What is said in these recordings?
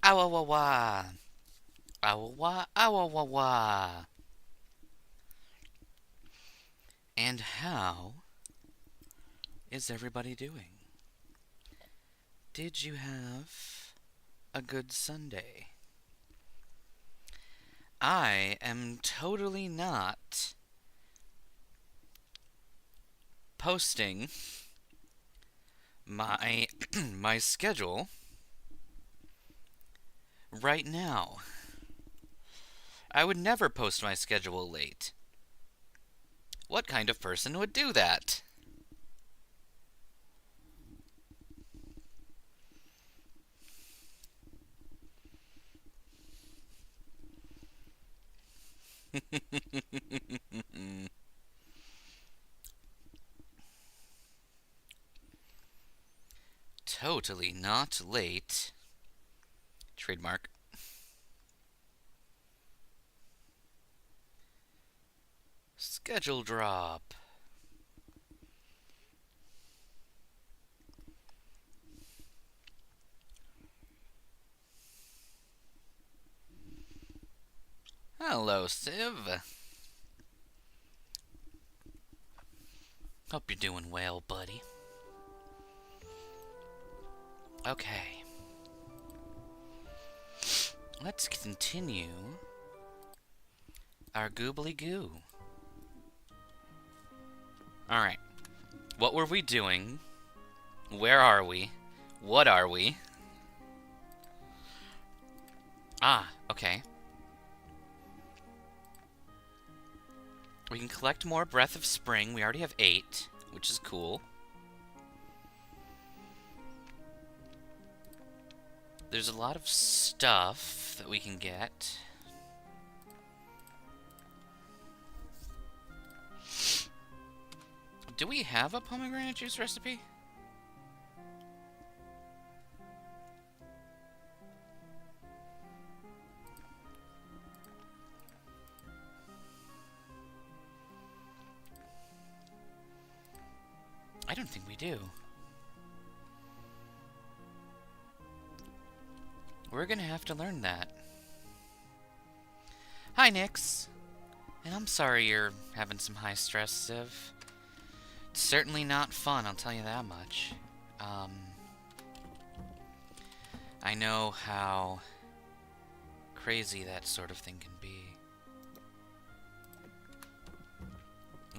Awawawa. Awawa, awawawa. And how is everybody doing? Did you have a good Sunday? I am totally not posting my my schedule right now. I would never post my schedule late. What kind of person would do that? Totally not late. Trademark. Schedule drop. Hello, Civ. Hope you're doing well, buddy. Okay. Let's continue our goobly goo. Alright. What were we doing? Where are we? What are we? Ah, okay. We can collect more Breath of Spring. We already have 8, which is cool. There's a lot of stuff that we can get. Do we have a pomegranate juice recipe? I don't think we do. We're gonna have to learn that. Hi, Nix. And I'm sorry you're having some high stress, Civ. It's certainly not fun, I'll tell you that much. I know how crazy that sort of thing can be.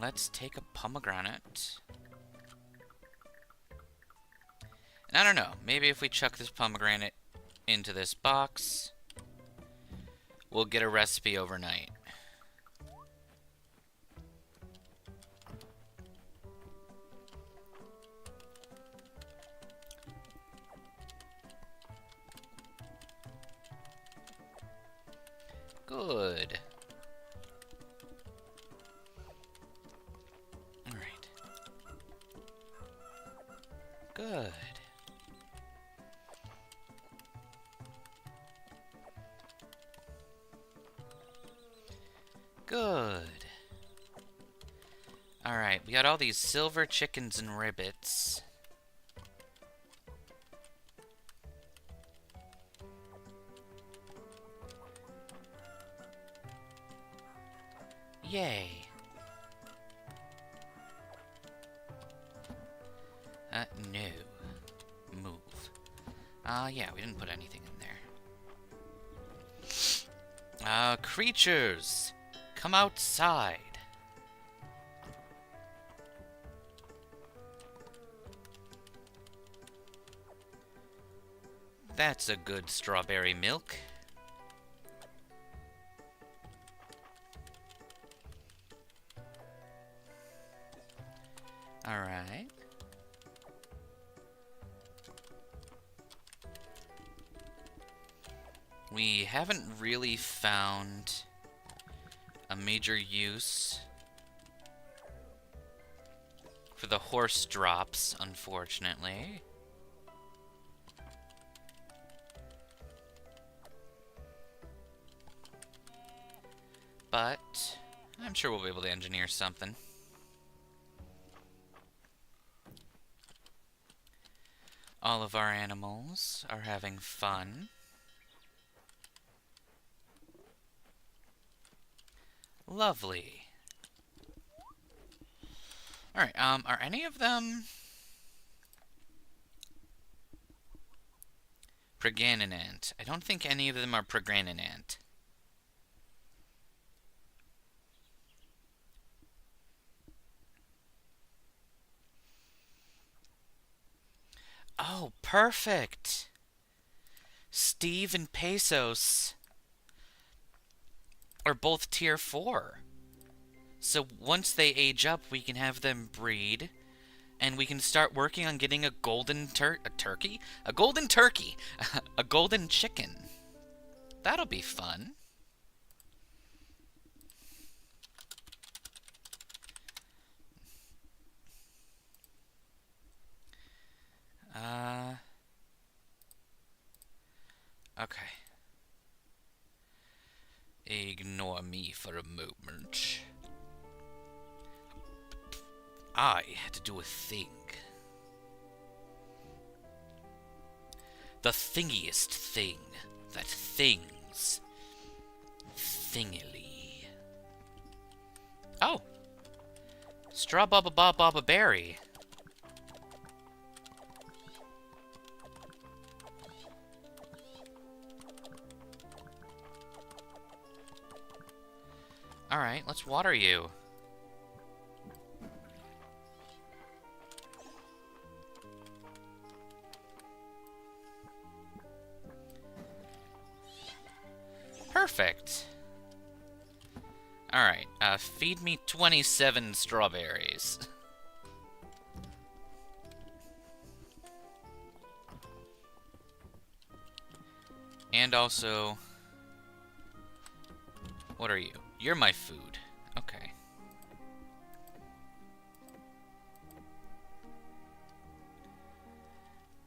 Let's take a pomegranate. And I don't know, maybe if we chuck this pomegranate into this box, we'll get a recipe overnight. Good. Alright. Good. Good. Alright, we got all these silver chickens and ribbits. Yay. No. Move. Yeah, we didn't put anything in there. Creatures! Come outside. That's a good strawberry milk. Alright. We haven't really found a major use for the horse drops, unfortunately. But I'm sure we'll be able to engineer something. All of our animals are having fun. Lovely. Alright, are any of them pregnant? I don't think any of them are pregnant. Oh, perfect! Steve and Pesos are both tier 4. So once they age up, we can have them breed, and we can start working on getting a golden turkey? A golden turkey! A golden chicken. That'll be fun. Okay. Ignore me for a moment. I had to do a thing. The thingiest thing that things. Thingily. Oh! Straw Baba Baba Baba Berry. Alright, let's water you. Perfect. Alright, feed me 27 strawberries. And also... What are you? You're my food. Okay.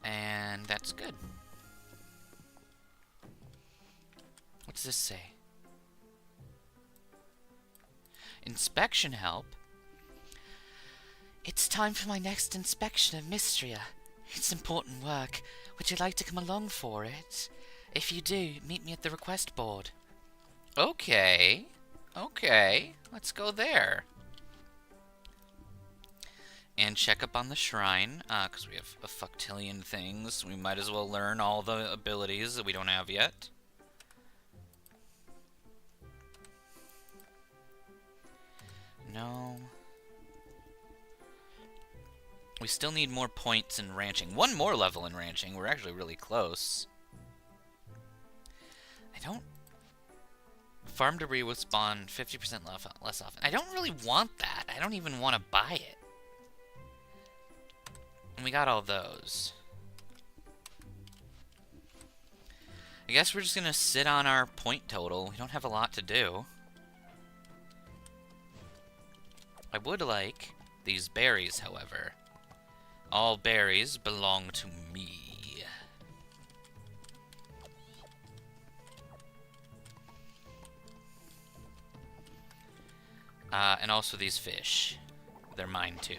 And that's good. What's this say? Inspection help? It's time for my next inspection of Mistria. It's important work. Would you like to come along for it? If you do, meet me at the request board. Okay. Okay. Let's go there. And check up on the shrine, because we have a fuctillion things. We might as well learn all the abilities that we don't have yet. No. We still need more points in ranching. One more level in ranching. We're actually really close. I don't... Farm debris will spawn 50% less often. I don't really want that. I don't even want to buy it. And we got all those. I guess we're just going to sit on our point total. We don't have a lot to do. I would like these berries, however. All berries belong to me. And also these fish. They're mine too.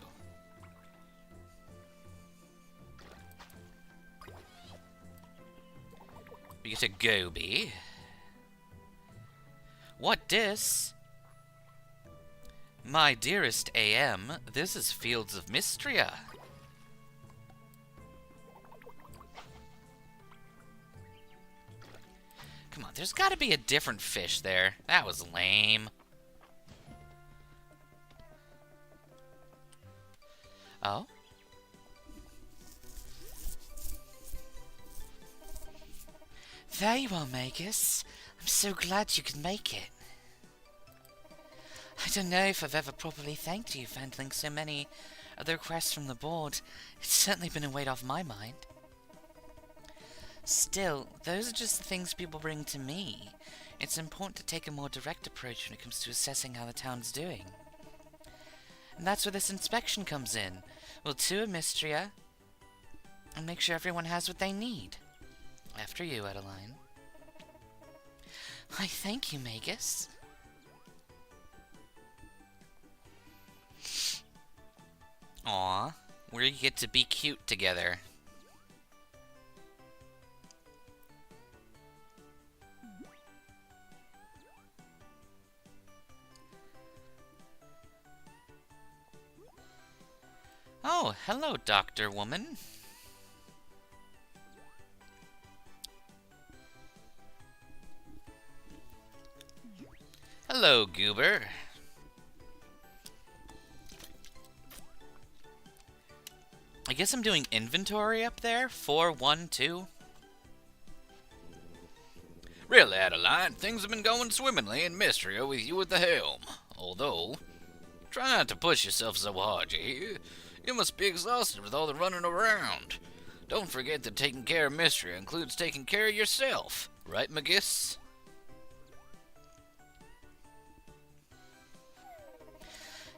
We get a goby. What dis? My dearest AM, this is Fields of Mistria. Come on, there's gotta be a different fish there. That was lame. Oh? There you are, Magus. I'm so glad you could make it. I don't know if I've ever properly thanked you for handling so many of the requests from the board. It's certainly been a weight off my mind. Still, those are just the things people bring to me. It's important to take a more direct approach when it comes to assessing how the town's doing. And that's where this inspection comes in. We'll tour Mistria and make sure everyone has what they need. After you, Adeline. Why, thank you, Magus. Aw, we get to be cute together. Oh, hello, Doctor Woman. Hello, Goober. I guess I'm doing inventory up there? 4, 1, 2? Really, Adeline, things have been going swimmingly in Mistria with you at the helm. Although, try not to push yourself so hard, you hear? You must be exhausted with all the running around. Don't forget that taking care of Mistria includes taking care of yourself. Right, Magus?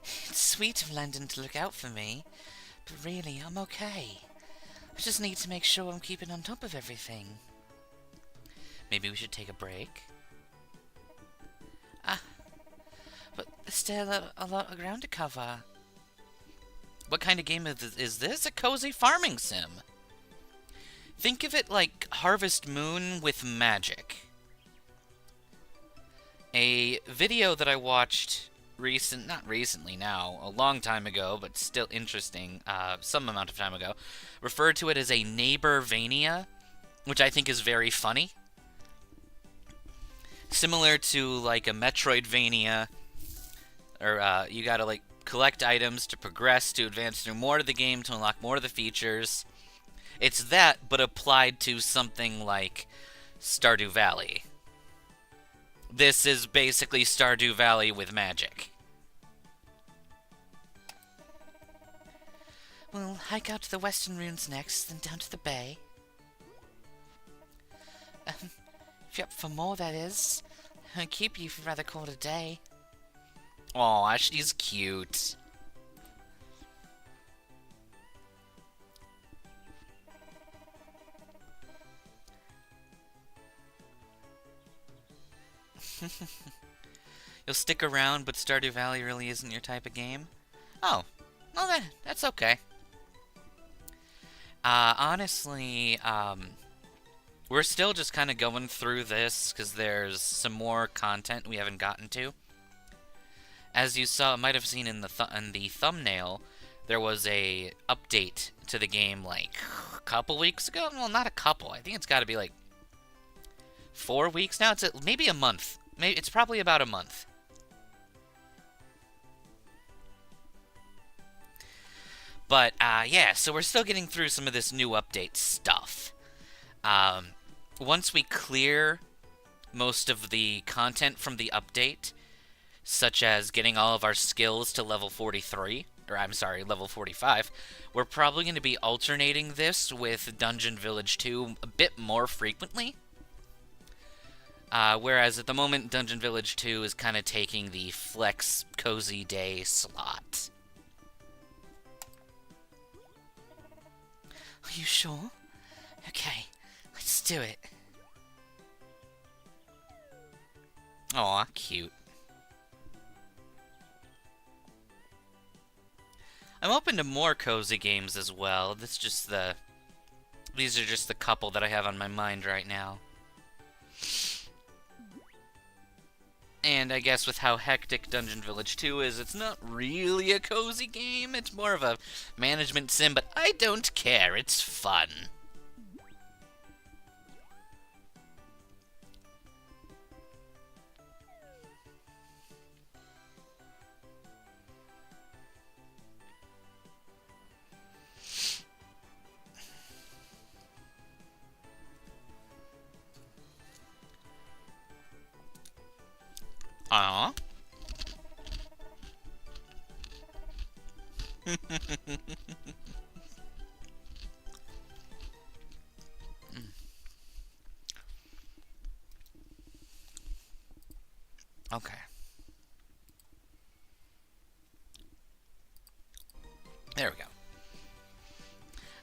It's sweet of London to look out for me, but really, I'm okay. I just need to make sure I'm keeping on top of everything. Maybe we should take a break? But there's still a lot of ground to cover. What kind of game is this? A cozy farming sim. Think of it like Harvest Moon with magic. A video that I watched not recently now, a long time ago, but still interesting, some amount of time ago, referred to it as a Neighborvania, which I think is very funny. Similar to like a Metroidvania, or you gotta like collect items to progress, to advance through more of the game, to unlock more of the features. It's that, but applied to something like Stardew Valley. This is basically Stardew Valley with magic. We'll hike out to the western ruins next, then down to the bay. If you're up for more, that is. I'll keep you if you'd rather call it a day. Aw, she's cute. You'll stick around, but Stardew Valley really isn't your type of game? Oh, well that's okay. Honestly, we're still just kind of going through this, because there's some more content we haven't gotten to. As you might have seen in the thumbnail, there was a update to the game like a couple weeks ago. Well, not a couple. I think it's got to be like 4 weeks now. It's maybe a month. Maybe it's probably about a month. But yeah, so we're still getting through some of this new update stuff. Once we clear most of the content from the update, such as getting all of our skills to level 43, or I'm sorry, level 45, we're probably going to be alternating this with Dungeon Village 2 a bit more frequently. Whereas at the moment, Dungeon Village 2 is kind of taking the flex cozy day slot. Are you sure? Okay, let's do it. Aw, cute. I'm open to more cozy games as well. These are just the couple that I have on my mind right now. And I guess with how hectic Dungeon Village 2 is, it's not really a cozy game. It's more of a management sim, but I don't care. It's fun. Aww. Okay. There we go.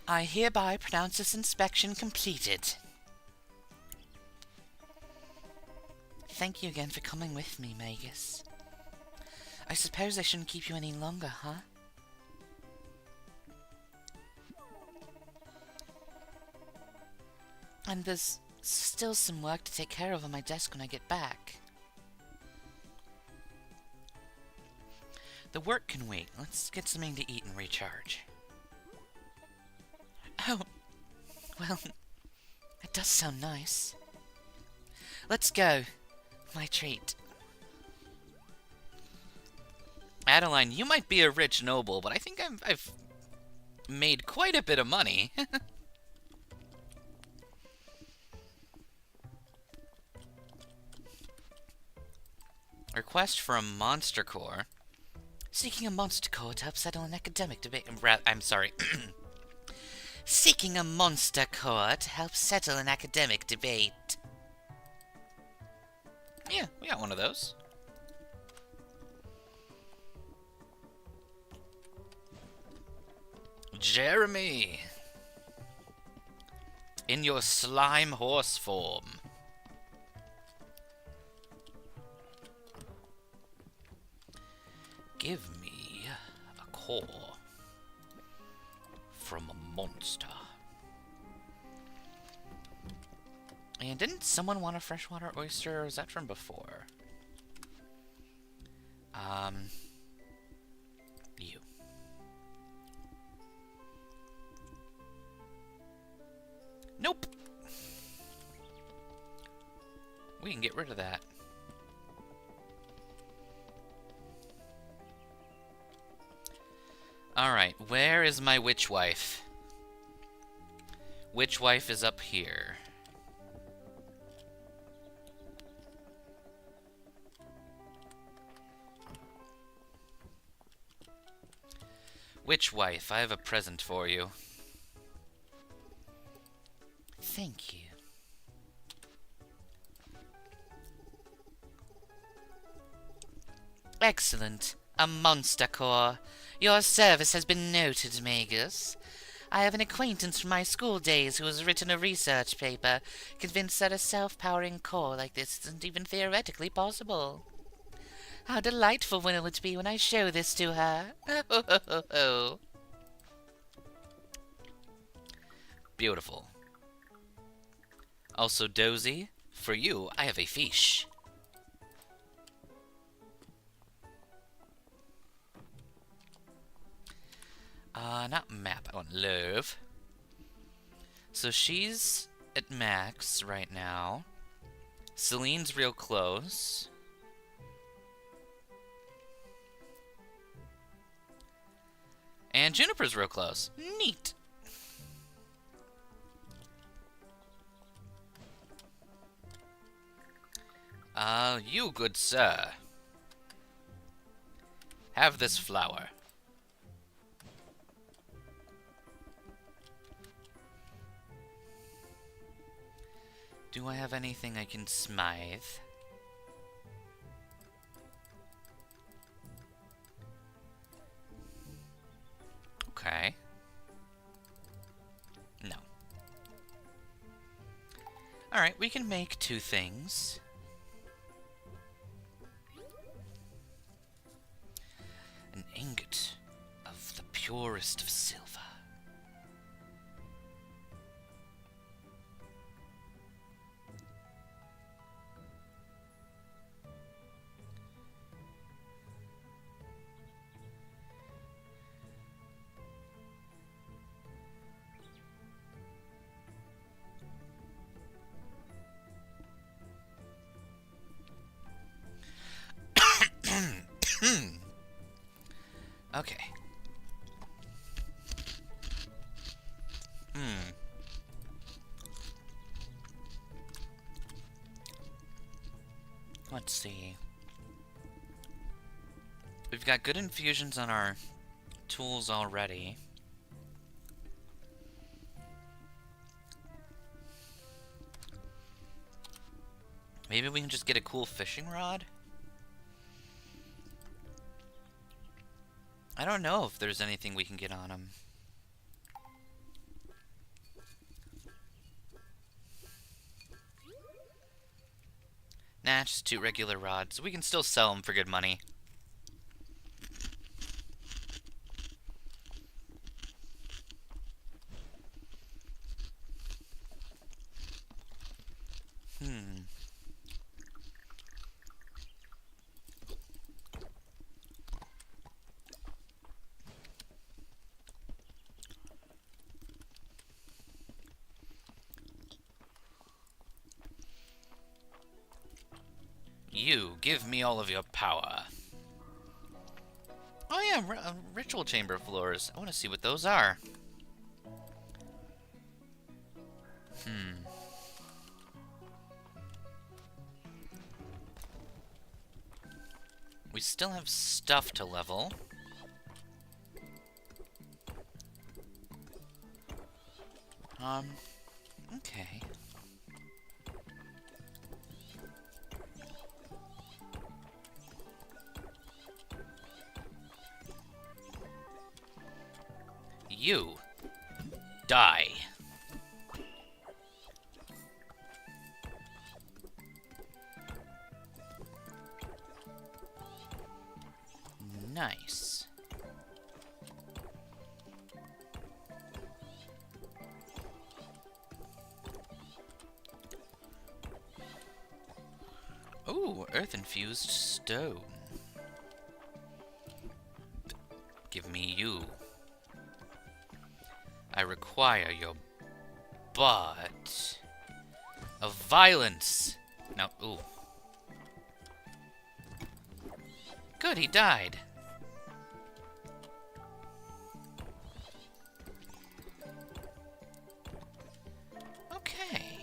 I hereby pronounce this inspection completed. Thank you again for coming with me, Magus. I suppose I shouldn't keep you any longer, huh? And there's still some work to take care of on my desk when I get back. The work can wait. Let's get something to eat and recharge. Oh, well, it does sound nice. Let's go. My treat. Adeline, you might be a rich noble, but I think I've made quite a bit of money. Request for a monster core. Seeking a monster core to help settle an academic debate. I'm sorry. Seeking a monster core to help settle an academic debate. Yeah, we got one of those. Jeremy! In your slime horse form. Give me a core from a monster. And didn't someone want a freshwater oyster, or is that from before? You. Nope! We can get rid of that. Alright, where is my witch wife? Witch wife is up here. Witch wife, I have a present for you. Thank you. Excellent. A monster core. Your service has been noted, Magus. I have an acquaintance from my school days who has written a research paper, convinced that a self-powering core like this isn't even theoretically possible. How delightful will it be when I show this to her? Beautiful. Also, Dozy, for you, I have a fish. Not map, I want love. So she's at max right now. Celine's real close. And Juniper's real close. Neat. You, good sir. Have this flower. Do I have anything I can smythe? Okay. No. Alright, we can make two things. An ingot of the purest of silver. Okay. Let's see. We've got good infusions on our tools already. Maybe we can just get a cool fishing rod? I don't know if there's anything we can get on him. Nah, just two regular rods. We can still sell them for good money. You, give me all of your power. Oh yeah, ritual chamber floors. I want to see what those are. We still have stuff to level. Okay. You die. Nice. Ooh, earth-infused stone. Give me you. I require your butt of violence. No, ooh. Good, he died. Okay.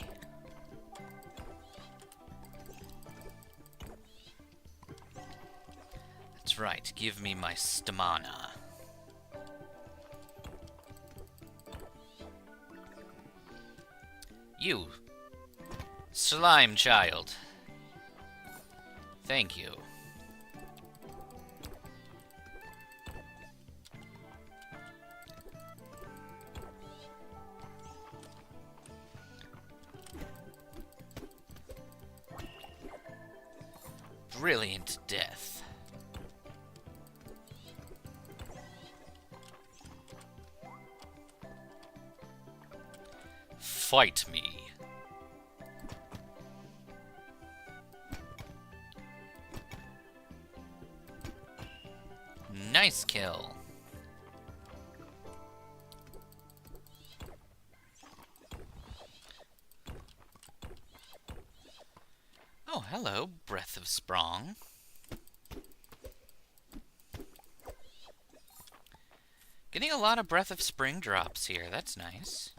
That's right, give me my stamina. You, slime child. Thank you. Brilliant death. Fight me. Nice kill. Oh, hello, Breath of Sprong. Getting a lot of Breath of Spring drops here. That's nice.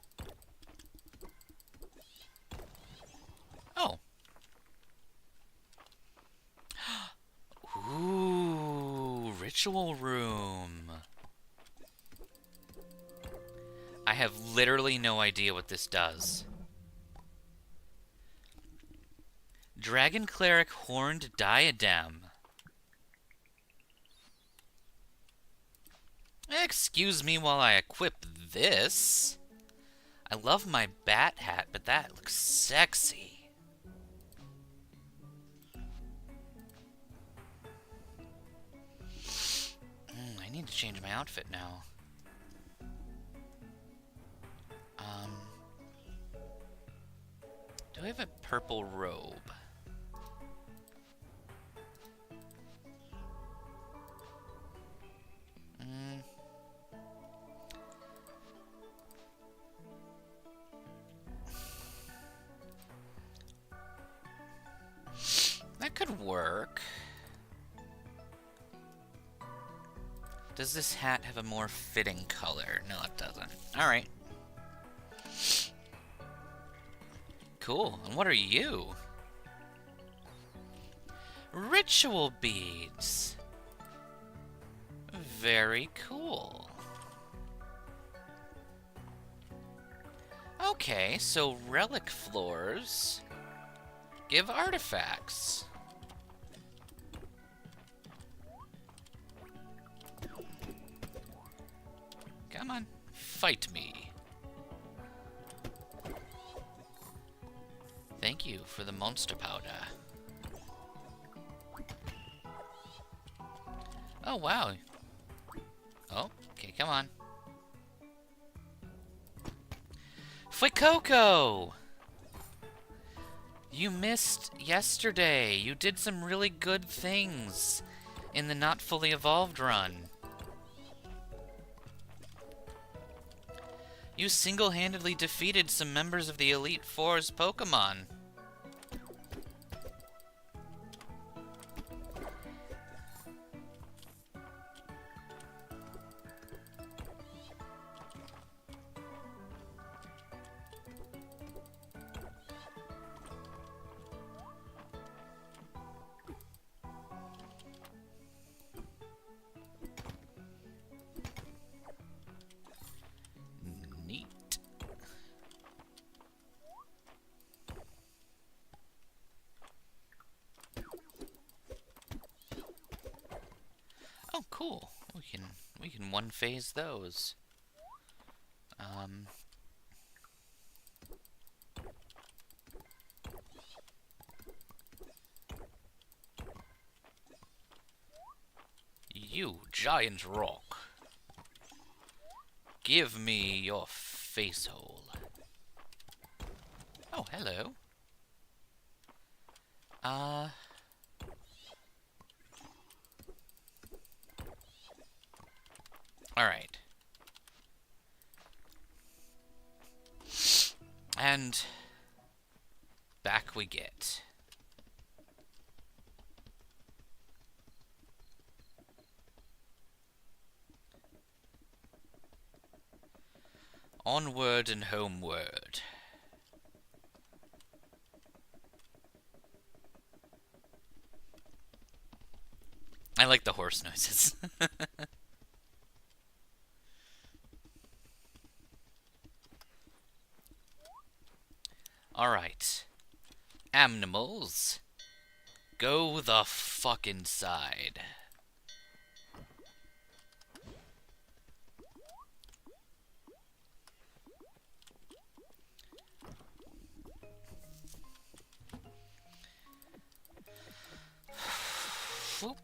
Oh. Ooh, ritual room. I have literally no idea what this does. Dragon Cleric Horned Diadem. Excuse me while I equip this. I love my bat hat, but that looks sexy. I need to change my outfit now. Do I have a purple robe? That could work. Does this hat have a more fitting color? No, it doesn't. Alright. Cool. And what are you? Ritual beads. Very cool. Okay, so relic floors give artifacts. Come on, fight me. Thank you for the monster powder. Oh, wow. Oh, okay, come on. Fuecoco! You missed yesterday. You did some really good things in the Not Fully Evolved run. You single-handedly defeated some members of the Elite Four's Pokemon. cool. We can one phase those. You giant rock. Give me your face hole. Oh, hello. Alright. And back we get. Onward and homeward. I like the horse noises. Alright. Animals, go the fuck inside. Whoop.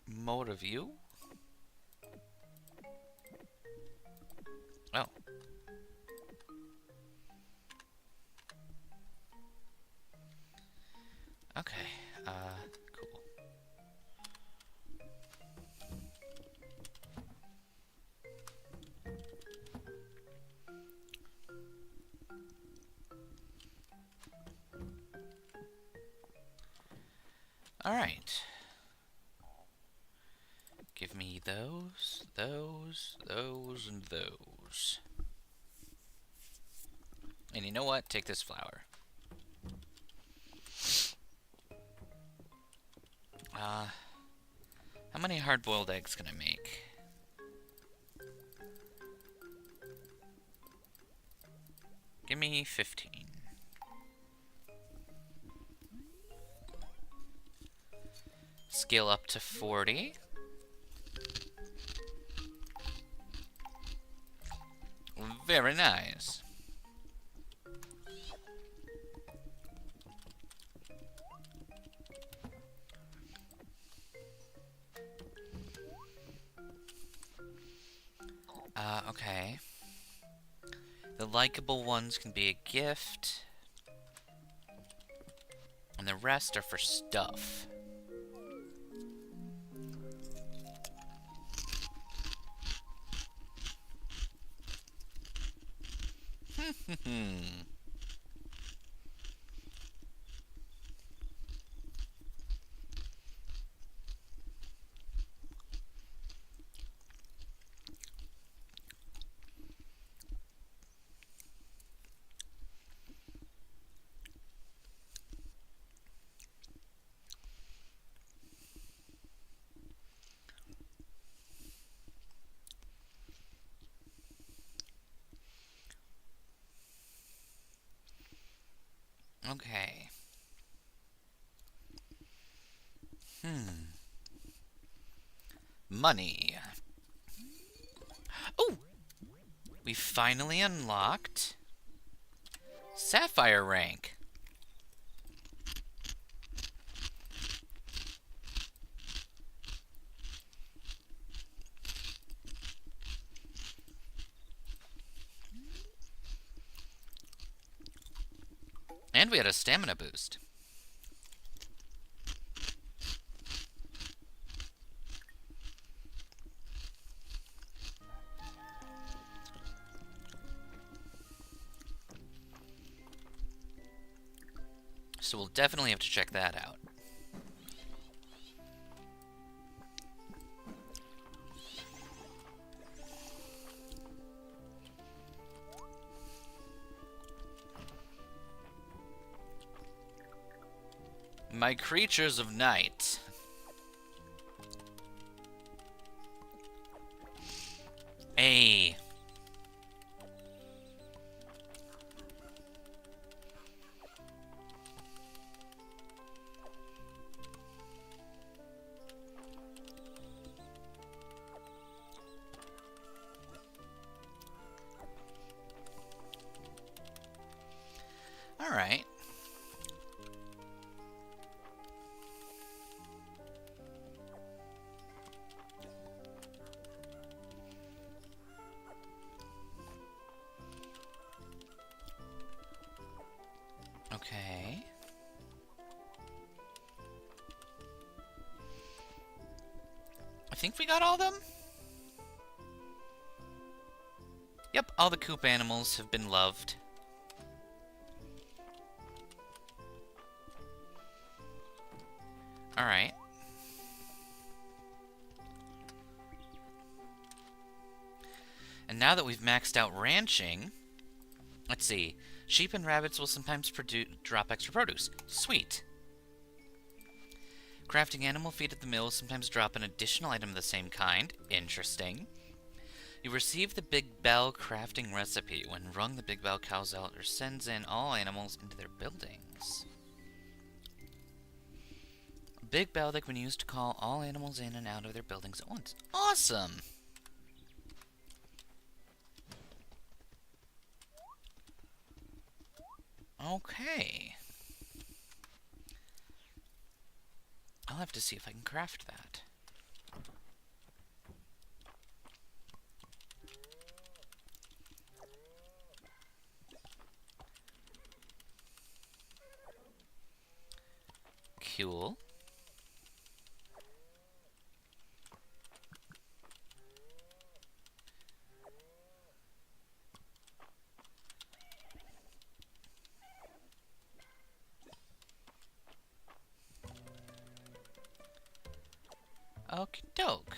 Mode of view? Oh. Okay, cool. All right. Give me those, and those. And you know what? Take this flower. How many hard-boiled eggs can I make? Give me 15. Scale up to 40. Very nice. Okay. The likable ones can be a gift. And the rest are for stuff. Okay. Money. Oh! We finally unlocked Sapphire rank. And we had a stamina boost. So we'll definitely have to check that out. My creatures of night. think we got all of them? Yep, all the coop animals have been loved. Alright. And now that we've maxed out ranching, let's see. Sheep and rabbits will sometimes drop extra produce. Sweet. Crafting animal feed at the mill will sometimes drop an additional item of the same kind. Interesting. You receive the Big Bell crafting recipe. When rung, the Big Bell calls out or sends in all animals into their buildings. A Big Bell that can be used to call all animals in and out of their buildings at once. Awesome! Okay. I'll have to see if I can craft that. Cool. Okie doke.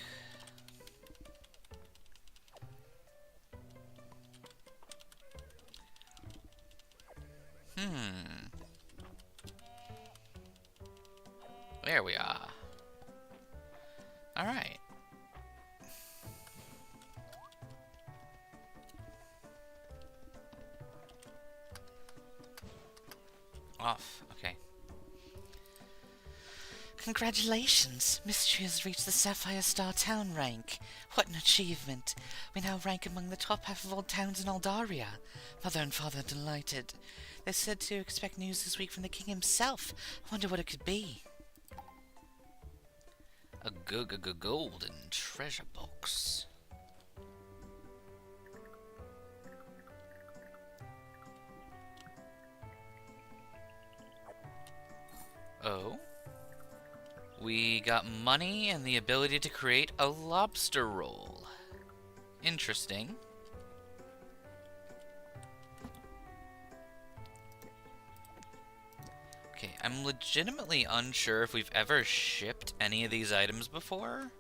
There we are. Alright. Off. Okay. Congratulations! Mistria has reached the Sapphire Star Town rank. What an achievement! We now rank among the top half of all towns in Aldaria. Mother and father are delighted. They're said to expect news this week from the king himself. I wonder what it could be. A golden treasure box. Oh. We got money and the ability to create a lobster roll. Interesting. Okay, I'm legitimately unsure if we've ever shipped any of these items before.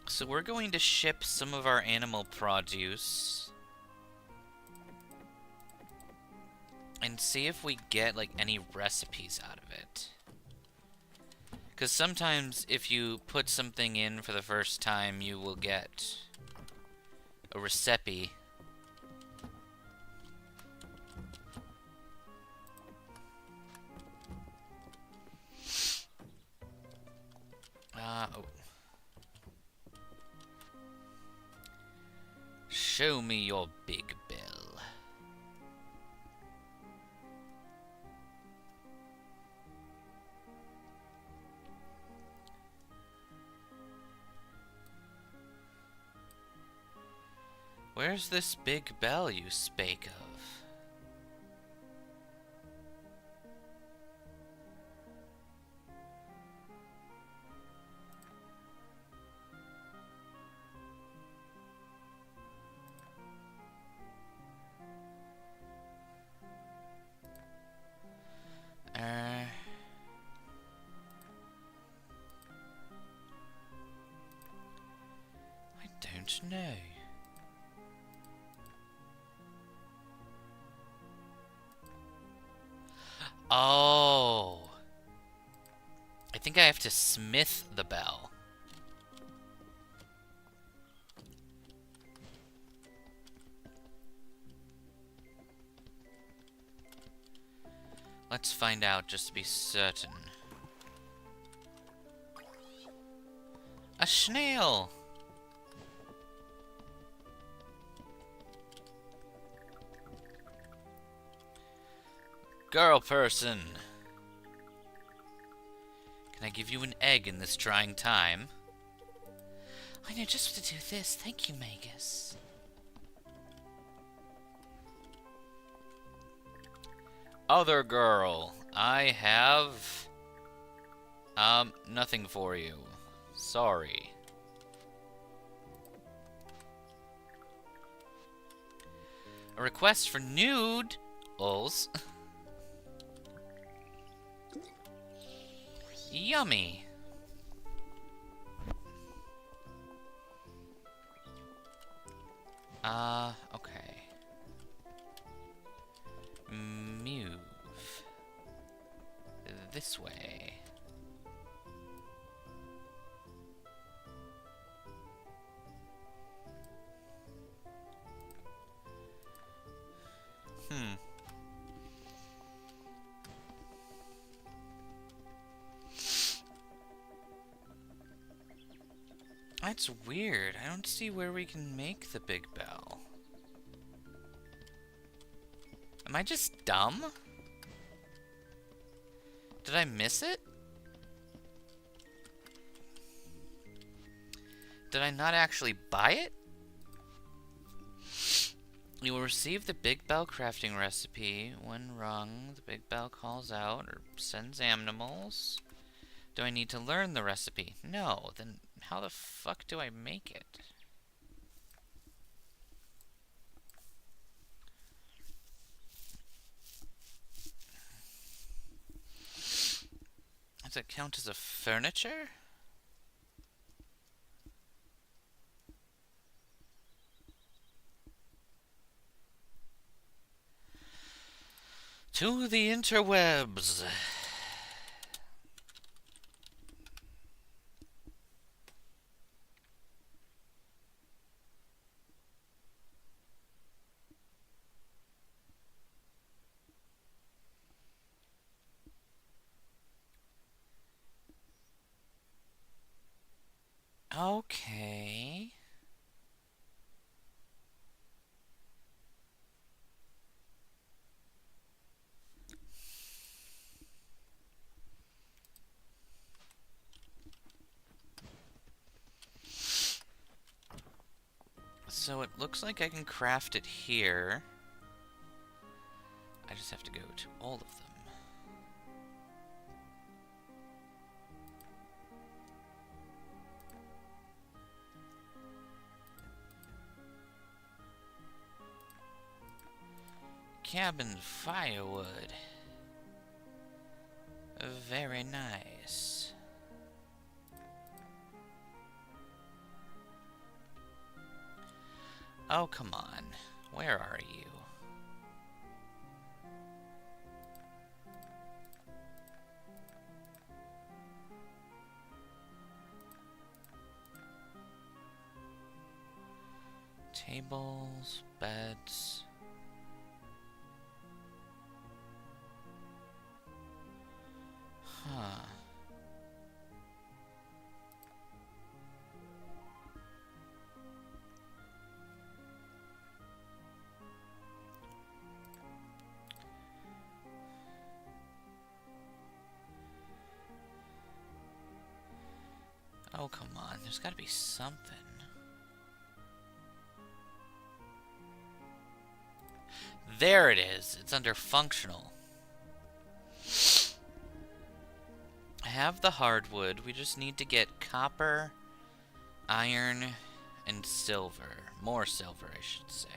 So we're going to ship some of our animal produce and see if we get, like, any recipes out of it. Because sometimes if you put something in for the first time, you will get a recipe. Oh. Show me your big bell. Where's this big bell you spake of? I don't know. Oh. I think I have to smith the bell. Let's find out just to be certain. A snail! Girl person. Can I give you an egg in this trying time? I know just what to do with this. Thank you, Magus. Other girl. I have Nothing for you. Sorry. A request for nude ols. Yummy. Okay. Move. This way. That's weird. I don't see where we can make the big bell. Am I just dumb? Did I miss it? Did I not actually buy it? You will receive the big bell crafting recipe. When rung, the big bell calls out or sends animals. Do I need to learn the recipe? No. Then how the fuck do I make it? Does it count as a furniture? To the interwebs. Okay. So it looks like I can craft it here. I just have to go to all of them. Cabin firewood. Very nice. Oh, come on. Where are you? Tables, beds. Huh. Oh, come on. There's got to be something. There it is. It's under functional. I have the hardwood. We just need to get copper, iron, and silver. More silver, I should say.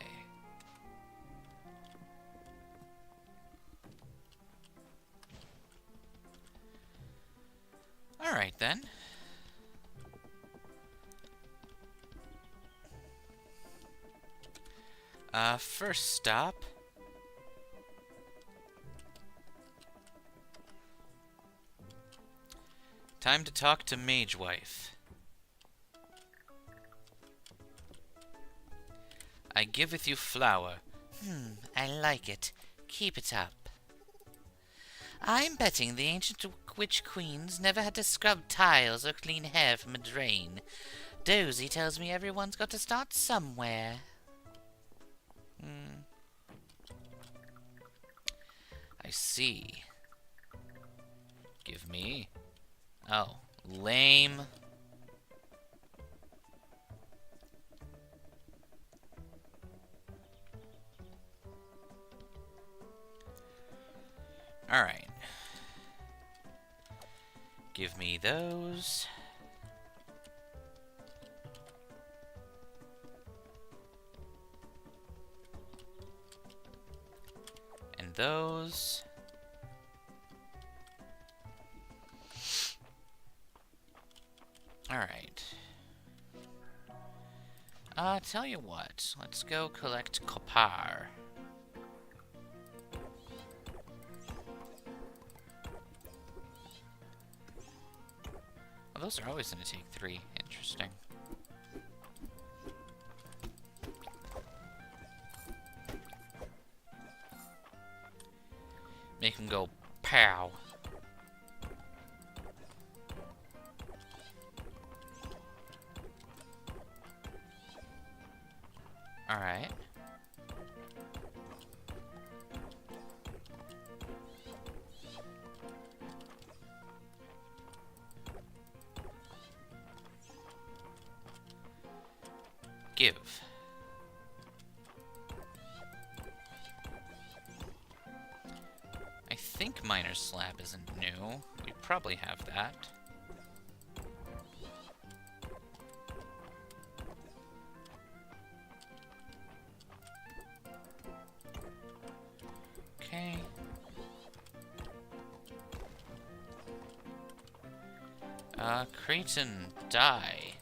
Alright, then. First stop. Time to talk to Mage Wife. I giveth you flour. I like it. Keep it up. I'm betting the ancient witch queens never had to scrub tiles or clean hair from a drain. Dozy tells me everyone's got to start somewhere. I see. Give me. Oh, lame. Alright. Give me those. And those. Alright. Tell you what. Let's go collect copper. Oh, those are always going to take 3. Interesting. Make them go pow. Alright. Give. I think Miner's Slab isn't new. We probably have that. Okay. Creighton, die.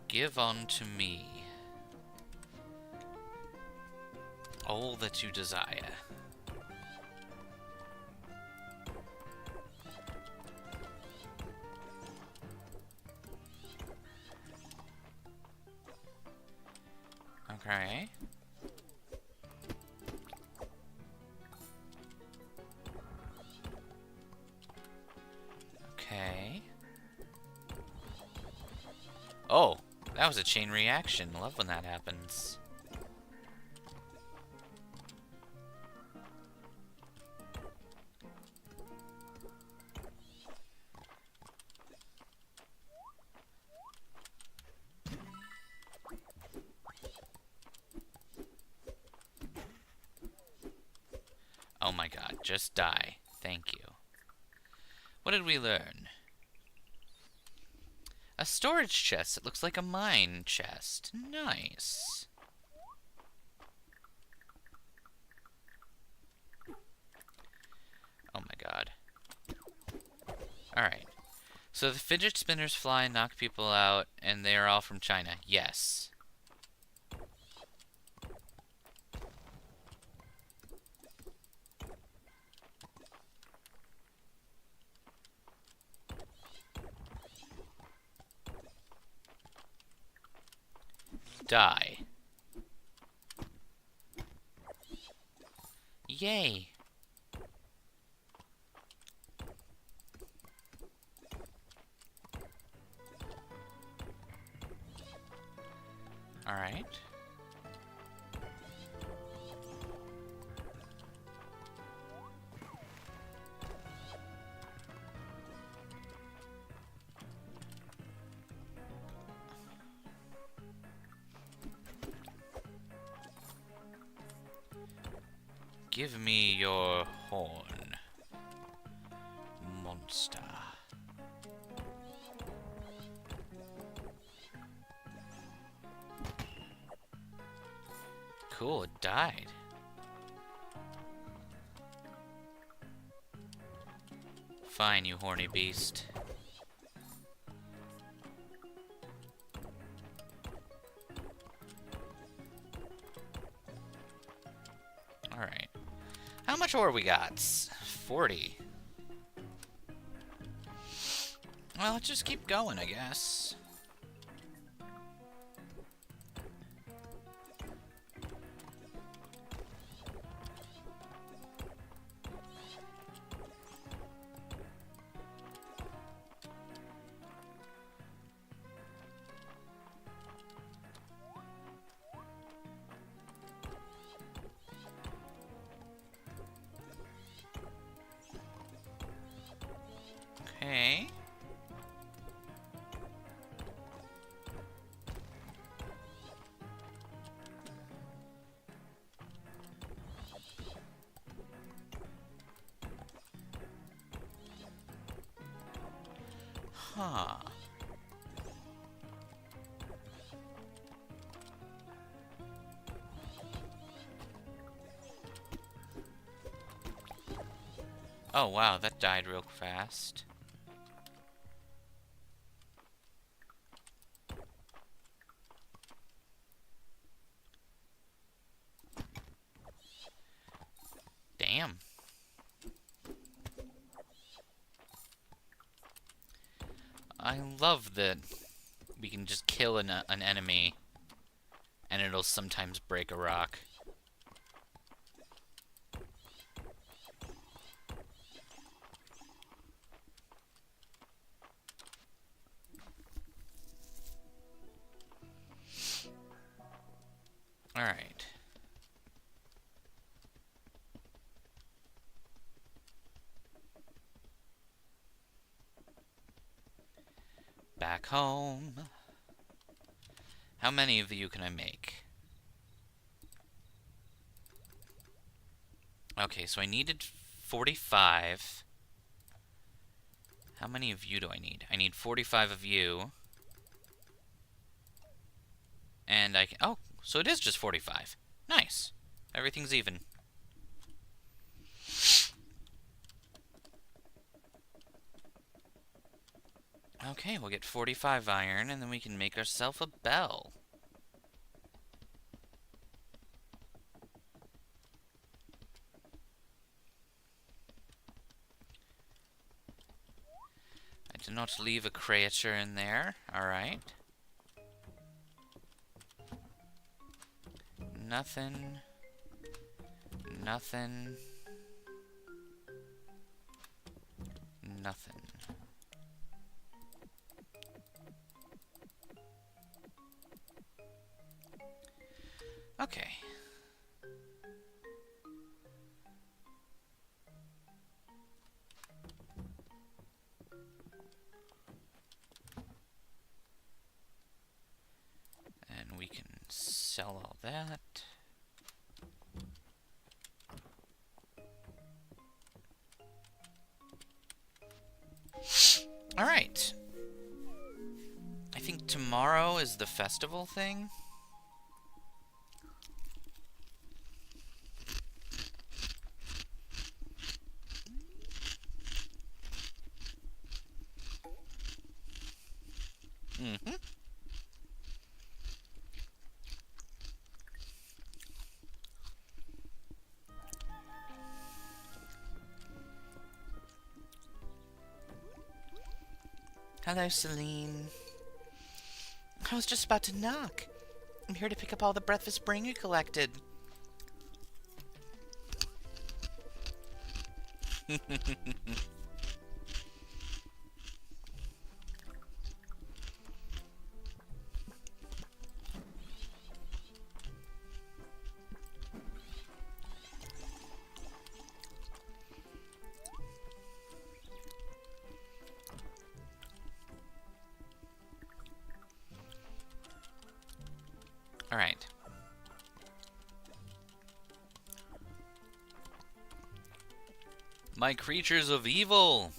Give unto me all that you desire. Okay. Okay. Oh, that was a chain reaction. Love when that happens. Oh my god, just die. Thank you. What did we learn? A storage chest. It looks like a mine chest. Nice. Oh my god. Alright. So the fidget spinners fly and knock people out, and they are all from China. Yes. Die. Yay. All right. Give me your horn, monster. Cool, it died. Fine, you horny beast. Alright. How much ore we got? 40. Well, let's just keep going, I guess. Okay. Huh. Oh wow, that died real fast. Damn. I love that we can just kill an enemy and it'll sometimes break a rock. Alright. Back home. How many of you can I make? Okay, so I needed 45. How many of you do I need? I need 45 of you. And I can... Oh, so it is just 45. Nice. Everything's even. Okay, we'll get 45 iron, and then we can make ourselves a bell. I did not leave a creature in there. Alright. Nothing. Nothing. Nothing. Okay. And we can sell all that. Alright. I think tomorrow is the festival thing. Mm-hmm. Hello, Celine. I was just about to knock. I'm here to pick up all the breakfast spring you collected. Alright. My creatures of evil!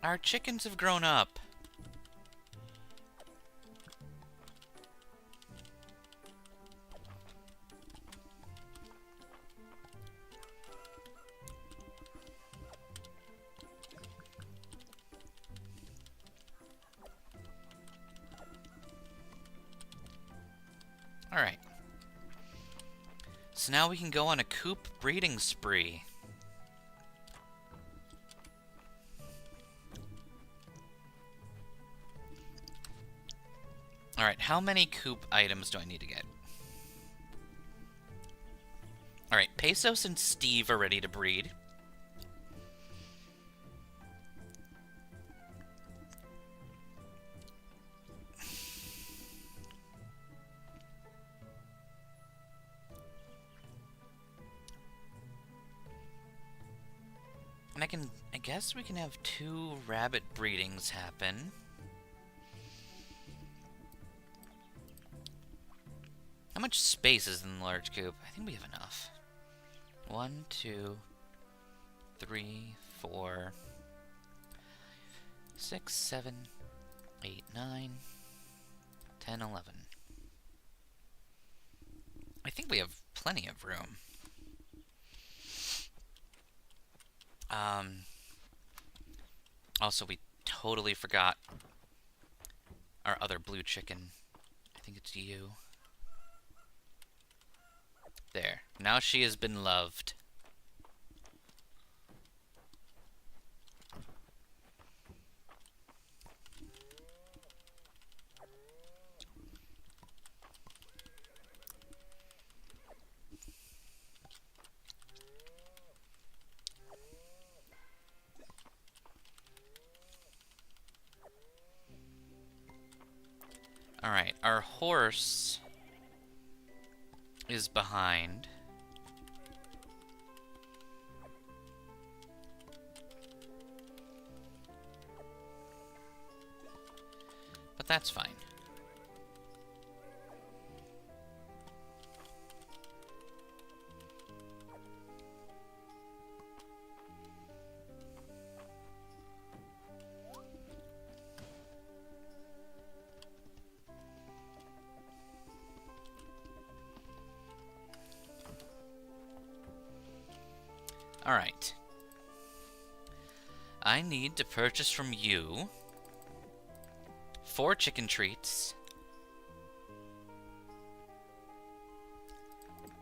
Our chickens have grown up. Alright. So now we can go on a coop breeding spree. Alright, how many coop items do I need to get? Alright, Pesos and Steve are ready to breed. And I guess we can have 2 rabbit breedings happen. How much space is in the large coop? I think we have enough. 1, 2, 3, 4, 6, 7, 8, 9, 10, 11. I think we have plenty of room. Also, we totally forgot our other blue chicken. I think it's you. There. Now she has been loved. Alright, our horse is behind. But that's fine. Alright. I need to purchase from you 4 chicken treats,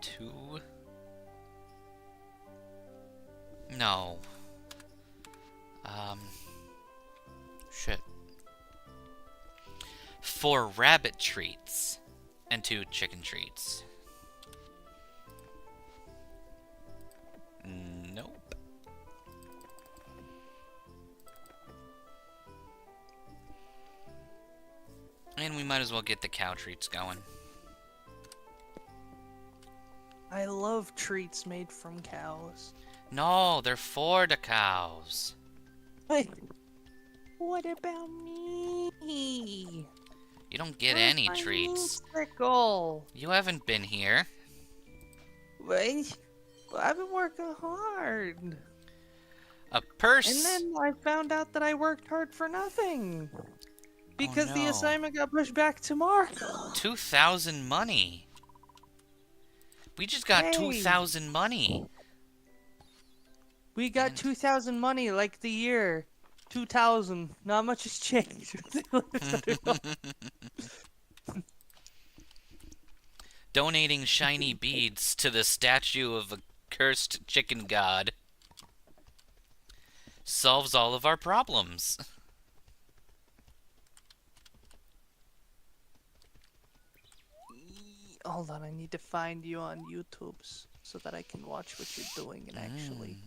2... No. Shit. 4 rabbit treats and 2 chicken treats. Nope. And we might as well get the cow treats going. I love treats made from cows. No, they're for the cows. Wait, what about me? You don't get Where's any my treats. Trickle. You haven't been here. Wait, I've been working hard. A purse. And then I found out that I worked hard for nothing. Because the no. assignment got pushed back tomorrow. 2,000 money. We just got Hey. 2,000 money. We got And- 2,000 money like the year. 2,000. Not much has changed. Donating shiny beads to the statue of a cursed chicken god solves all of our problems. Hold on, I need to find you on YouTube so that I can watch what you're doing and actually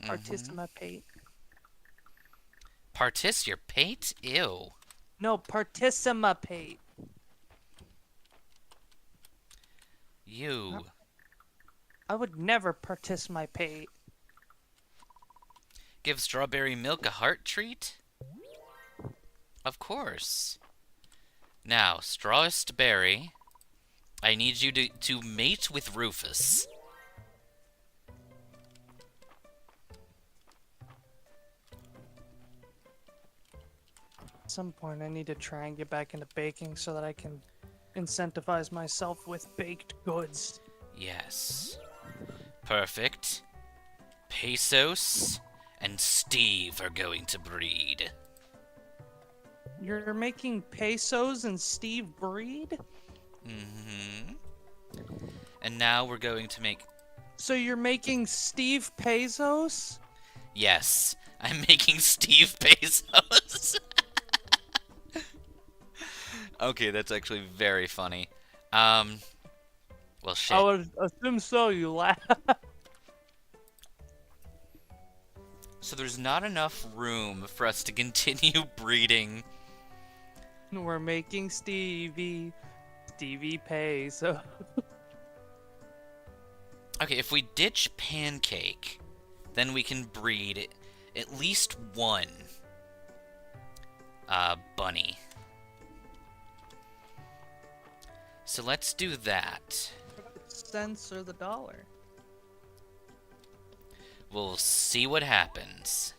participate. Participate? Ew. No, participate. You. I would never participate. Give strawberry milk a heart treat? Of course. Now, Strawest Berry, I need you to mate with Rufus. At some point, I need to try and get back into baking so that I can incentivize myself with baked goods. Yes. Perfect. Pesos and Steve are going to breed. You're making pesos and Steve breed? And now we're going to make... So you're making Steve pesos? Yes, I'm making Steve Pesos. Okay, that's actually very funny. Well, shit. I would assume so, you laugh. So there's not enough room for us to continue breeding. We're making Stevie peso. Okay, if we ditch Pancake, then we can breed at least one bunny. so let's do that. Cents or the dollar? We'll see what happens.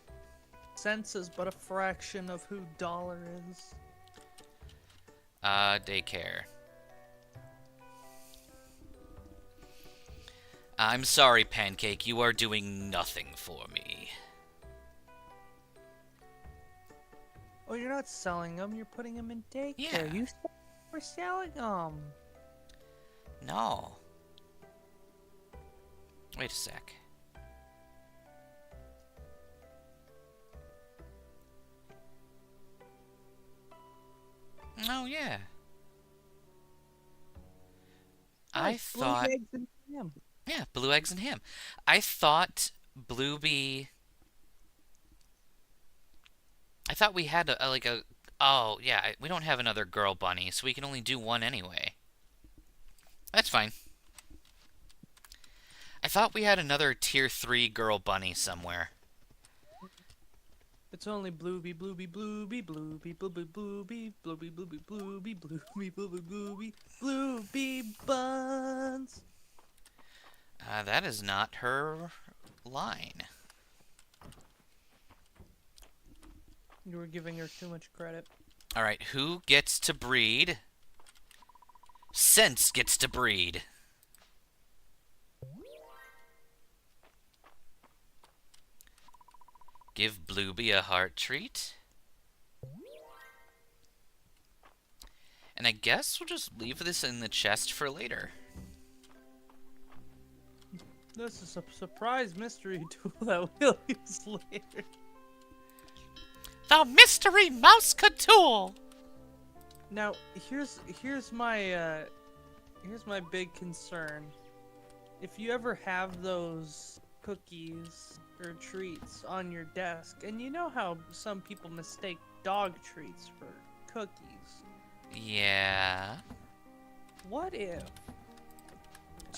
Cents is but a fraction of who dollar is. Daycare. I'm sorry, Pancake, you are doing nothing for me. Oh, you're not selling them, you're putting them in daycare. Yeah. You said we're selling them. No. Wait a sec. Oh, yeah. I thought... Blue eggs and ham. Yeah, blue eggs and ham. I thought Bluebee... I thought we had a... Oh, yeah, we don't have another girl bunny, so we can only do one anyway. That's fine. I thought we had another tier 3 girl bunny somewhere. It's only Bluebee, Bluebee, Bluebee, Bluebee, Bluebee, Bluebee, Bluebee, Bluebee, Bluebee, Bluebee, Bluebee, Bluebee, Bluebee buns. That is not her line. You were giving her too much credit. Alright, who gets to breed? Sense gets to breed. Give Bluebee a heart treat. And I guess we'll just leave this in the chest for later. This is a surprise mystery tool that we'll use later. The mystery mouse tool. Now, here's my big concern. If you ever have those cookies or treats on your desk, and you know how some people mistake dog treats for cookies. Yeah. What if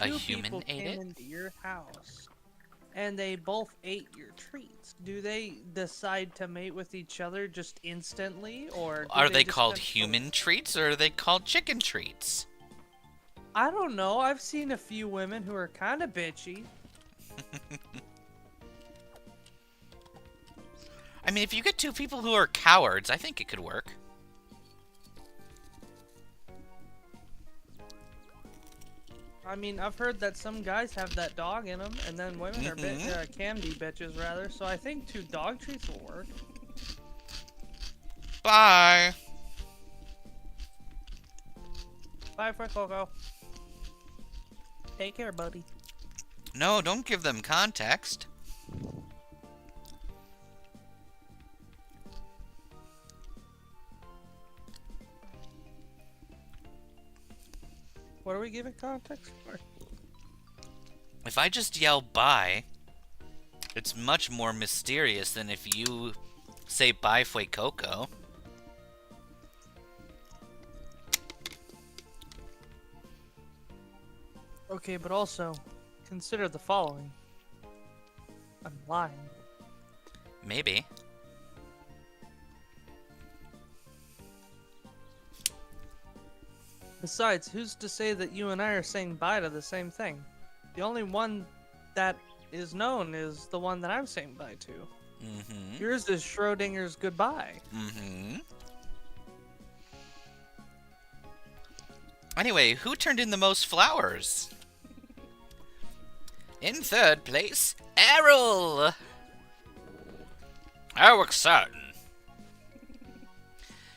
A two human people ate came it? into your house and they both ate your treats? Do they decide to mate with each other just instantly, or do Are they just called kind of- human treats or are they called chicken treats? I don't know. I've seen a few women who are kind of bitchy. I mean, if you get two people who are cowards, I think it could work. I mean, I've heard that some guys have that dog in them, and then women are can be bitches, rather. So I think two dog treats will work. Bye. Bye for Coco. Take care, buddy. No, don't give them context. What are we giving context for? If I just yell bye, it's much more mysterious than if you say bye fue Coco. Okay, but also, consider the following. I'm lying. Maybe. Besides, who's to say that you and I are saying bye to the same thing? The only one that is known is the one that I'm saying bye to. Mm-hmm. Yours is Schrodinger's goodbye. Mm-hmm. Anyway, who turned in the most flowers? In third place, Errol! How exciting.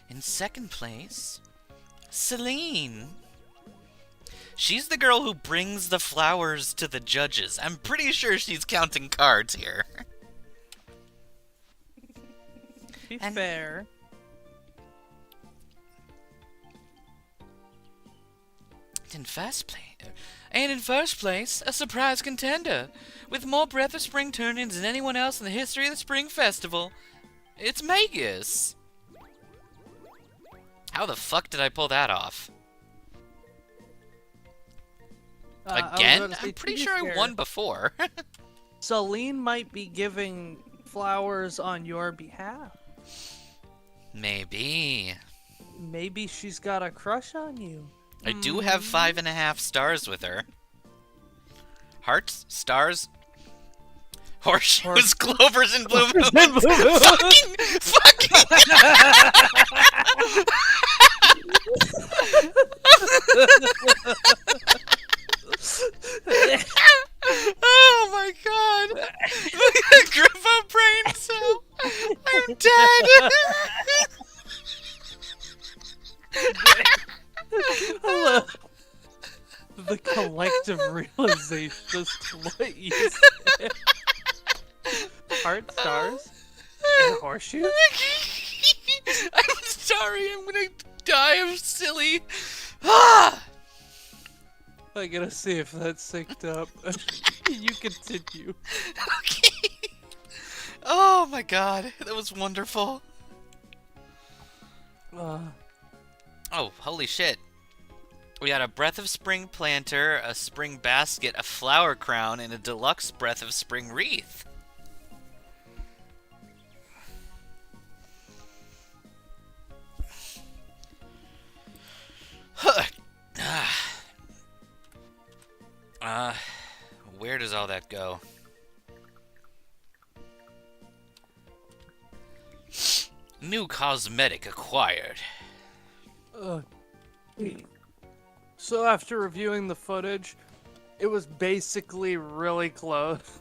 In second place, Celine. She's the girl who brings the flowers to the judges. I'm pretty sure she's counting cards here. Be And- fair. In first place, a surprise contender, with more Breath of Spring turn-ins than anyone else in the history of the Spring Festival. It's Magus. How the fuck did I pull that off? I was Again? about to say, I'm to pretty be sure I fair, won before. Celine might be giving flowers on your behalf. Maybe. Maybe she's got a crush on you. I do have 5.5 stars with her. Hearts, stars, horseshoes, clovers, and blue moons. fucking. Oh my god! Grandpa brain cell. I'm dead. The collective realization as to what you said. Heart, stars, and horseshoes? I'm sorry, I'm gonna die of silly. Ah! I gotta see if that's synced up. You continue. Okay. Oh my god, that was wonderful. Oh, holy shit. We got a Breath of Spring planter, a spring basket, a flower crown, and a deluxe Breath of Spring wreath. Where does all that go? New cosmetic acquired. So after reviewing the footage, it was basically really close.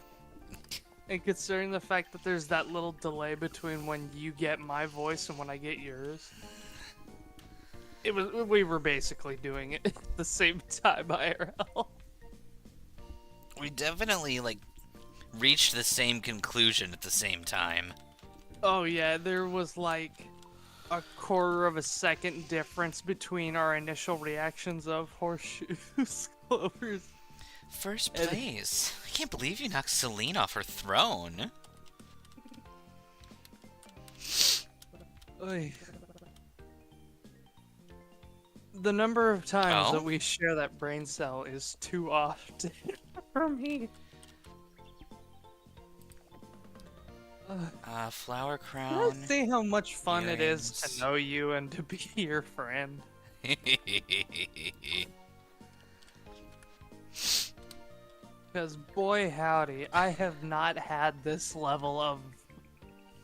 And considering the fact that there's that little delay between when you get my voice and when I get yours, we were basically doing it at the same time IRL. We definitely, like, reached the same conclusion at the same time. Oh yeah, there was like a quarter of a second difference between our initial reactions of horseshoes, clovers. First place. I can't believe you knocked Celine off her throne. Oy. The number of times that we share that brain cell is too often for me. Flower crown. Let's see how much fun it is earrings. to know you and to be your friend. Because boy howdy, I have not had this level of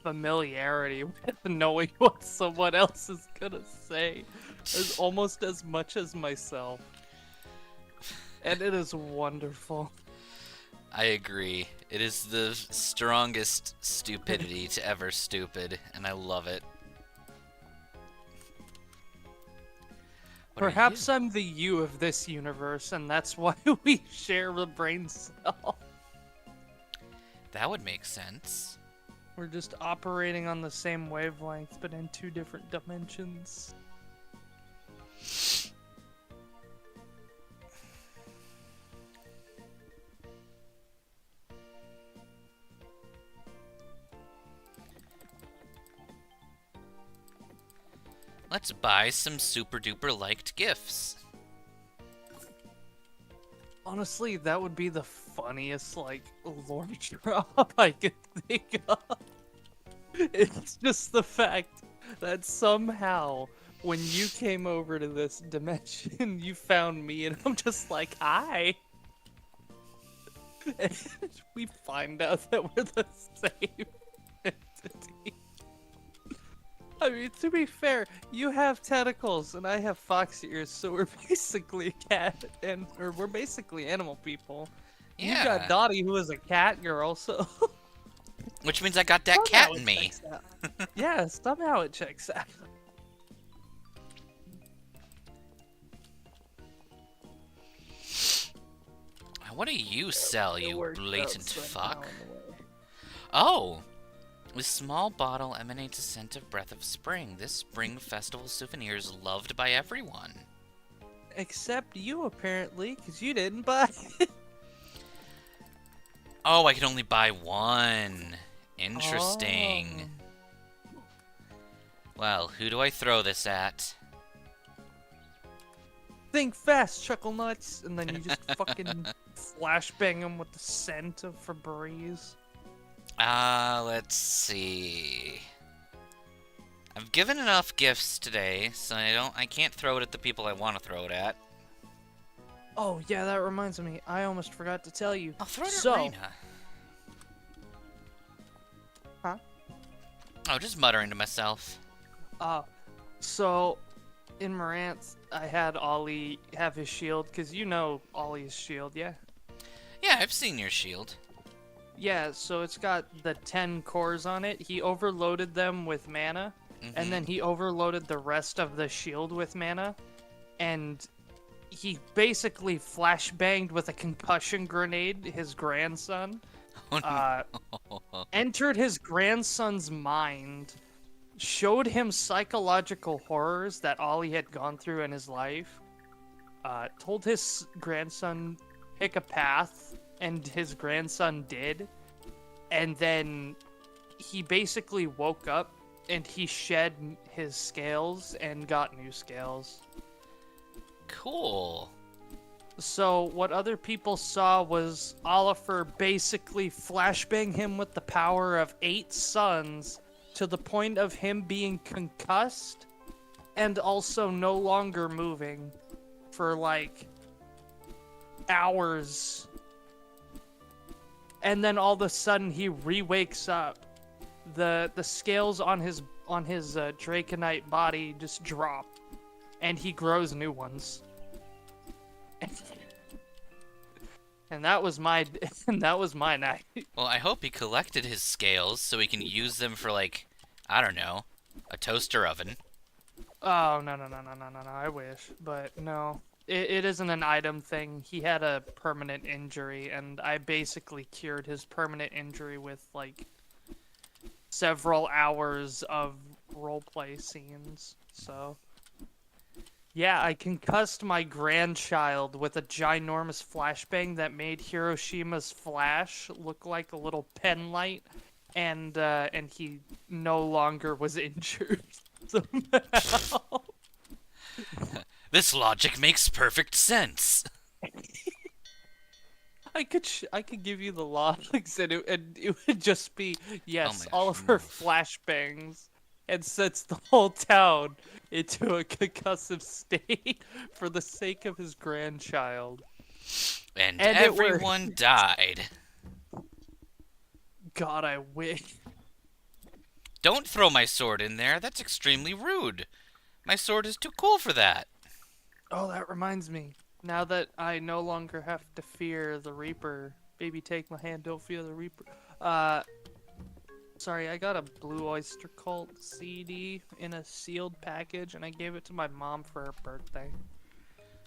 familiarity with knowing what someone else is gonna say as almost as much as myself. And it is wonderful. I agree. It is the strongest stupidity to ever stupid, and I love it. Perhaps I'm the you of this universe, and that's why we share the brain cell. That would make sense. We're just operating on the same wavelength, but in two different dimensions. Let's buy some super duper liked gifts. Honestly, that would be the funniest, like, lore drop I could think of. It's just the fact that somehow, when you came over to this dimension, you found me, and I'm just like, hi. And we find out that we're the same entity. I mean, to be fair, you have tentacles and I have fox ears, so we're basically cat or we're basically animal people. Yeah. You got Dottie, who is a cat girl, so Which means I got that cat in me. Yeah, somehow it checks out. What do you sell, you worked out blatant somehow fuck? in a way. Oh! This small bottle emanates a scent of breath of spring. This spring festival souvenir is loved by everyone. Except you, apparently, because you didn't buy it. Oh, I can only buy one. Interesting. Oh. Well, who do I throw this at? Think fast, Chuckle Nuts, and then you just fucking flashbang them with the scent of Febreze. Let's see. I've given enough gifts today, so I can't throw it at the people I want to throw it at. Oh, yeah, that reminds me. I almost forgot to tell you. I'll throw it So- at Rena. Huh? Oh, just muttering to myself. So, in Marantz, I had Ollie have his shield, because you know Ollie's shield, yeah? Yeah, I've seen your shield. Yeah, so it's got the 10 cores on it. He overloaded them with mana, and then he overloaded the rest of the shield with mana, and he basically flashbanged with a concussion grenade his grandson, Oh, no. entered his grandson's mind, showed him psychological horrors that Ollie had gone through in his life, told his grandson pick a path, and his grandson did, and then he basically woke up and he shed his scales and got new scales. Cool. So what other people saw was Oliver basically flashbang him with the power of 8 suns to the point of him being concussed and also no longer moving for like hours. And then all of a sudden he re-wakes up. The scales on his Draconite body just drop, and he grows new ones. And that was my night. Well, I hope he collected his scales so he can use them for, like, I don't know, a toaster oven. Oh, no, I wish. But no, it isn't an item thing. He had a permanent injury, and I basically cured his permanent injury with, like, several hours of roleplay scenes. So, yeah, I concussed my grandchild with a ginormous flashbang that made Hiroshima's flash look like a little pen light, and he no longer was injured somehow. This logic makes perfect sense. I could give you the logics, and it would just be, yes, gosh, all of her move. flashbangs, and sets the whole town into a concussive state for the sake of his grandchild. And And it worked. everyone died. God, I wish. Don't throw my sword in there. That's extremely rude. My sword is too cool for that. Oh, that reminds me. Now that I no longer have to fear the Reaper, baby, take my hand, don't fear the Reaper. Sorry, I got a Blue Oyster Cult CD in a sealed package, and I gave it to my mom for her birthday.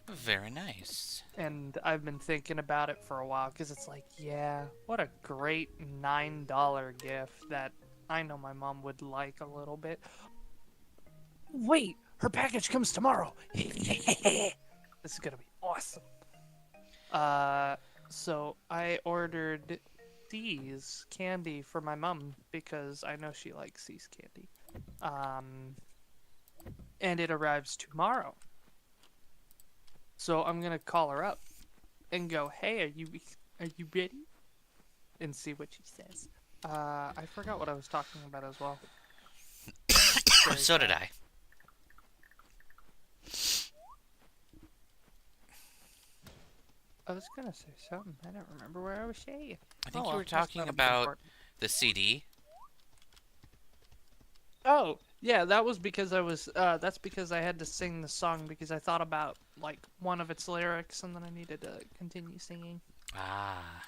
Very nice. And I've been thinking about it for a while, because it's like, yeah, what a great $9 gift that I know my mom would like a little bit. Wait, her package comes tomorrow. This is gonna be awesome. So I ordered C's candy for my mom because I know she likes C's candy. And it arrives tomorrow. So I'm gonna call her up and go, "Hey, are you ready?" And see what she says. I forgot what I was talking about as well. So did I. I was gonna say something. I don't remember where I was saying. I think Oh, you well, were that's talking not about important. the CD. Oh, yeah, that was because I was. That's because I had to sing the song because I thought about like one of its lyrics and then I needed to continue singing. Ah.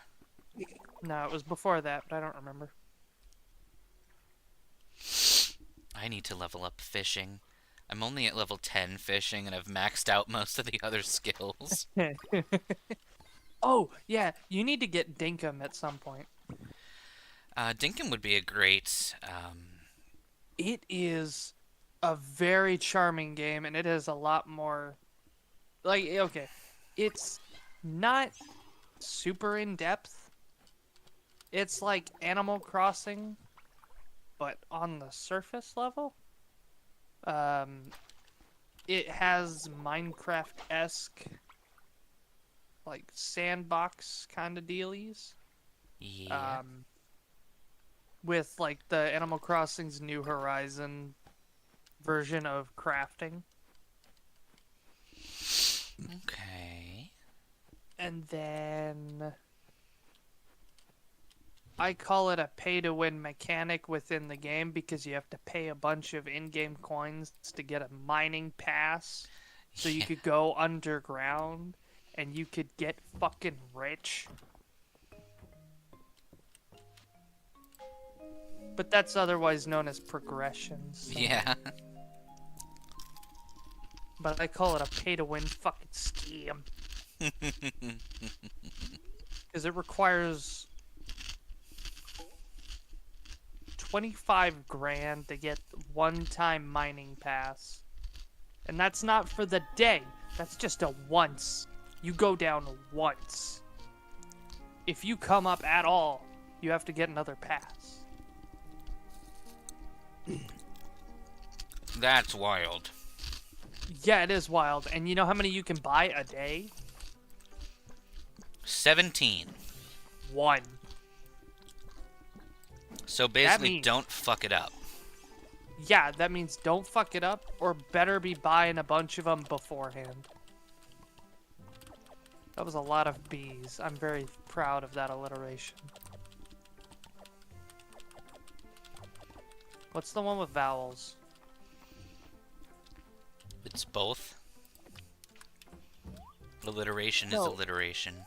No, it was before that, but I don't remember. I need to level up fishing. I'm only at level 10 fishing, and I've maxed out most of the other skills. Oh, yeah, you need to get Dinkum at some point. Dinkum would be a great... It is a very charming game, and it is a lot more... Like, okay, it's not super in-depth. It's like Animal Crossing, but on the surface level. It has Minecraft-esque, like, sandbox kind of dealies. Yeah. With, like, the Animal Crossing's New Horizon version of crafting. Okay. And then I call it a pay-to-win mechanic within the game because you have to pay a bunch of in-game coins to get a mining pass. So you Yeah. could go underground and you could get fucking rich. But that's otherwise known as progressions. So. Yeah. But I call it a pay-to-win fucking scam. Because it requires 25 grand to get one-time mining pass. And that's not for the day. That's just a once. You go down once. If you come up at all, you have to get another pass. That's wild. Yeah, it is wild. And you know how many you can buy a day? 17. 1. So basically, means- don't fuck it up. Yeah, that means don't fuck it up, or better be buying a bunch of them beforehand. That was a lot of B's. I'm very proud of that alliteration. What's the one with vowels? It's both. Alliteration is No. alliteration.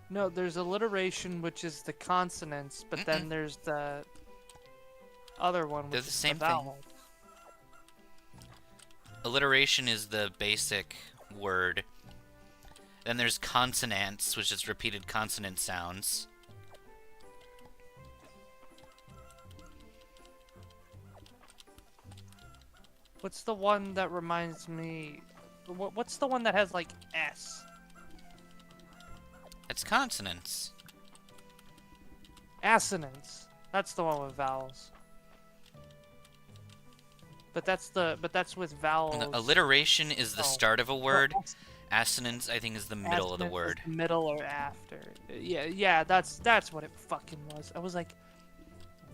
No, there's alliteration, which is the consonants, but then there's the other one, They're which the is same the thing. vowel. Alliteration is the basic word. Then there's consonants, which is repeated consonant sounds. What's the one that reminds me? What's the one that has like S? It's consonants. Assonance. That's the one with vowels. But that's with vowels. No, alliteration is the Oh. start of a word. Oh, Assonance, I think, is the middle of the assonance is word. middle or after. Yeah, that's what it fucking was. I was like,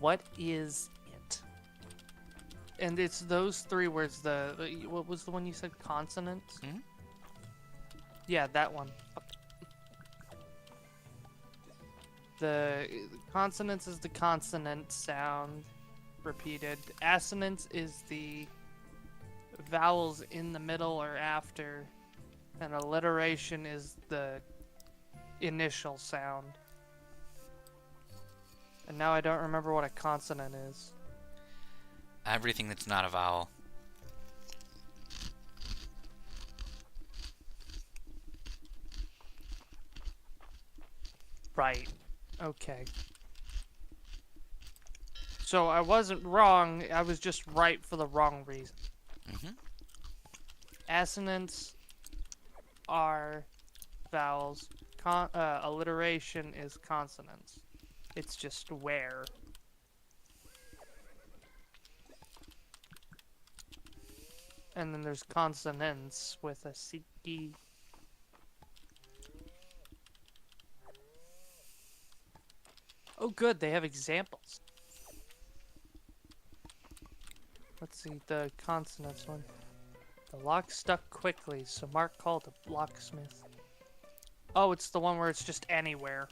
what is it? And it's those three words. What was the one you said? Consonants? Mhm. Yeah, that one. The consonants is the consonant sound repeated. Assonance is the vowels in the middle or after. And alliteration is the initial sound. And now I don't remember what a consonant is. Everything that's not a vowel. Right. Okay. So I wasn't wrong, I was just right for the wrong reason. Mhm. Assonants are vowels. Alliteration is consonants. It's just where. And then there's consonants with a C. Oh good, they have examples. Let's see, the consonants one. The lock stuck quickly, so Mark called a locksmith. Oh, it's the one where it's just anywhere.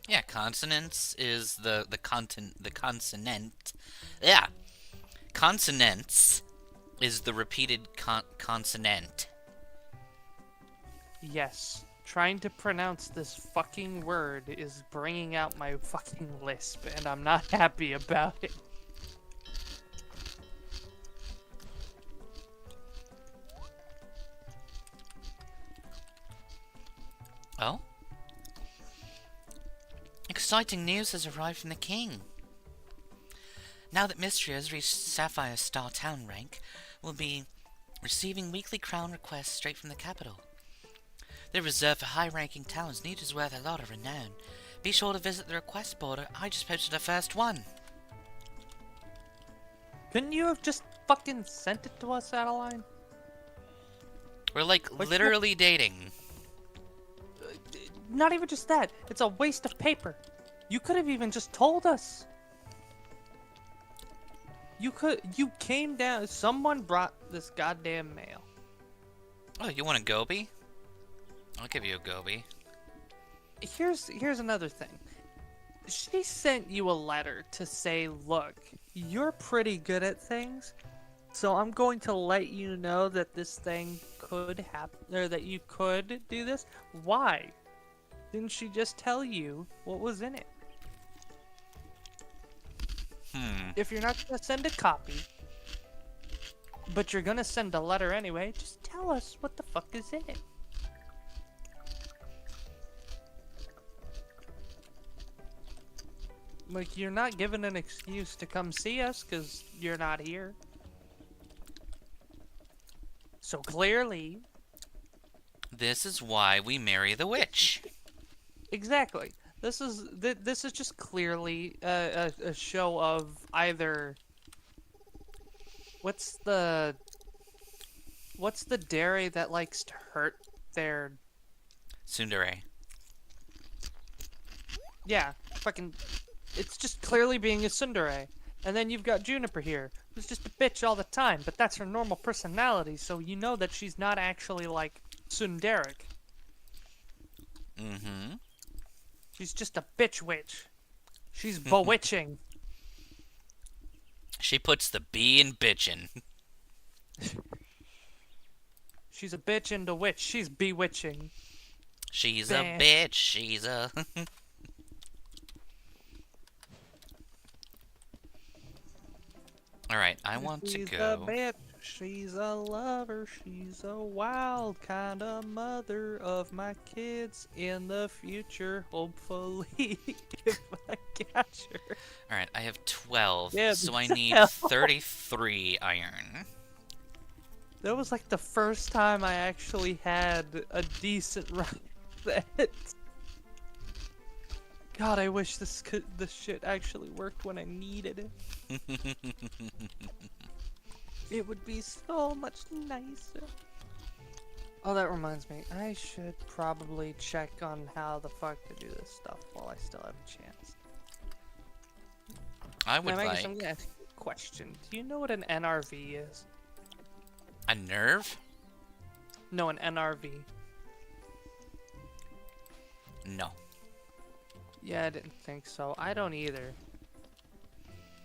Yeah, consonants is the consonant. Yeah, consonants is the repeated consonant. Yes. Trying to pronounce this fucking word is bringing out my fucking lisp, and I'm not happy about it. Oh? Exciting news has arrived from the king. Now that Mistria has reached Sapphire Star Town rank, we'll be receiving weekly crown requests straight from the capital. They're reserved for high-ranking towns, news is worth a lot of renown. Be sure to visit the request border. I just posted the first one. Couldn't you have just fucking sent it to us, Adeline? We're like What- literally dating. Not even just that. It's a waste of paper. You could have even just told us. You came down. Someone brought this goddamn mail. Oh, you want a goby? I'll give you a goby. Here's another thing. She sent you a letter to say, look, you're pretty good at things, so I'm going to let you know that this thing could happen, or that you could do this. Why didn't she just tell you what was in it? If you're not going to send a copy, but you're going to send a letter anyway, just tell us what the fuck is in it. Like, you're not given an excuse to come see us because you're not here. So clearly... This is why we marry the witch. Exactly. This is just clearly a show of either... What's the dairy that likes to hurt their... Tsundere. Yeah, fucking... It's just clearly being a tsundere. And then you've got Juniper here, who's just a bitch all the time, but that's her normal personality, so you know that she's not actually, like, tsunderic. Mm-hmm. She's just a bitch witch. She's bewitching. She puts the B in bitchin'. She's a bitch and a witch. She's bewitching. She's Bah. a bitch. She's a... Alright, I want to She's go. a bitch. She's a lover. She's a wild kind of mother of my kids in the future. Hopefully, if I catch her. Alright, I have 12, Yeah, so I the need hell? 33 iron. That was like the first time I actually had a decent run at that. God, I wish this shit actually worked when I needed it. It would be so much nicer. Oh, that reminds me. I should probably check on how the fuck to do this stuff while I still have a chance. I would Now, Magus, like I'm gonna ask you a question. Do you know what an NRV is? a nerve? No, an NRV. No. Yeah, I didn't think so. I don't either.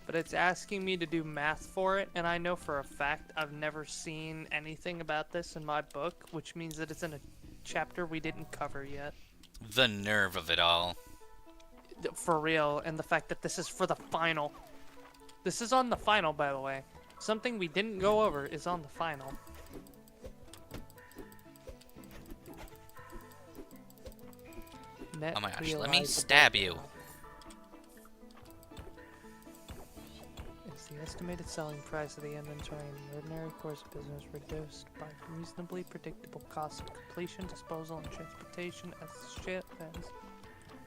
But it's asking me to do math for it, and I know for a fact I've never seen anything about this in my book, which means that it's in a chapter we didn't cover yet. The nerve of it all. For real, and the fact that this is for the final. This is on the final, by the way. Something we didn't go over is on the final. Net Oh my gosh, let me realizable stab you. Is the estimated selling price of the inventory in the ordinary course of business reduced by reasonably predictable cost of completion, disposal, and transportation as ship as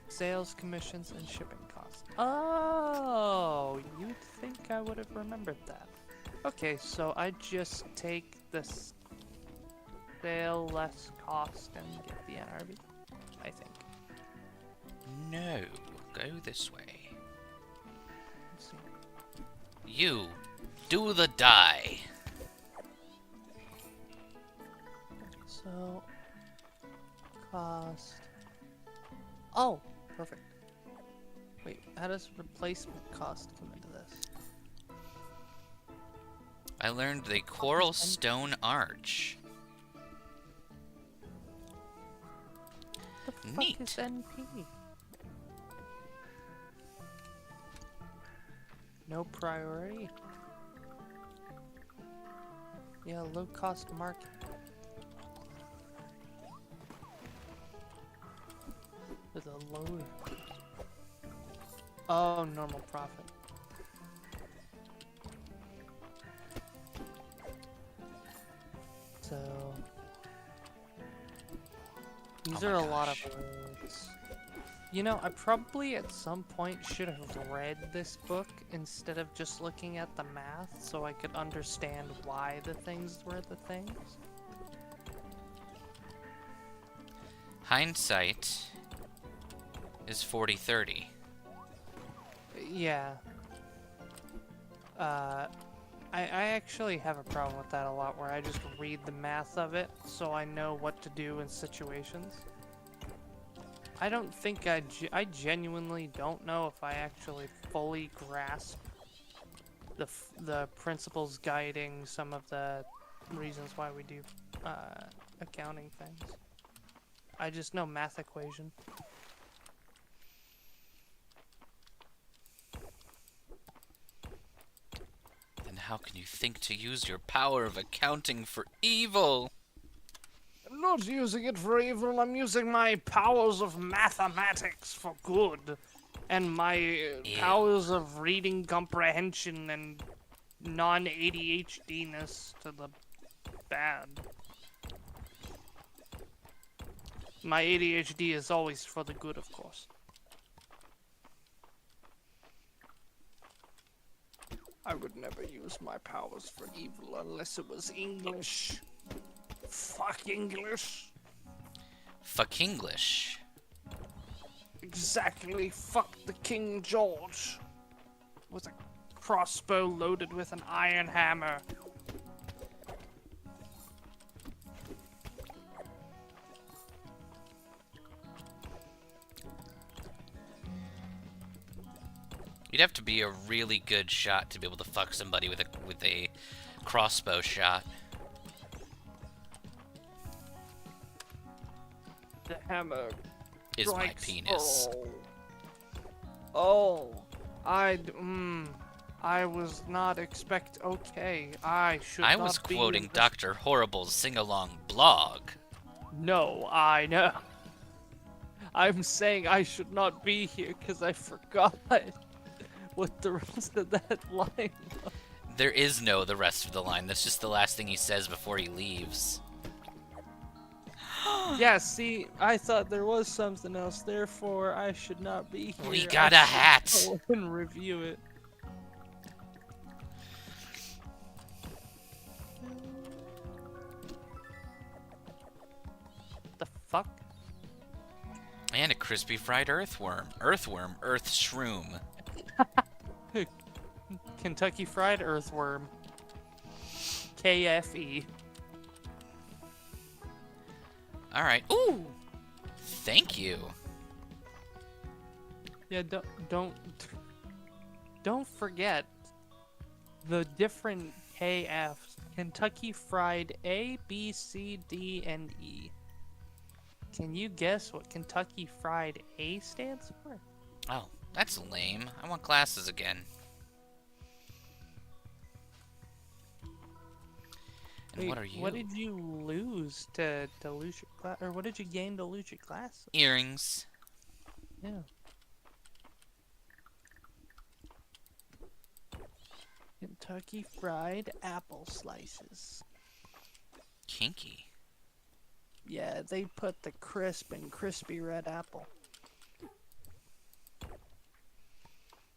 sales commissions and shipping costs. Oh, you'd think I would have remembered that. Okay, so I just take this sale less cost and get the NRV, I think. No, go this way. Let's see. You, do the die. So, cost. Oh, perfect. Wait, how does replacement cost come into this? I learned the coral stone arch. The fuck Neat. is NP? No priority? Yeah, low cost market. With a low... Oh, normal profit. So... These Oh are my a lot of gosh. words. You know, I probably at some point should have read this book instead of just looking at the math so I could understand why the things were the things. Hindsight is 40-30. Yeah. I actually have a problem with that a lot, where I just read the math of it so I know what to do in situations. I don't think I genuinely don't know if I actually fully grasp the principles guiding some of the reasons why we do accounting things. I just know math equation. Then how can you think to use your power of accounting for evil? I'm not using it for evil, I'm using my powers of mathematics for good. And my powers of reading comprehension and non-ADHD-ness to the bad. My ADHD is always for the good, of course. I would never use my powers for evil unless it was English. Fuck English. Fuck English. Exactly, fuck the King George. With a crossbow loaded with an iron hammer. You'd have to be a really good shot to be able to fuck somebody with a crossbow shot. The hammer Is my strikes penis. Oh, I was not okay. I should I not was be quoting in this- Dr. Horrible's sing-along blog. No, I know. I'm saying I should not be here because I forgot what the rest of that line was. There is no the rest of the line. That's just the last thing he says before he leaves. Yeah, see, I thought there was something else, therefore I should not be here. We got a hat! Go and review it. The fuck? And a crispy fried earthworm. Earthworm, earth shroom. Kentucky Fried Earthworm. KFE. Alright. Ooh! Thank you. Yeah, don't forget the different KFs. Kentucky Fried A, B, C, D, and E. Can you guess what Kentucky Fried A stands for? Oh, that's lame. I want glasses again. And Wait, what are you? What did you lose to lose your glass? Or what did you gain to lose your glass? Earrings. Yeah. Kentucky Fried Apple Slices. Kinky. Yeah, they put the crisp and crispy red apple.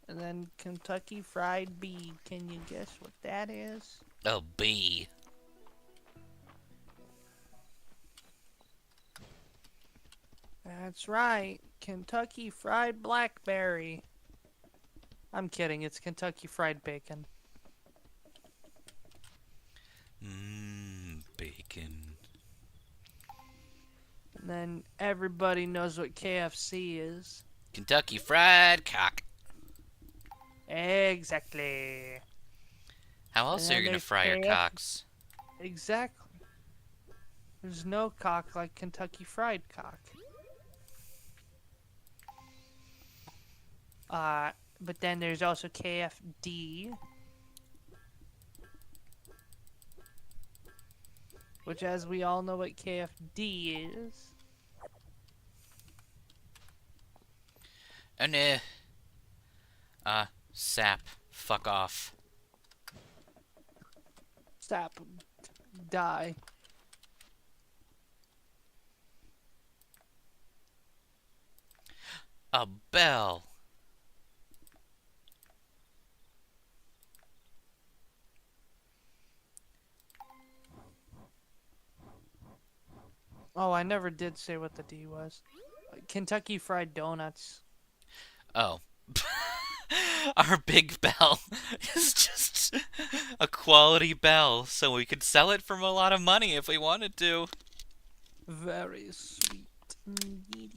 And then Kentucky Fried B. Can you guess what that is? A bee. That's right. Kentucky Fried Blackberry. I'm kidding. It's Kentucky Fried Bacon. Bacon. And then everybody knows what KFC is. Kentucky Fried Cock. Exactly. How else And are then you gonna there's fry your KF cocks? Exactly. There's no cock like Kentucky Fried Cock. But then there's also KFD. Which, as we all know what KFD is. Oh no. Sap. Fuck off. Stop. Die. A bell. Oh, I never did say what the D was. Kentucky Fried Donuts. Oh. Our big bell is just a quality bell, so we could sell it for a lot of money if we wanted to. Very sweet indeed.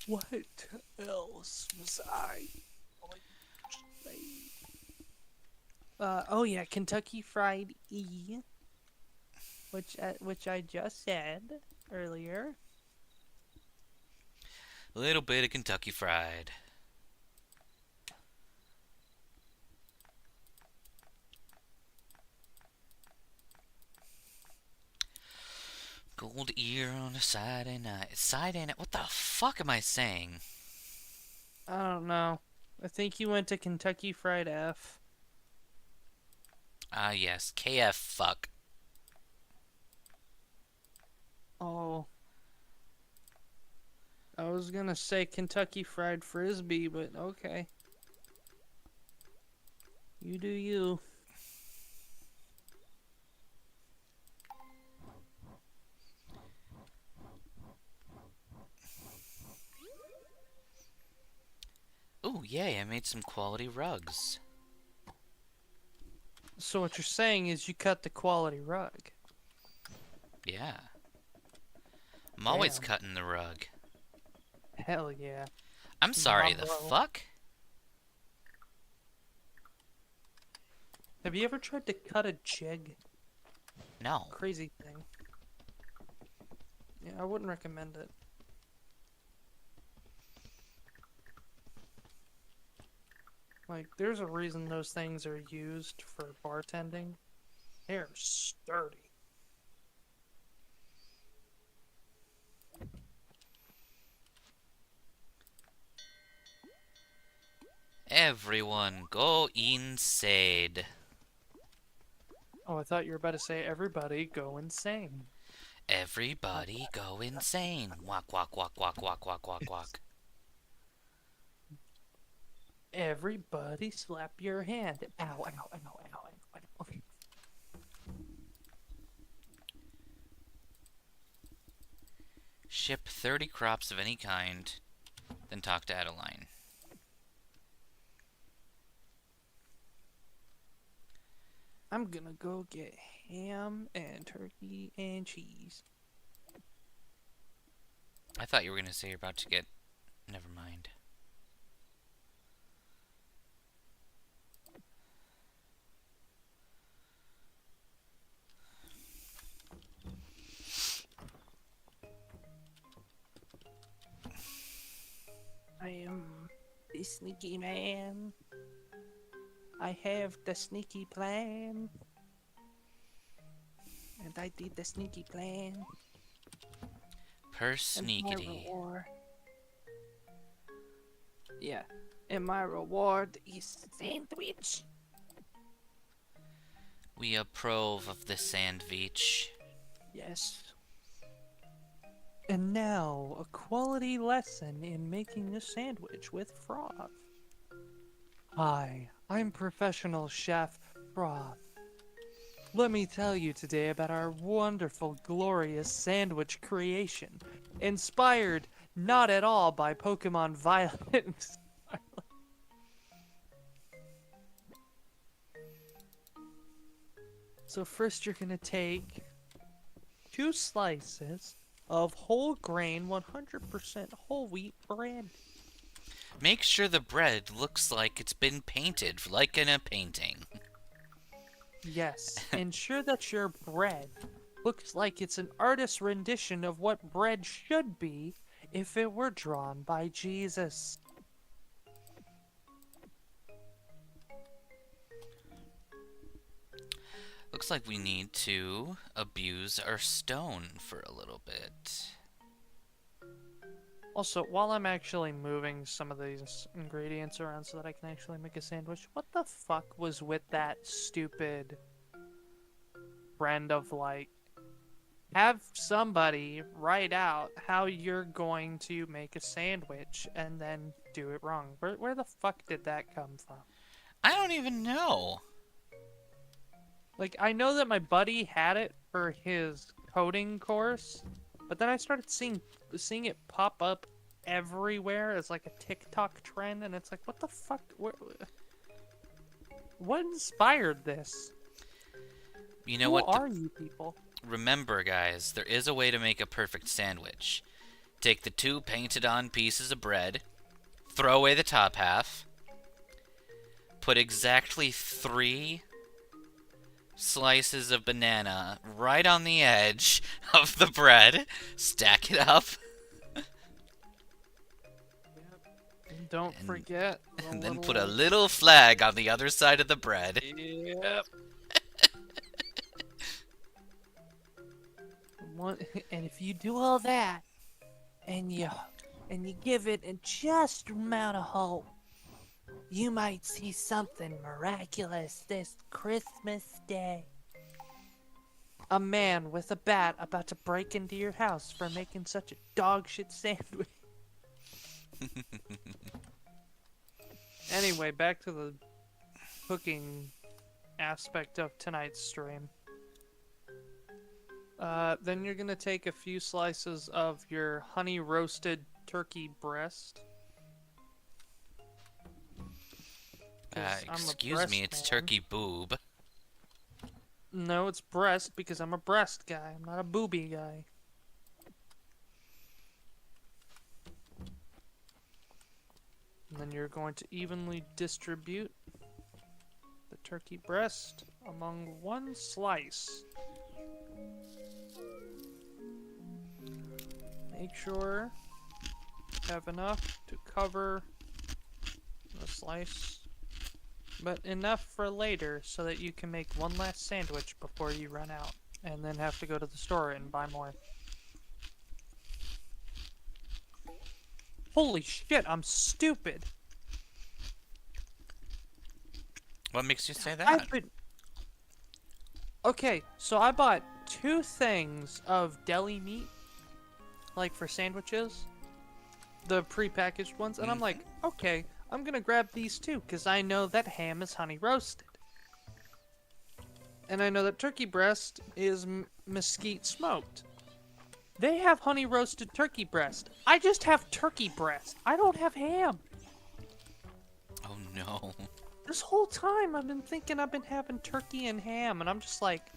What else was I going to say? Oh yeah, Kentucky Fried E, which I just said earlier. A little bit of Kentucky Fried. Gold ear on a Saturday night. Saturday night? What the fuck am I saying? I don't know. I think you went to Kentucky Fried F. Ah, yes. KF fuck. Oh. I was gonna say Kentucky Fried Frisbee, but okay. You do you. Ooh, yay, I made some quality rugs. So what you're saying is you cut the quality rug. Yeah. I'm always Damn. cutting the rug. Hell yeah. I'm sorry, the Bravo. fuck? Have you ever tried to cut a jig? No. Crazy thing. Yeah, I wouldn't recommend it. Like, there's a reason those things are used for bartending. They're sturdy. Everyone, go inside. Oh, I thought you were about to say everybody go insane. Everybody go insane. Walk, walk, walk, walk, walk, walk, walk, walk. Everybody slap your hand. Ow, ow, ow, ow, ow, ow. Ship 30 crops of any kind, then talk to Adeline. I'm gonna go get ham and turkey and cheese. I thought you were going to say you're about to get... Never mind. I am the sneaky man. I have the sneaky plan. And I did the sneaky plan. And my Persneakity. reward. Yeah. And my reward is sandwich. We approve of the sandwich. Yes. And now, a quality lesson in making a sandwich with froth. Hi, I'm professional chef Froth. Let me tell you today about our wonderful, glorious sandwich creation, inspired not at all by Pokemon Violet and Scarlet. So first you're gonna take 2 slices of whole grain, 100% whole wheat bread. Make sure the bread looks like it's been painted, like in a painting. Yes, ensure that your bread looks like it's an artist's rendition of what bread should be if it were drawn by Jesus. Looks like we need to abuse our stone for a little bit. Also, while I'm actually moving some of these ingredients around so that I can actually make a sandwich, what the fuck was with that stupid trend of, like, have somebody write out how you're going to make a sandwich and then do it wrong? Where the fuck did that come from? I don't even know. Like, I know that my buddy had it for his coding course, But then I started seeing it pop up everywhere as like a TikTok trend, and it's like, what the fuck? What inspired this? You know Who what? are you people? Remember, guys, there is a way to make a perfect sandwich. Take the 2 painted-on pieces of bread, throw away the top half, put exactly 3 slices of banana right on the edge of the bread, stack it up, And don't forget. and then put a little flag on the other side of the bread. Yep. And if you do all that, and you give it just amount of hope, you might see something miraculous this Christmas Day. A man with a bat about to break into your house for making such a dog shit sandwich. Anyway, back to the cooking aspect of tonight's stream. Then you're gonna take a few slices of your honey roasted turkey breast. Excuse me, it's turkey boob. No, it's breast because I'm a breast guy. I'm not a booby guy. And then you're going to evenly distribute the turkey breast among 1 slice. Make sure you have enough to cover the slice, but enough for later so that you can make 1 last sandwich before you run out and then have to go to the store and buy more. Holy shit, I'm stupid. What makes you say that? Okay, so I bought 2 things of deli meat, like for sandwiches, the pre-packaged ones, and I'm like, okay, I'm gonna grab these too, because I know that ham is honey roasted. And I know that turkey breast is mesquite smoked. They have honey roasted turkey breast. I just have turkey breast. I don't have ham. Oh no. This whole time I've been thinking I've been having turkey and ham, and I'm just like,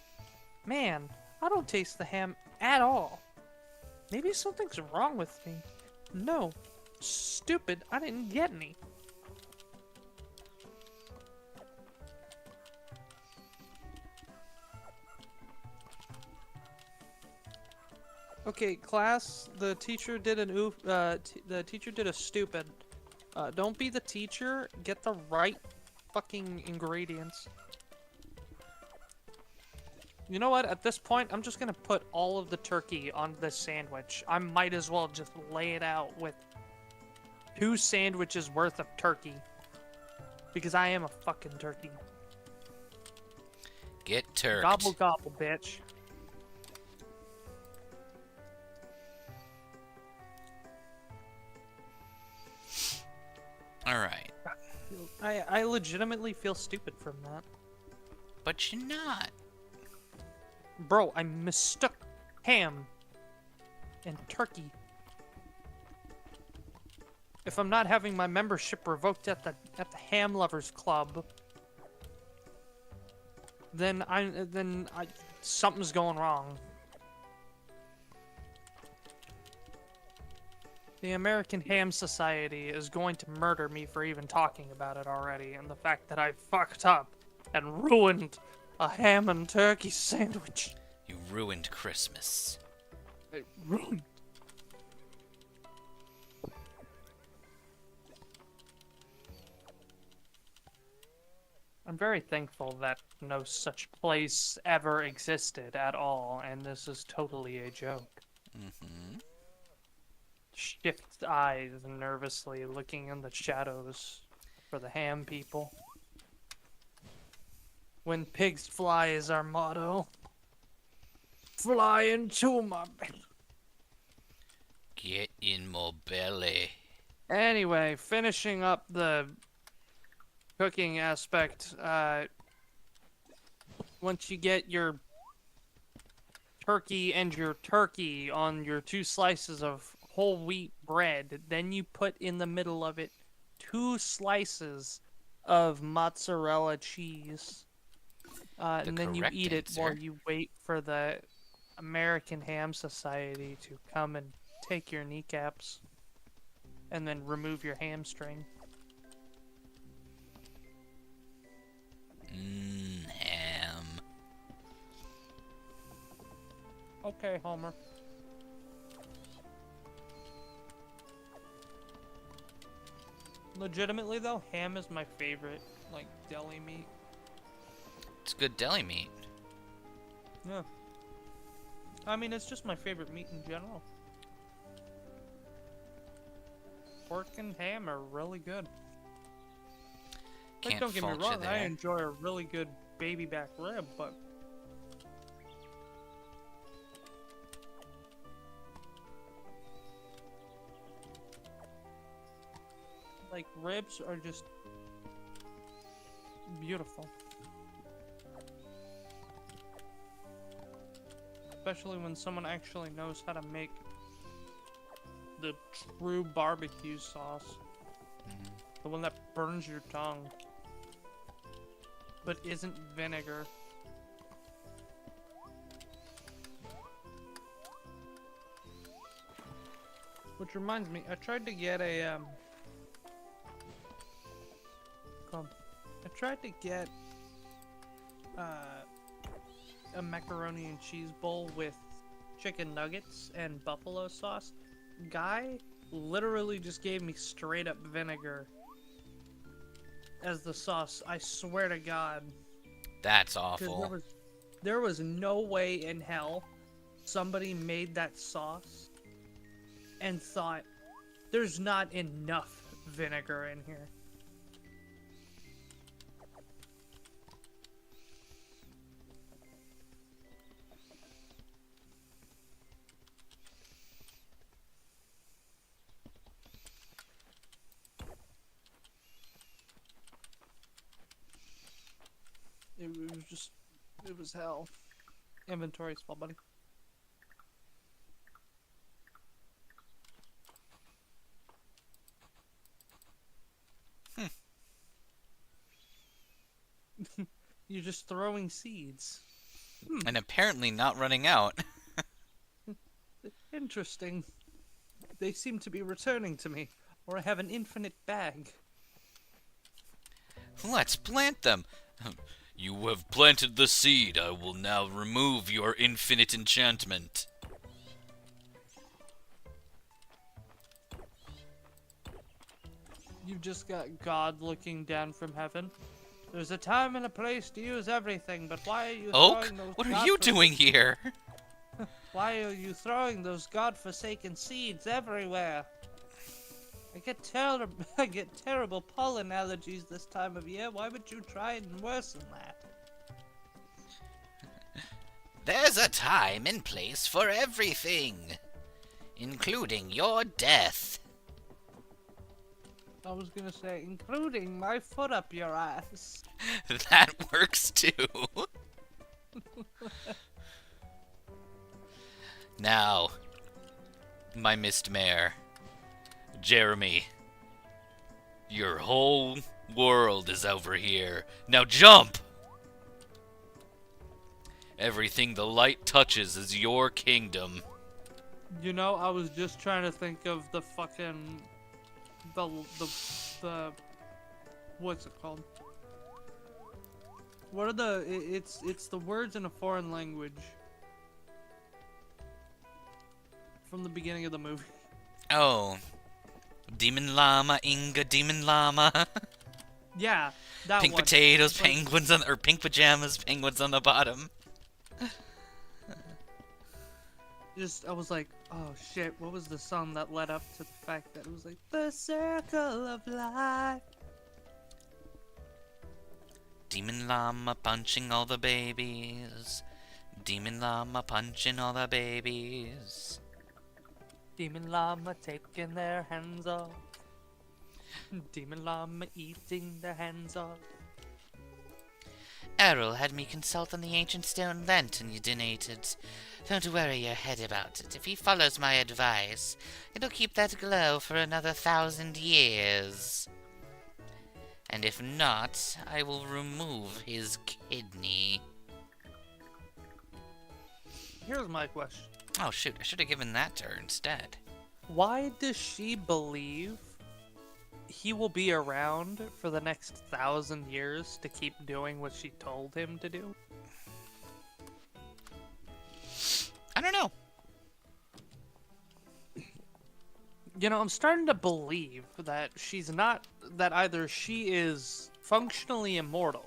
man, I don't taste the ham at all. Maybe something's wrong with me. No. Stupid, I didn't get any. Okay, class, the teacher did the teacher did a stupid. Don't be the teacher, get the right fucking ingredients. You know what? At this point, I'm just gonna put all of the turkey on this sandwich. I might as well just lay it out with 2 sandwiches worth of turkey. Because I am a fucking turkey. Get turked. Gobble gobble, bitch. Alright. I legitimately feel stupid from that. But you're not. Bro, I mistook ham and turkey. If I'm not having my membership revoked at the Ham Lovers Club, then something's going wrong. The American Ham Society is going to murder me for even talking about it already, and the fact that I fucked up and ruined a ham and turkey sandwich. You ruined Christmas. It ruined. I'm very thankful that no such place ever existed at all, and this is totally a joke. Mm-hmm. Shift eyes nervously looking in the shadows for the ham people. When pigs fly is our motto. Fly into my belly. Get in my belly. Anyway, finishing up the cooking aspect, once you get your turkey and your turkey on your 2 slices of whole wheat bread. Then you put in the middle of it 2 slices of mozzarella cheese. And then you correct eat it while answer. you wait for the American Ham Society to come and take your kneecaps and then remove your hamstring. Ham. Okay, Homer. Legitimately though, ham is my favorite, like, deli meat. It's good deli meat. Yeah. I mean, it's just my favorite meat in general. Pork and ham are really good. Like, Can't don't get me fault you wrong, I there. enjoy a really good baby back rib, but... like, ribs are just beautiful. Especially when someone actually knows how to make the true barbecue sauce. The one that burns your tongue. But isn't vinegar. Which reminds me, I tried to get a a macaroni and cheese bowl with chicken nuggets and buffalo sauce. Guy literally just gave me straight up vinegar as the sauce. I swear to God. That's 'Cause awful. there was no way in hell somebody made that sauce and thought there's not enough vinegar in here. It was hell. Inventory's full, buddy. You're just throwing seeds. And apparently not running out. Interesting. They seem to be returning to me, or I have an infinite bag. Let's plant them. You have planted the seed. I will now remove your infinite enchantment. You've just got God looking down from heaven. There's a time and a place to use everything, but why are you Oak, throwing those what are you doing here? Why are you throwing those godforsaken seeds everywhere? I get terrible pollen allergies this time of year. Why would you try and worsen that? There's a time and place for everything, including your death. I was gonna say, including my foot up your ass. That works too. Now, my mist mare, Jeremy, your whole world is over here. Now jump! Everything the light touches is your kingdom. You know, I was just trying to think of the fucking the what's it called? What are the it's the words in a foreign language from the beginning of the movie. Oh, Demon Llama, Inga, Demon Llama. Yeah, that Pink one. potatoes, Like, penguins on, or pink pajamas, penguins on the bottom. I was like, oh shit, what was the song that led up to the fact that it was like, the circle of life? Demon Llama punching all the babies. Demon Llama punching all the babies. Demon llama taking their hands off. Demon llama eating their hands off. Errol had me consult on the ancient stone lantern you donated. Don't worry your head about it. If he follows my advice, it'll keep that glow for another 1,000 years. And if not, I will remove his kidney. Here's my question. Oh shoot, I should have given that to her instead. Why does she believe he will be around for the next 1,000 years to keep doing what she told him to do? I don't know. You know, I'm starting to believe that that either she is functionally immortal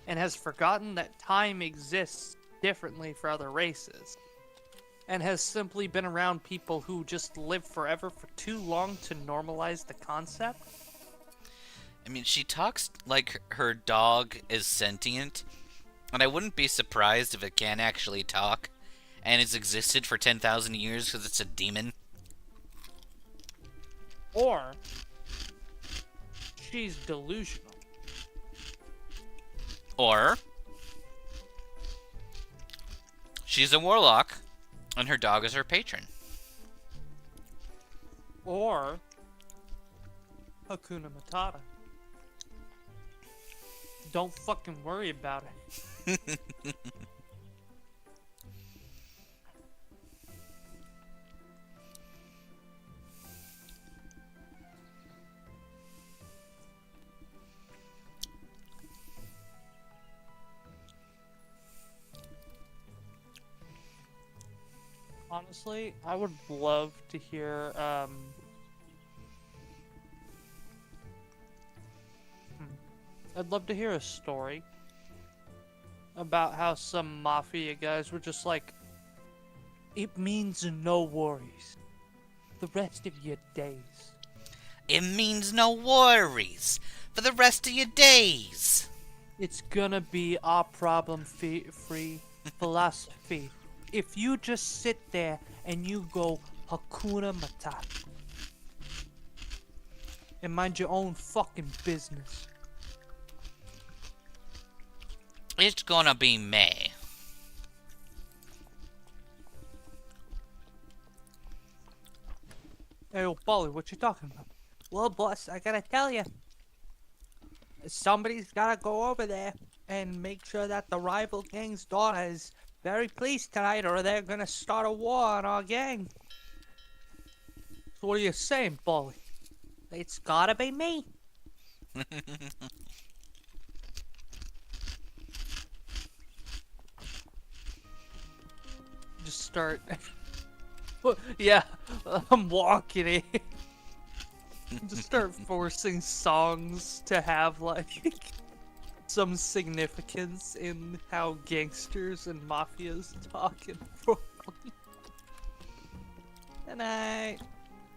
and has forgotten that time exists differently for other races, and has simply been around people who just live forever for too long to normalize the concept. I mean, she talks like her dog is sentient, and I wouldn't be surprised if it can actually talk, and it's existed for 10,000 years because it's a demon. Or she's delusional. Or she's a warlock, and her dog is her patron. Or Hakuna Matata. Don't fucking worry about it. Honestly, I would love to hear, I'd love to hear a story about how some mafia guys were just like, it means no worries. The rest of your days. It means no worries for the rest of your days. It's gonna be our problem-free philosophy. If you just sit there and you go Hakuna Matata and mind your own fucking business. It's gonna be me. Hey, old Polly, what you talking about? Well, boss, I gotta tell you. Somebody's gotta go over there and make sure that the rival gang's daughter is very pleased tonight, or they're gonna start a war on our gang. So what are you saying, Polly? It's gotta be me. Just start. Yeah, I'm walking in. Just start forcing songs to have like some significance in how gangsters and mafias talk and form. And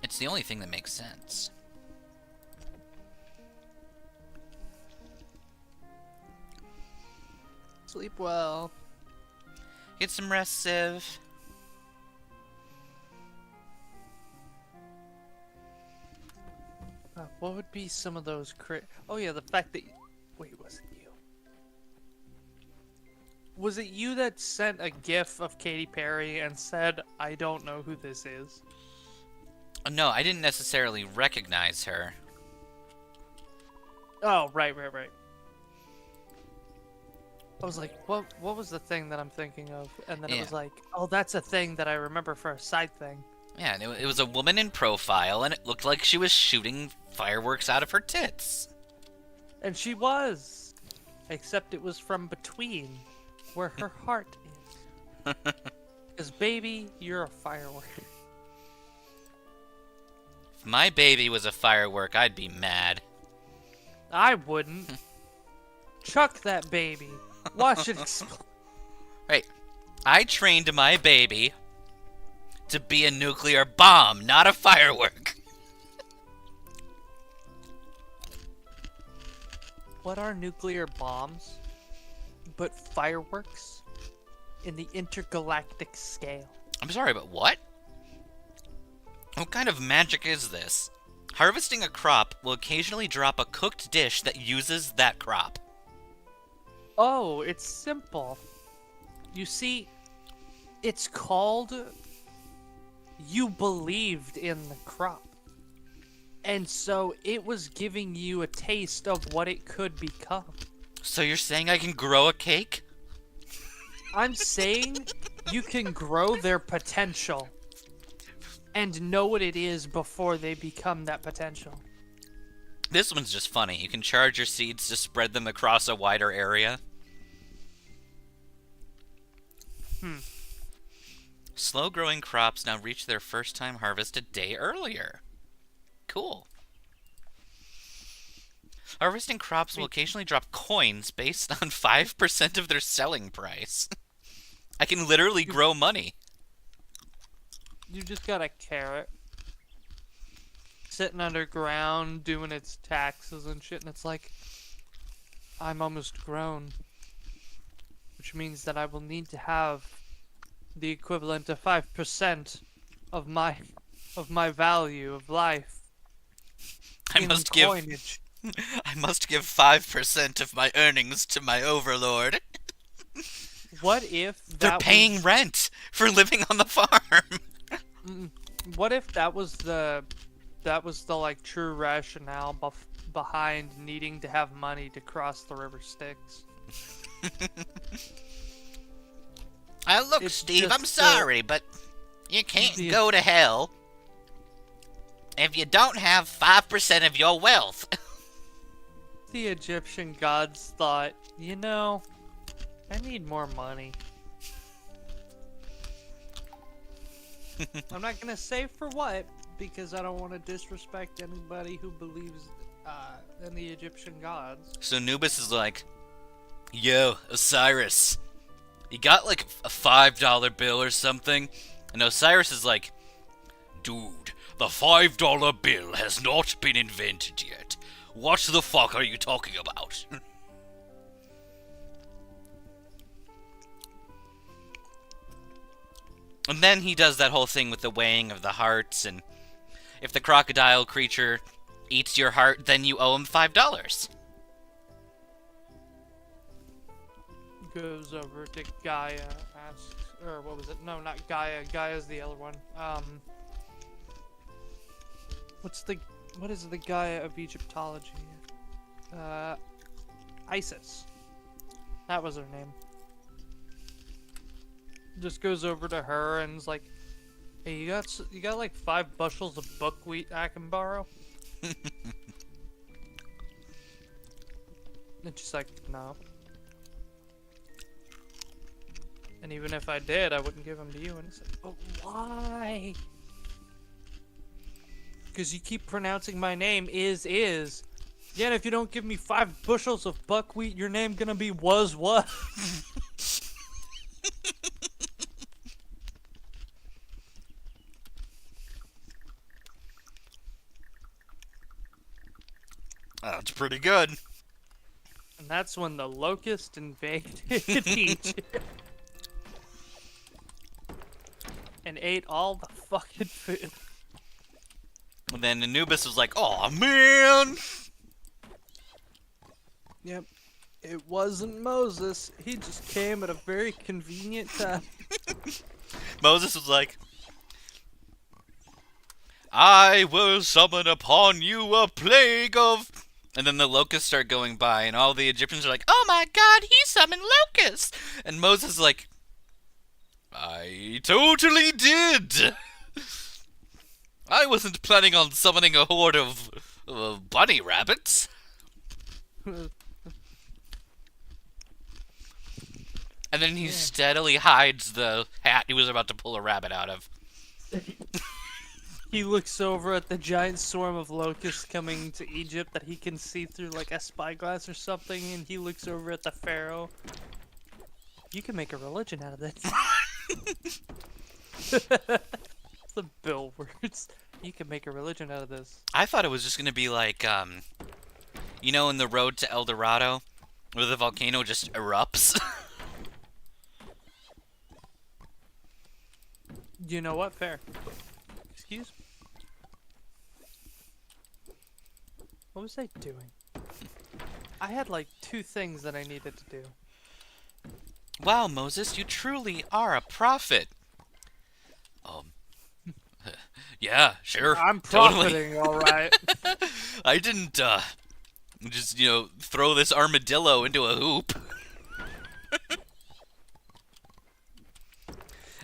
It's the only thing that makes sense. sleep well. Get some rest, Civ. What would be some of those Oh yeah, the fact that... Wait, was it you? Was it you that sent a gif of Katy Perry and said, I don't know who this is? No, I didn't necessarily recognize her. Oh, right. I was like, what was the thing that I'm thinking of? And then it was like, oh, that's a thing that I remember for a side thing. Yeah, and it was a woman in profile, and it looked like she was shooting fireworks out of her tits. And she was. Except it was from between, where her heart is. Because, baby, you're a firework. If my baby was a firework, I'd be mad. I wouldn't. Chuck that baby. Watch it explode. Right. I trained my baby to be a nuclear bomb, not a firework. What are nuclear bombs but fireworks in the intergalactic scale? I'm sorry, but what? What kind of magic is this? Harvesting a crop will occasionally drop a cooked dish that uses that crop. Oh, it's simple. You see, it's called you believed in the crop. And so it was giving you a taste of what it could become. So you're saying I can grow a cake? I'm saying you can grow their potential and know what it is before they become that potential. This one's just funny. You can charge your seeds to spread them across a wider area. Slow-growing crops now reach their first-time harvest a day earlier. Cool. Harvesting crops will occasionally drop coins based on 5% of their selling price. I can literally grow money. You just got a carrot sitting underground doing its taxes and shit, and it's like, I'm almost grown. Which means that I will need to have the equivalent of 5% of my value of life. I must give 5% of my earnings to my overlord. What if They're paying rent for living on the farm. What if that was the like true rationale behind needing to have money to cross the river Styx? Look, It's Steve, just I'm sorry, but you can't go to hell if you don't have 5% of your wealth. The Egyptian gods thought, you know, I need more money. I'm not gonna say for what, because I don't want to disrespect anybody who believes in the Egyptian gods. So Anubis is like, yo, Osiris, you got like a $5 bill or something? And Osiris is like, dude, the $5 bill has not been invented yet. What the fuck are you talking about? And then he does that whole thing with the weighing of the hearts, and if the crocodile creature eats your heart, then you owe him $5. Goes over to Gaia, asks, or what was it? No, not Gaia. Gaia's the other one. What is the Gaia of Egyptology? Isis. That was her name. Just goes over to her and is like, "Hey, you got like 5 bushels of buckwheat I can borrow?" And she's like, "No. And even if I did, I wouldn't give them to you." And it's like, "But why?" Because you keep pronouncing my name is. Yeah, and if you don't give me 5 bushels of buckwheat, your name gonna be was what? That's pretty good. And that's when the locust invaded Egypt and ate all the fucking food. And then Anubis was like, "Oh man!" Yep. It wasn't Moses. He just came at a very convenient time. Moses was like, "I will summon upon you a plague of..." And then the locusts start going by, and all the Egyptians are like, "Oh my god, he summoned locusts!" And Moses is like, "I totally did! I wasn't planning on summoning a horde of bunny rabbits." And then he steadily hides the hat he was about to pull a rabbit out of. He looks over at the giant swarm of locusts coming to Egypt that he can see through like a spyglass or something, and he looks over at the pharaoh. You can make a religion out of this. The Bill words. You can make a religion out of this. I thought it was just gonna be like, you know, in the road to El Dorado, where the volcano just erupts. You know what? Fair. Excuse me. What was I doing? I had like 2 things that I needed to do. Wow, Moses, you truly are a prophet. Um, yeah, sure, I'm totally. profiting, all right. I didn't, just, throw this armadillo into a hoop.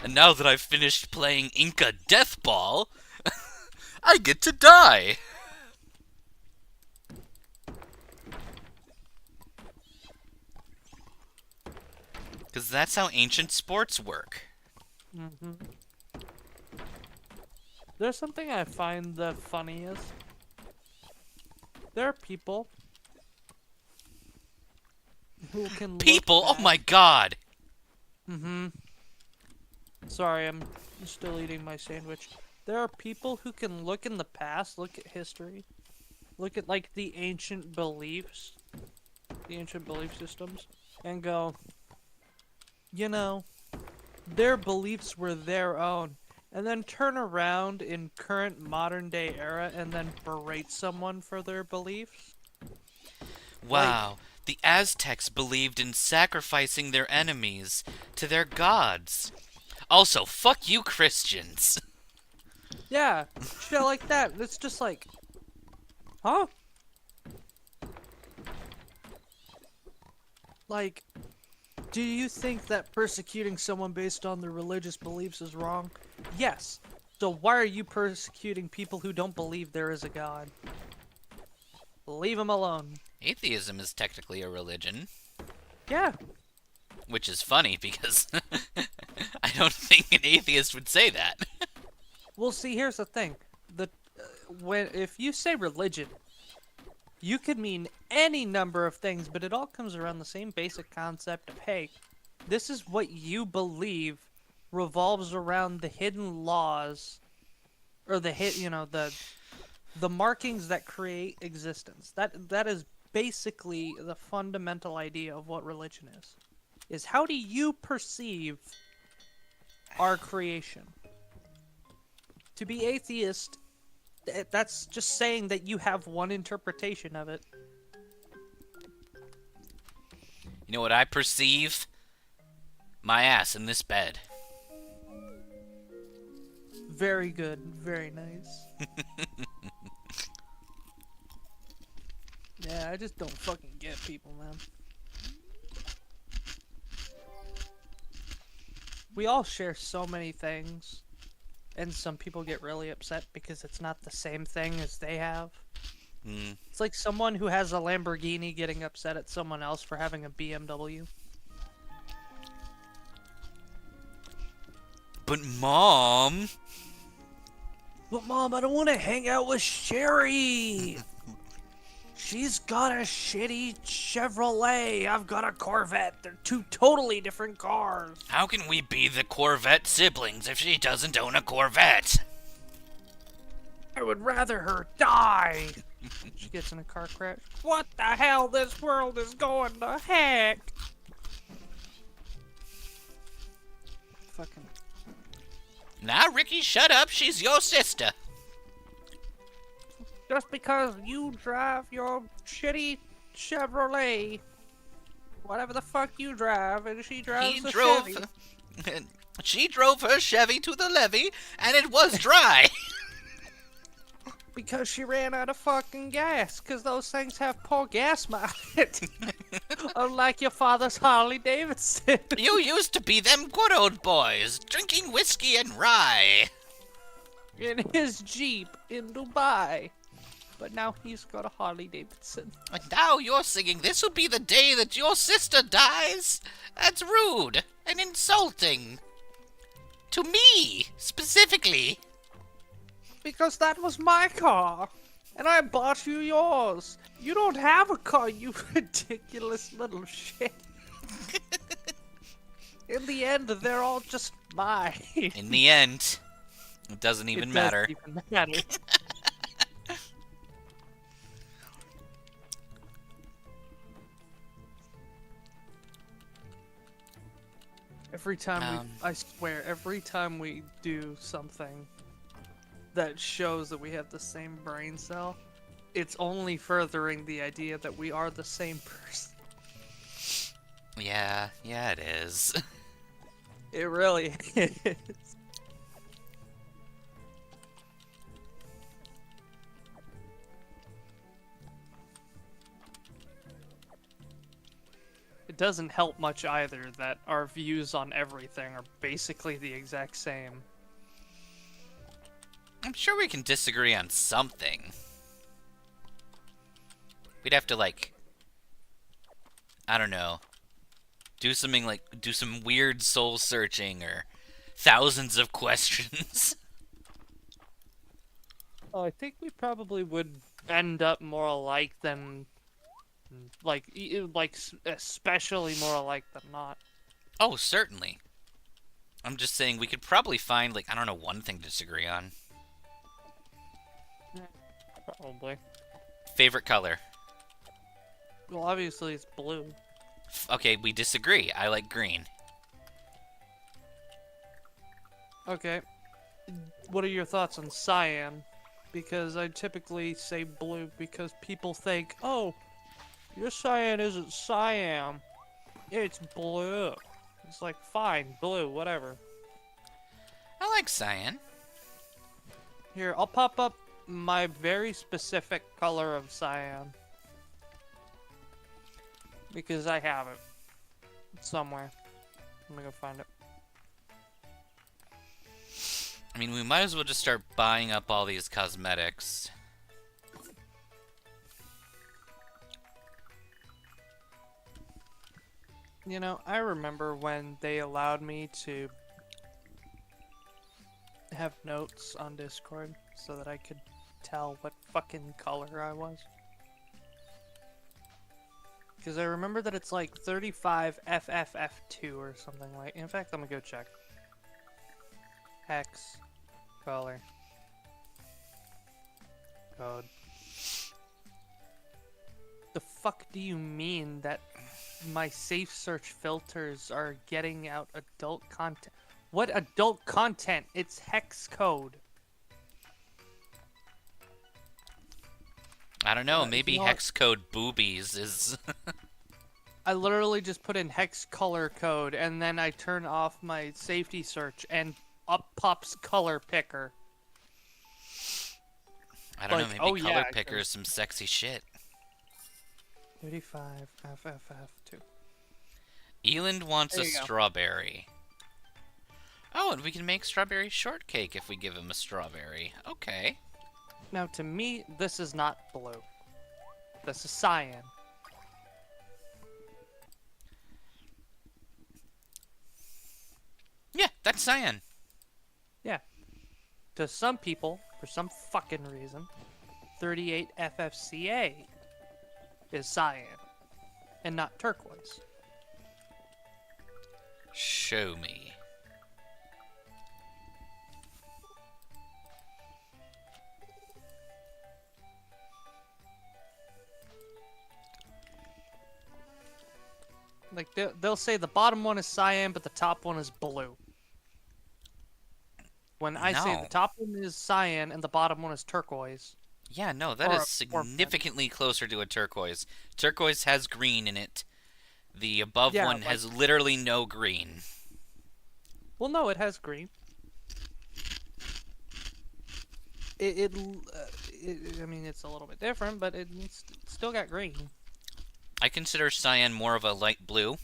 And now that I've finished playing Inca Death Ball, I get to die. Because that's how ancient sports work. hmm There's something I find the funniest. There are people who can People? look Oh my god! Sorry, I'm still eating my sandwich. There are people who can look in the past, look at history, look at like the ancient beliefs, the ancient belief systems, and go, you know, their beliefs were their own, and then turn around in current modern day era and then berate someone for their beliefs. Wow. The Aztecs believed in sacrificing their enemies to their gods. Also, fuck you, Christians. Yeah, shit like that. It's just like, huh? Like, do you think that persecuting someone based on their religious beliefs is wrong? Yes. So why are you persecuting people who don't believe there is a God? Leave them alone. Atheism is technically a religion. Yeah. Which is funny because I don't think an atheist would say that. Well, see, here's the thing. If you say religion, you could mean any number of things, but it all comes around the same basic concept of, hey, this is what you believe revolves around the hidden laws, or the markings that create existence. That is basically the fundamental idea of what religion is how do you perceive our creation? To be atheist, that's just saying that you have one interpretation of it. You know what I perceive? My ass in this bed. Very good. Very nice. Yeah, I just don't fucking get people, man. We all share so many things, and some people get really upset because it's not the same thing as they have. It's like someone who has a Lamborghini getting upset at someone else for having a BMW. But Mom... But Mom, I don't want to hang out with Sherry! She's got a shitty Chevrolet. I've got a Corvette. They're two totally different cars. How can we be the Corvette siblings if she doesn't own a Corvette? I would rather her die. She gets in a car crash. What the hell? This world is going to heck. Fucking. Now, Ricky, shut up. She's your sister. Just because you drive your shitty Chevrolet, whatever the fuck you drive, and she drives a Chevy. She drove her Chevy to the levee, and it was dry. Because she ran out of fucking gas, because those things have poor gas mileage. Unlike your father's Harley Davidson. You used to be them good old boys, drinking whiskey and rye. In his Jeep in Dubai. But now he's got a Harley Davidson. And now you're singing, "This will be the day that your sister dies." That's rude and insulting. To me, specifically. Because that was my car. And I bought you yours. You don't have a car, you ridiculous little shit. In the end, they're all just mine. In the end, it doesn't even matter. Doesn't even matter. Every time I swear, every time we do something that shows that we have the same brain cell, it's only furthering the idea that we are the same person. Yeah, it is. It really is. It doesn't help much either that our views on everything are basically the exact same. I'm sure we can disagree on something. We'd have to, like, I don't know, do something like, do some weird soul searching or thousands of questions. Oh, I think we probably would end up more alike than, especially more alike than not. Oh, certainly. I'm just saying we could probably find, like, I don't know, one thing to disagree on. Probably. Favorite color? Well, obviously it's blue. Okay, we disagree. I like green. Okay. What are your thoughts on cyan? Because I typically say blue because people think, oh, your cyan isn't cyan. It's blue. It's like, fine, blue, whatever. I like cyan. Here, I'll pop up my very specific color of cyan. Because I have it. Somewhere. Let me go find it. I mean, we might as well just start buying up all these cosmetics. You know, I remember when they allowed me to have notes on Discord so that I could tell what fucking color I was. Because I remember that it's like 35 FFF2 or something like. In fact, let me go check. Hex color code. The fuck do you mean that my safe search filters are getting out adult content? What adult content? It's hex code. I don't know, maybe you know hex code boobies is... I literally just put in hex color code and then I turn off my safety search and up pops color picker. I don't know, Like, maybe oh, color yeah, picker is some sexy shit. 35 FFF2. Eland wants There a you go. strawberry. Oh, and we can make strawberry shortcake if we give him a strawberry. Okay. Now, to me, this is not blue. This is cyan. Yeah, that's cyan. Yeah. To some people, for some fucking reason, 38 FFCA is cyan and not turquoise. Show me. Like, they'll say the bottom one is cyan, but the top one is blue. When I say No. the top one is cyan and the bottom one is turquoise. Yeah, no, that Or is a significantly closer to a turquoise. Turquoise has green in it. The above Yeah, one like- has literally no green. Well, no, it has green. I mean, it's a little bit different, but it's still got green. I consider cyan more of a light blue.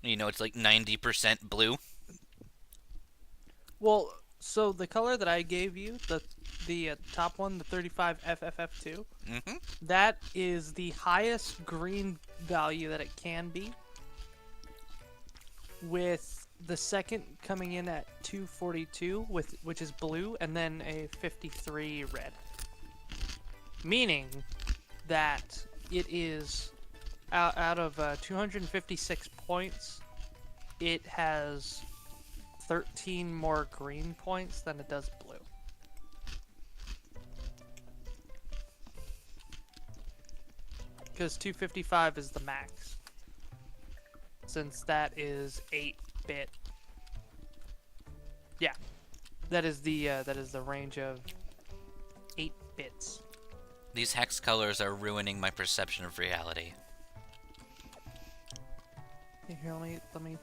You know, it's like 90% blue. Well, so the color that I gave you, the top one, the 35 FFF2, Mm-hmm. that is the highest green value that it can be, with the second coming in at 242, which is blue, and then a 53 red. Meaning that it is, out of 256 points, it has 13 more green points than it does blue. Because 255 is the max. Since that is 8-bit. Yeah. That is the range of 8 bits. These hex colors are ruining my perception of reality. Here, let me.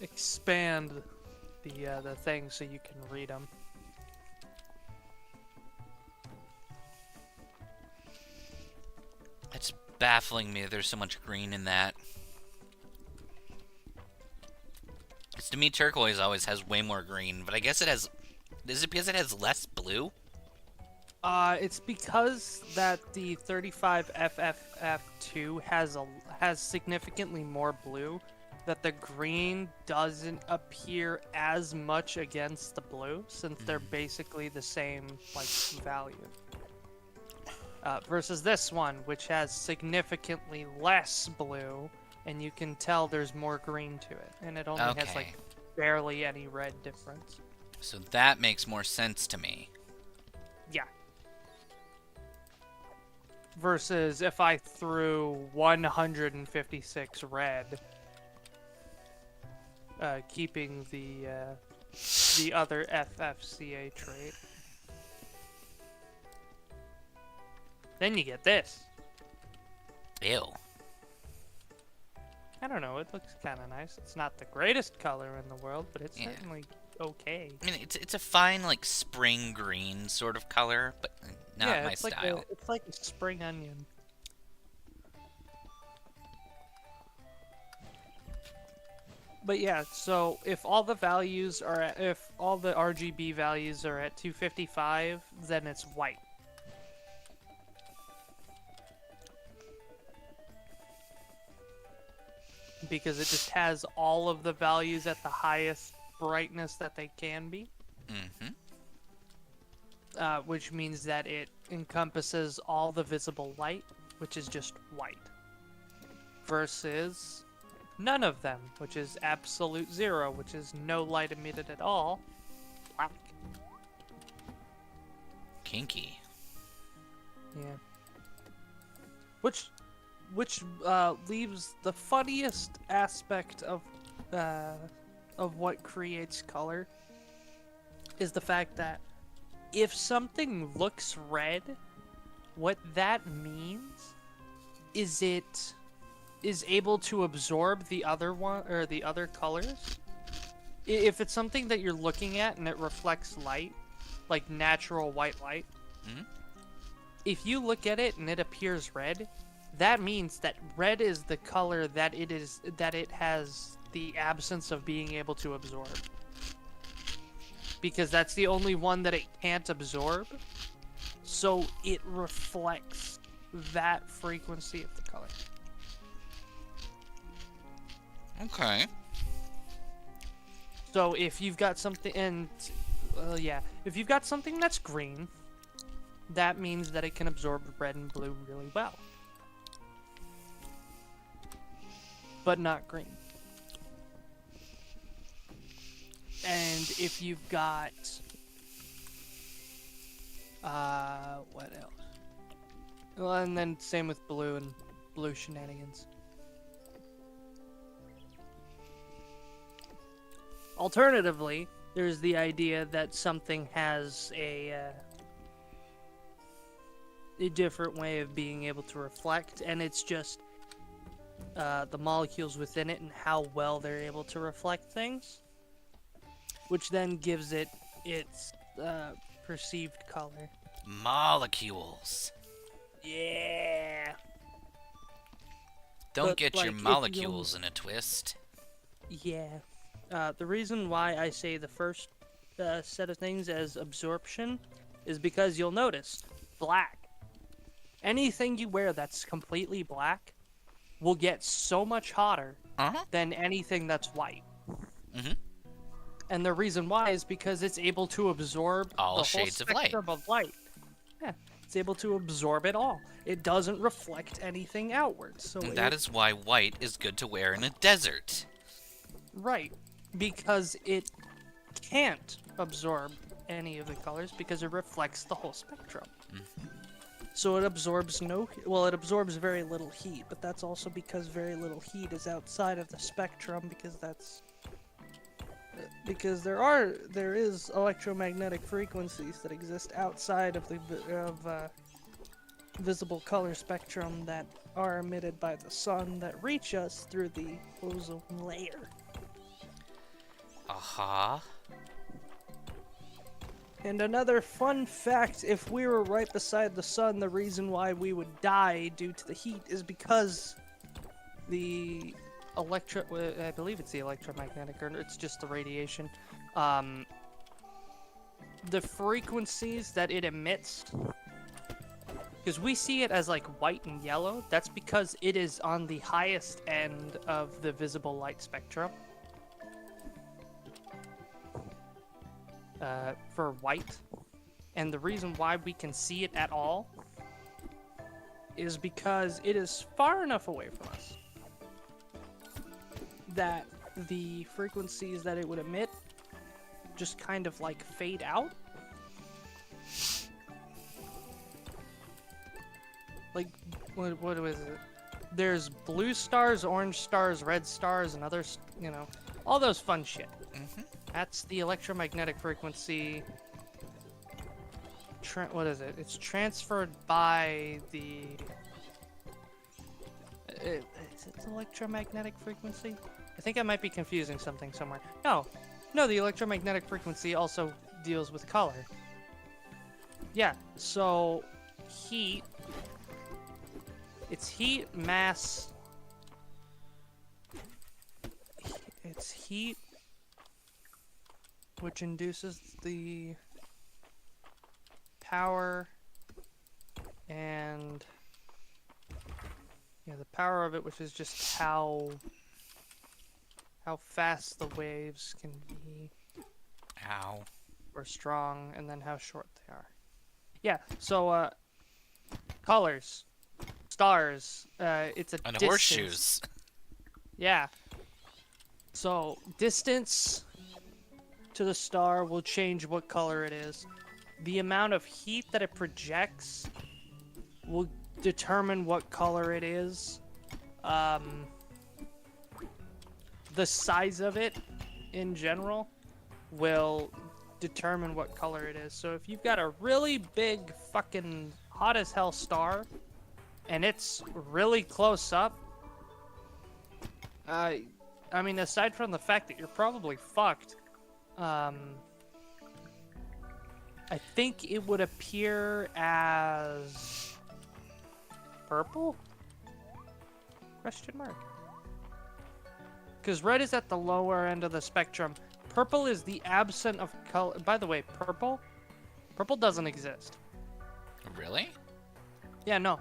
Expand the thing so you can read them. It's baffling me that there's so much green in that. Because to me, turquoise always has way more green, but I guess it has... Is it because it has less blue? It's because that the 35FFF2 has significantly more blue, that the green doesn't appear as much against the blue, since they're basically the same like value. Versus this one, which has significantly less blue, and you can tell there's more green to it, and it only has like barely any red difference. So that makes more sense to me. Yeah. Versus if I threw 156 red, keeping the other FFCA trait. Then you get this. Ew. I don't know, it looks kind of nice. It's not the greatest color in the world, but it's certainly okay. I mean, it's a fine, like, spring green sort of color, but not my style. It's like a spring onion. But yeah, so if all the values are if all the RGB values are at 255, then it's white. Because it just has all of the values at the highest brightness that they can be. Mm-hmm. Which means that it encompasses all the visible light, which is just white. Versus none of them, which is absolute zero, which is no light emitted at all, black. Kinky. Yeah. Which leaves the funniest aspect of what creates color is the fact that if something looks red, what that means is it is able to absorb the other one or the other colors. If it's something that you're looking at and it reflects light, like natural white light, if you look at it and it appears red, that means that red is the color that it has the absence of being able to absorb. Because that's the only one that it can't absorb. So it reflects that frequency of the color. Okay. So if you've got something, if you've got something that's green, that means that it can absorb red and blue really well. But not green. And if you've got, what else? Well, and then same with blue and blue shenanigans. Alternatively, there's the idea that something has a different way of being able to reflect, and it's just the molecules within it and how well they're able to reflect things, which then gives it its perceived color. Molecules. Yeah. Don't But, get like, your if molecules in a twist. Yeah. The reason why I say the first set of things as absorption is because you'll notice black. Anything you wear that's completely black will get so much hotter than anything that's white. Mm-hmm. And the reason why is because it's able to absorb All the shades whole of light. spectrum of light. Yeah, it's able to absorb it all. It doesn't reflect anything outward. So And that is why white is good to wear in a desert. Right, because it can't absorb any of the colors because it reflects the whole spectrum. Mm-hmm. So it absorbs it absorbs very little heat, but that's also because very little heat is outside of the spectrum because that's because there is electromagnetic frequencies that exist outside of the visible color spectrum that are emitted by the sun that reach us through the ozone layer. Aha. And another fun fact, if we were right beside the sun, the reason why we would die due to the heat is because the I believe it's the electromagnetic, or it's just the radiation. The frequencies that it emits, because we see it as like white and yellow, that's because it is on the highest end of the visible light spectrum. For white, and the reason why we can see it at all is because it is far enough away from us that the frequencies that it would emit just kind of like fade out. Like, what was it? There's blue stars, orange stars, red stars, and others, you know, all those fun shit. Mm-hmm. That's the electromagnetic frequency. What is it? It's transferred by the... is it electromagnetic frequency? I think I might be confusing something somewhere. No, the electromagnetic frequency also deals with color. Yeah, so heat... It's heat, mass... It's heat... which induces the power and the power of it, which is just how fast the waves can be. Ow. Or strong, and then how short they are. Yeah, so colors, stars, it's a And distance. horseshoes. Yeah. So distance to the star will change what color it is. The amount of heat that it projects will determine what color it is. The size of it in general will determine what color it is. So if you've got a really big fucking hot as hell star and it's really close up, I mean, aside from the fact that you're probably fucked, I think it would appear as purple? Question mark. Because red is at the lower end of the spectrum. Purple is the absent of color. By the way, purple doesn't exist. Really? Yeah, no.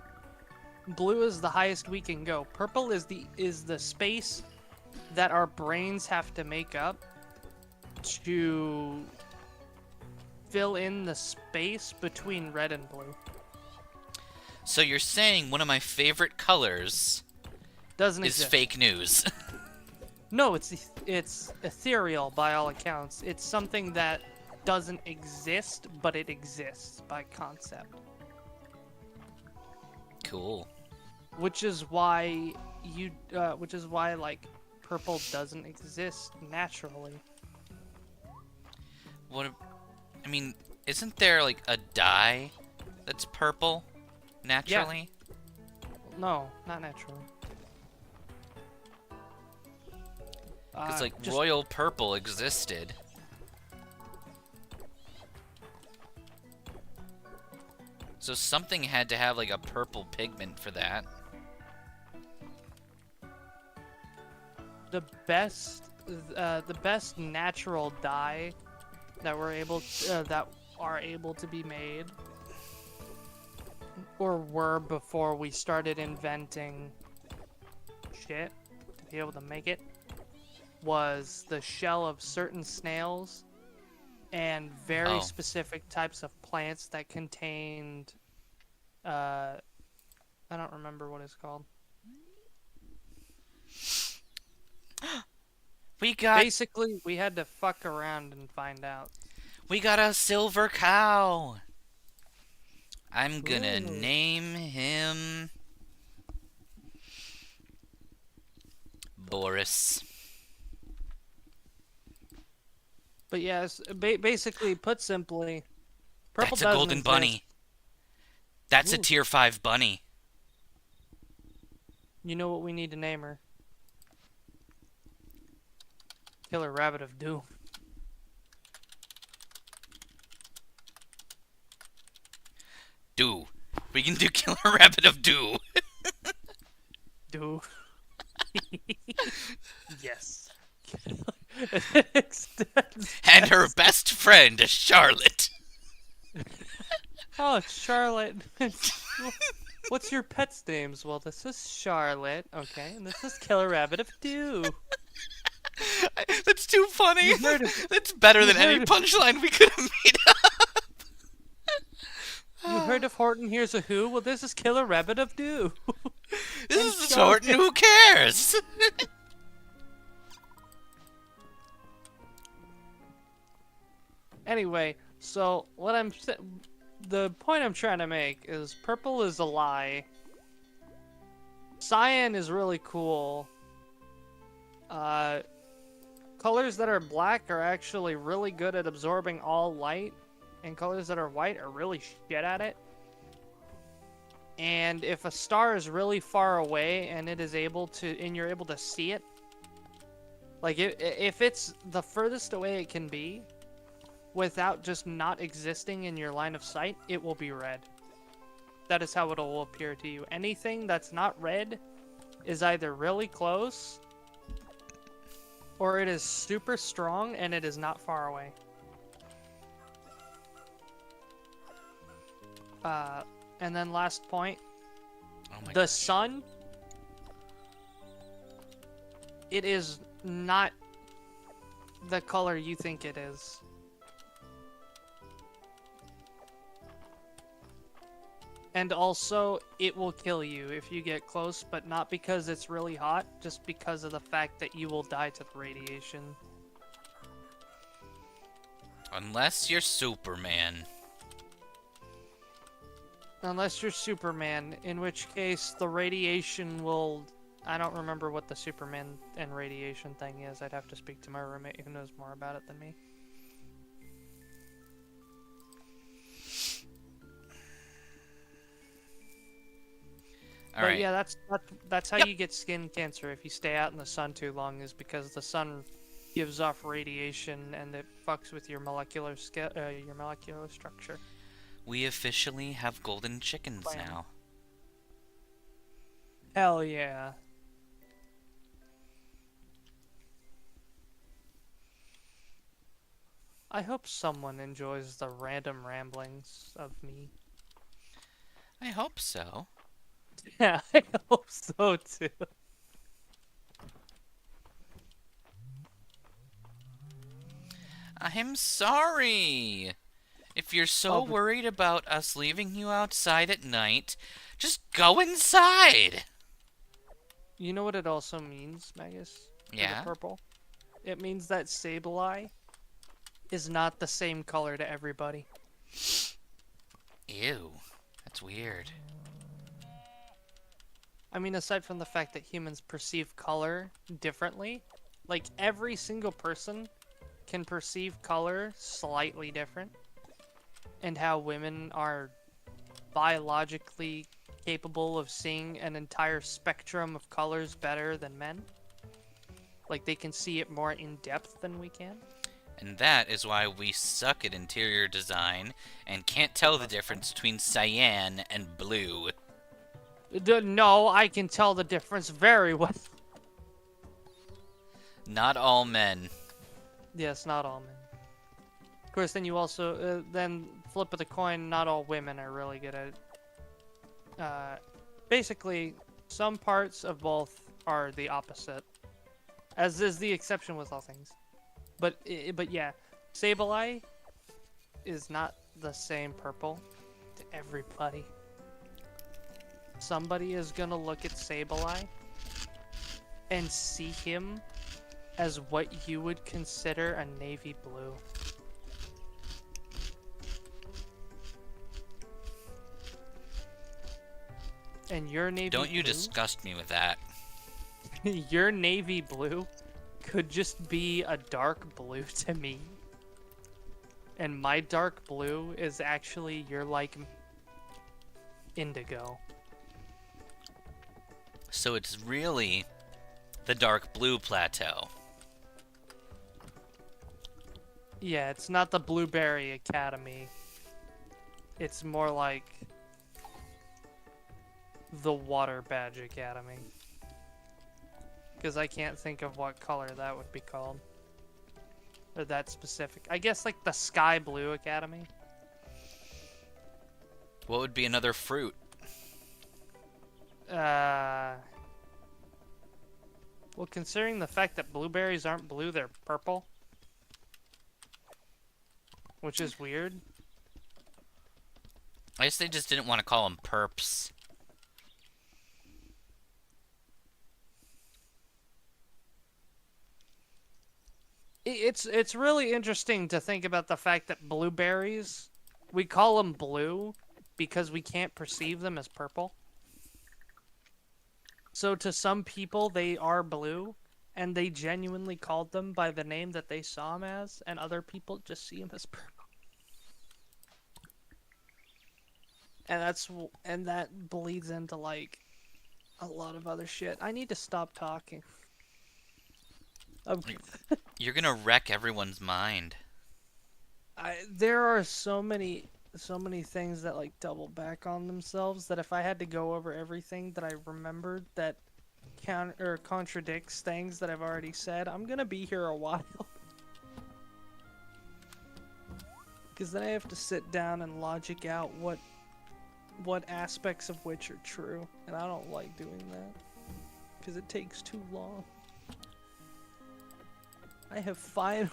Blue is the highest we can go. Purple is the space that our brains have to make up to fill in the space between red and blue. So you're saying one of my favorite colors Doesn't is exist. fake news. No, it's ethereal by all accounts. It's something that doesn't exist, but it exists by concept. Cool. Which is why like purple doesn't exist naturally. I mean, isn't there like a dye that's purple naturally? No, not naturally. Because like just- royal purple existed. So something had to have like a purple pigment for that. the best natural dye that are able to be made, or were before we started inventing shit to be able to make it, was the shell of certain snails and very specific types of plants that contained I don't remember what it's called. Basically, we had to fuck around and find out. We got a silver cow. I'm gonna Ooh. name him Boris. But yes, basically, put simply, purple That's a doesn't golden exist. bunny. That's a Ooh. tier 5 bunny. You know what we need to name her? Killer Rabbit of Doom. Do. We can do Killer Rabbit of Do. Do. Yes. And her best friend, Charlotte. Oh, it's Charlotte. What's your pet's names? Well, this is Charlotte, okay, and this is Killer Rabbit of Dew. That's too funny. You've heard of- That's better you've than any heard of- punchline we could have made up. You heard of Horton Hears a Who? Well, this is Killer Rabbit of Dew. This is Horton, who cares? Anyway, so the point I'm trying to make is purple is a lie. Cyan is really cool. Colors that are black are actually really good at absorbing all light, and colors that are white are really shit at it. And if a star is really far away and you're able to see it, like if it's the furthest away it can be, without just not existing in your line of sight, it will be red. That is how it will appear to you. Anything that's not red is either really close, or it is super strong and it is not far away. And then last point, Oh my the gosh. sun, it is not the color you think it is. And also, it will kill you if you get close, but not because it's really hot, just because of the fact that you will die to the radiation. Unless you're Superman. Unless you're Superman, in which case the radiation will... I don't remember what the Superman and radiation thing is. I'd have to speak to my roommate who knows more about it than me. All But right. yeah, that's how Yep. you get skin cancer if you stay out in the sun too long, is because the sun gives off radiation and it fucks with your molecular structure. We officially have golden chickens Bam. now. Hell yeah. I hope someone enjoys the random ramblings of me. I hope so. Yeah, I hope so too. I'm sorry. If you're so Oh, but- worried about us leaving you outside at night, just go inside. You know what it also means, Magus? For the Yeah? purple? It means that Sableye is not the same color to everybody. Ew. That's weird. I mean, aside from the fact that humans perceive color differently, like every single person can perceive color slightly different, and how women are biologically capable of seeing an entire spectrum of colors better than men. Like, they can see it more in depth than we can. And that is why we suck at interior design and can't tell the difference between cyan and blue. No, I can tell the difference very well. Not all men. Yes, not all men. Of course, then you also, then flip of the coin, not all women are really good at it. Basically, some parts of both are the opposite. As is the exception with all things. But yeah, Sableye is not the same purple to everybody. Somebody is gonna look at Sableye and see him as what you would consider a navy blue. And your navy Don't you blue, disgust me with that. your navy blue could just be a dark blue to me. And my dark blue is actually your, like, indigo. So it's really the dark blue plateau. Yeah, it's not the Blueberry Academy. It's more like the Water Badge Academy. Because I can't think of what color that would be called. Or that specific. I guess like the Sky Blue Academy. What would be another fruit? Well, considering the fact that blueberries aren't blue, they're purple. Which is weird. I guess they just didn't want to call them perps. It's really interesting to think about the fact that blueberries, we call them blue because we can't perceive them as purple. So to some people, they are blue, and they genuinely called them by the name that they saw them as, and other people just see them as purple. And that bleeds into like a lot of other shit. I need to stop talking. You're gonna wreck everyone's mind. There are so many things that like double back on themselves that if I had to go over everything that I remembered that contradicts things that I've already said, I'm gonna be here a while. Because then I have to sit down and logic out what aspects of which are true, and I don't like doing that because it takes too long. I have finals.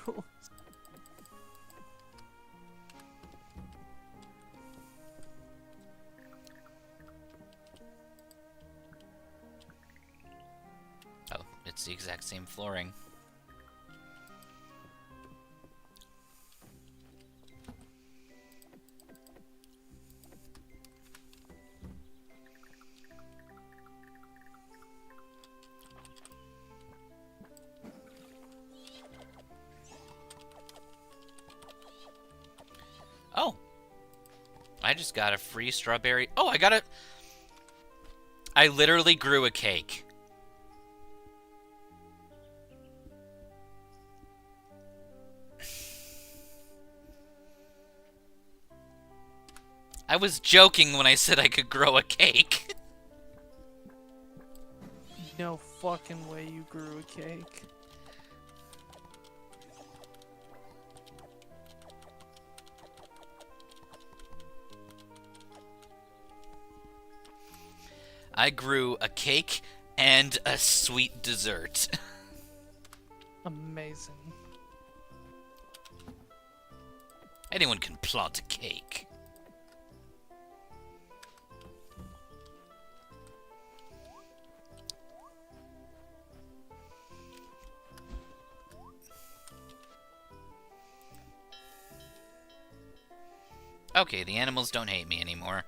Oh, it's the exact same flooring. Oh! I just got a free strawberry. Oh, I literally grew a cake. I was joking when I said I could grow a cake. No fucking way you grew a cake. I grew a cake and a sweet dessert. Amazing. Anyone can plant a cake. Okay, the animals don't hate me anymore.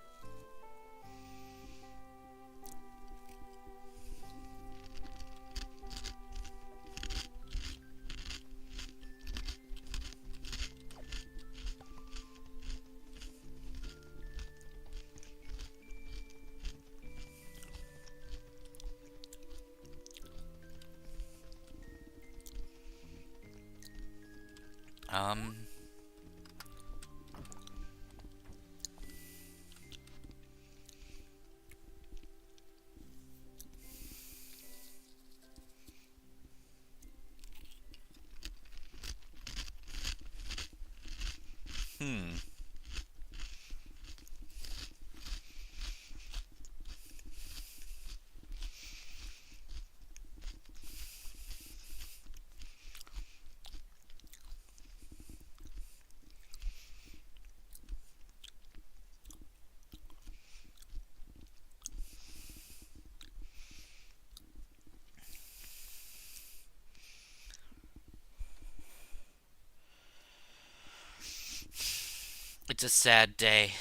It's a sad day.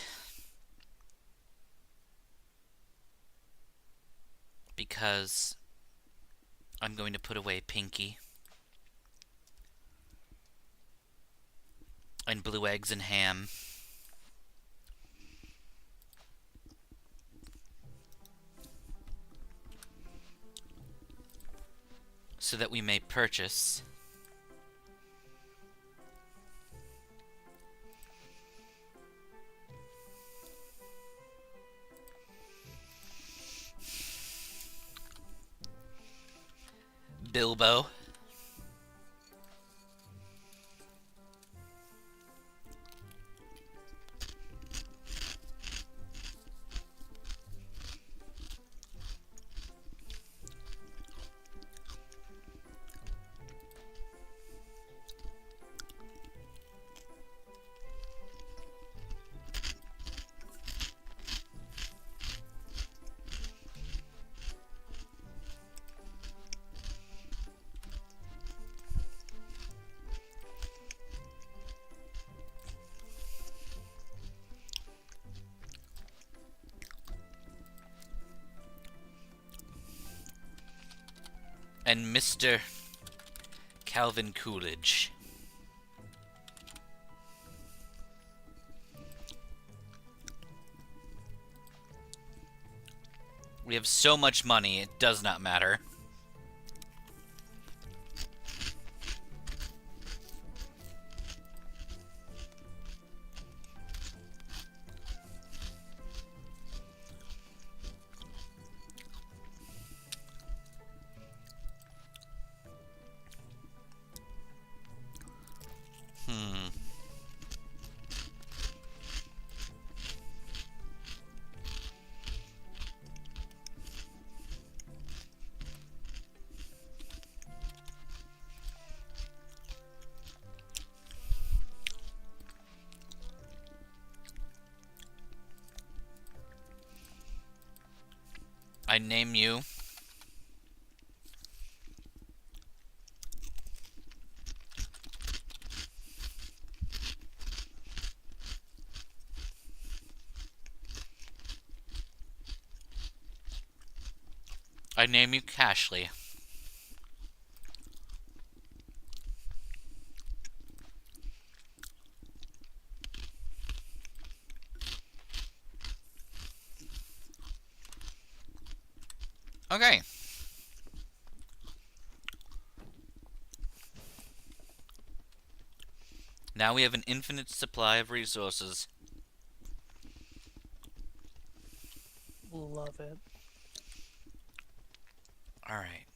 Because I'm going to put away Pinky. And blue eggs and ham. So that we may purchase Bilbo. And Mr. Calvin Coolidge. We have so much money, it does not matter. I name you Cashley. Okay. Now we have an infinite supply of resources. Love it. Alright.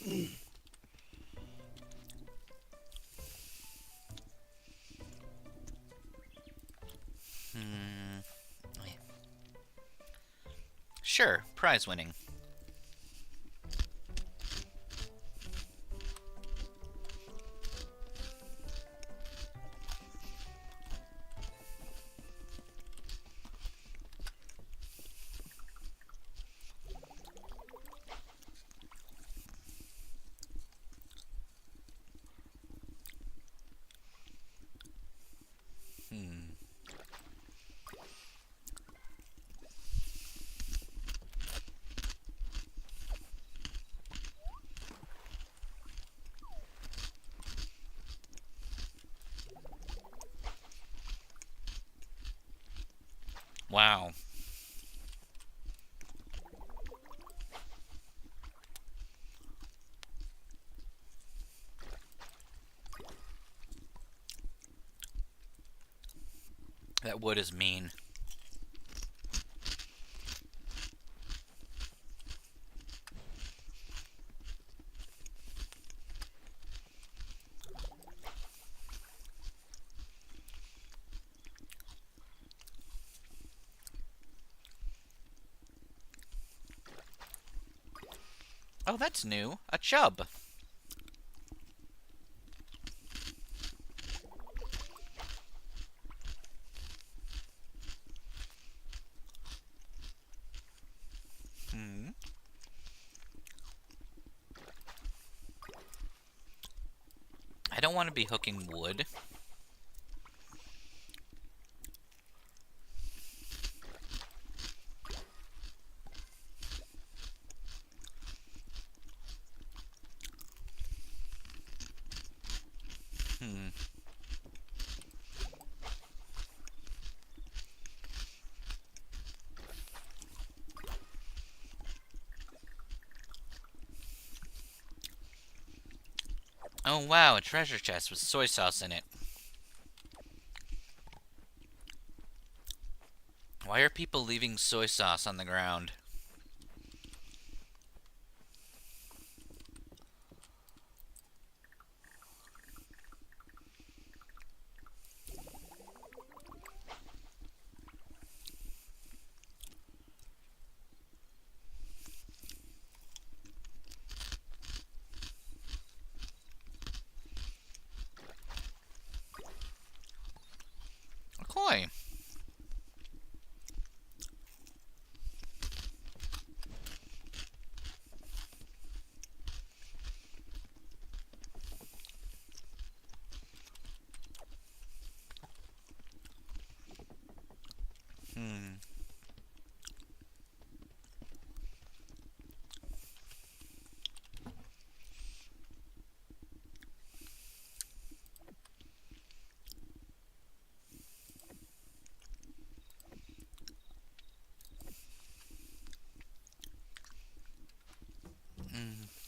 Wait. Sure, prize winning. Wow. That wood is mean. Oh, that's new. A chub. I don't want to be hooking wood. Oh wow, a treasure chest with soy sauce in it. Why are people leaving soy sauce on the ground? A coin. Hmm.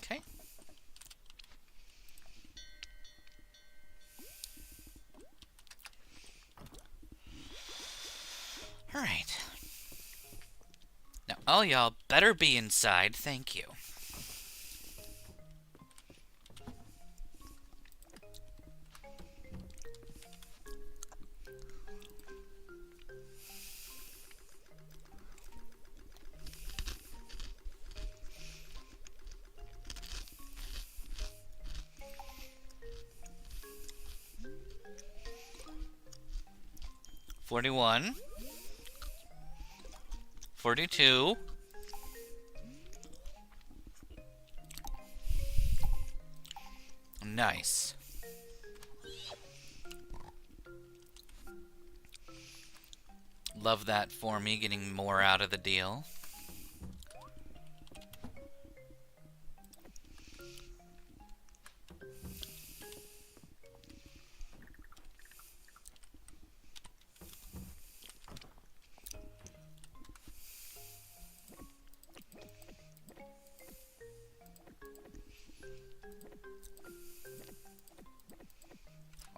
Okay. Alright. Now, all y'all better be inside, thank you. $41. $42. Nice. Love that for me, getting more out of the deal.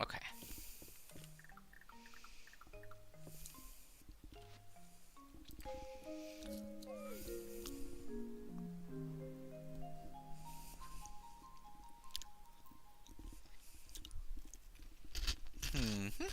Okay. Mm-hmm.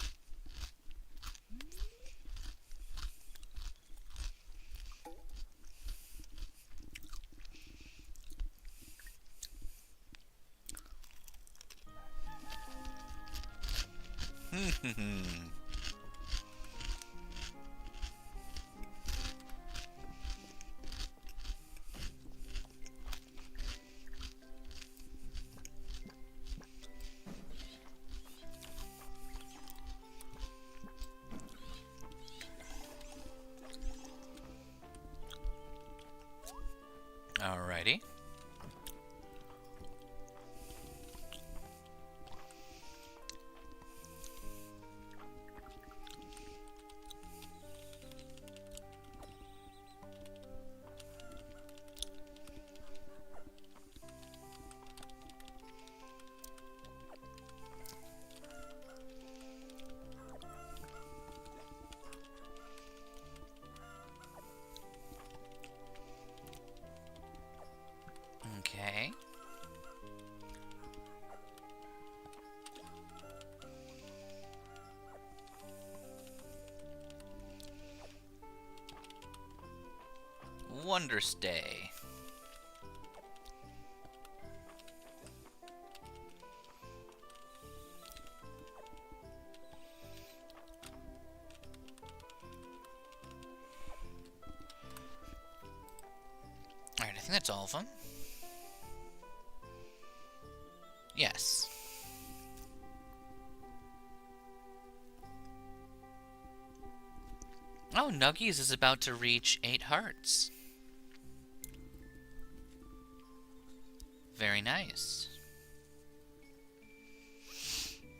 Alrighty. Okay. Wonderstay. Alright, I think that's all of them. Yes. Oh, Nuggies is about to reach 8 hearts. Very nice.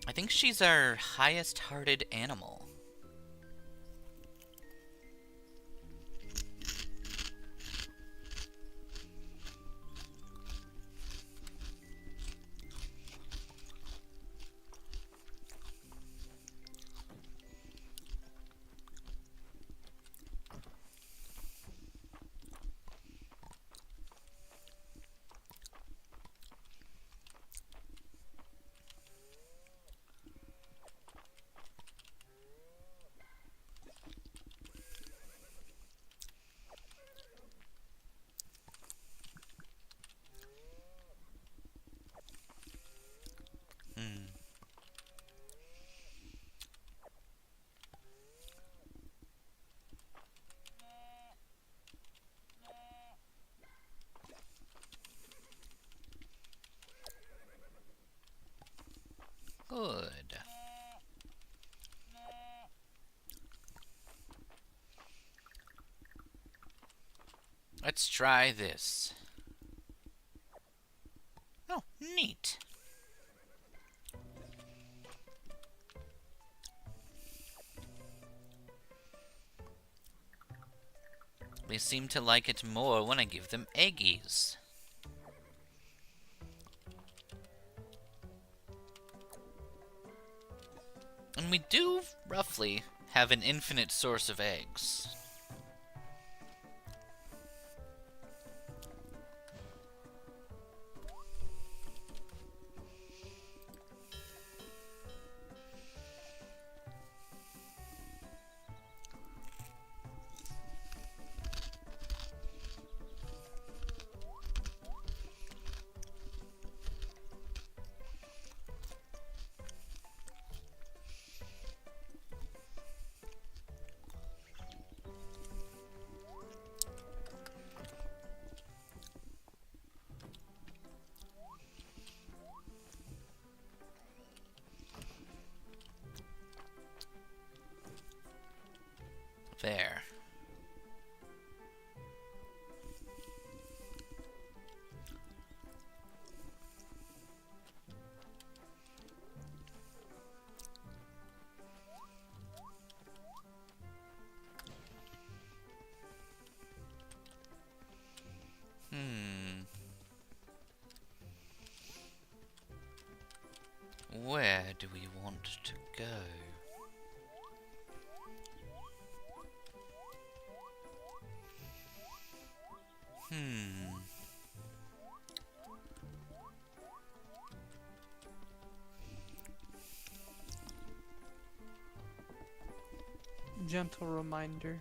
I think she's our highest hearted animal. Let's try this. Oh, neat. They seem to like it more when I give them eggies. And we do, roughly, have an infinite source of eggs. There. Where do we want to go? Gentle reminder.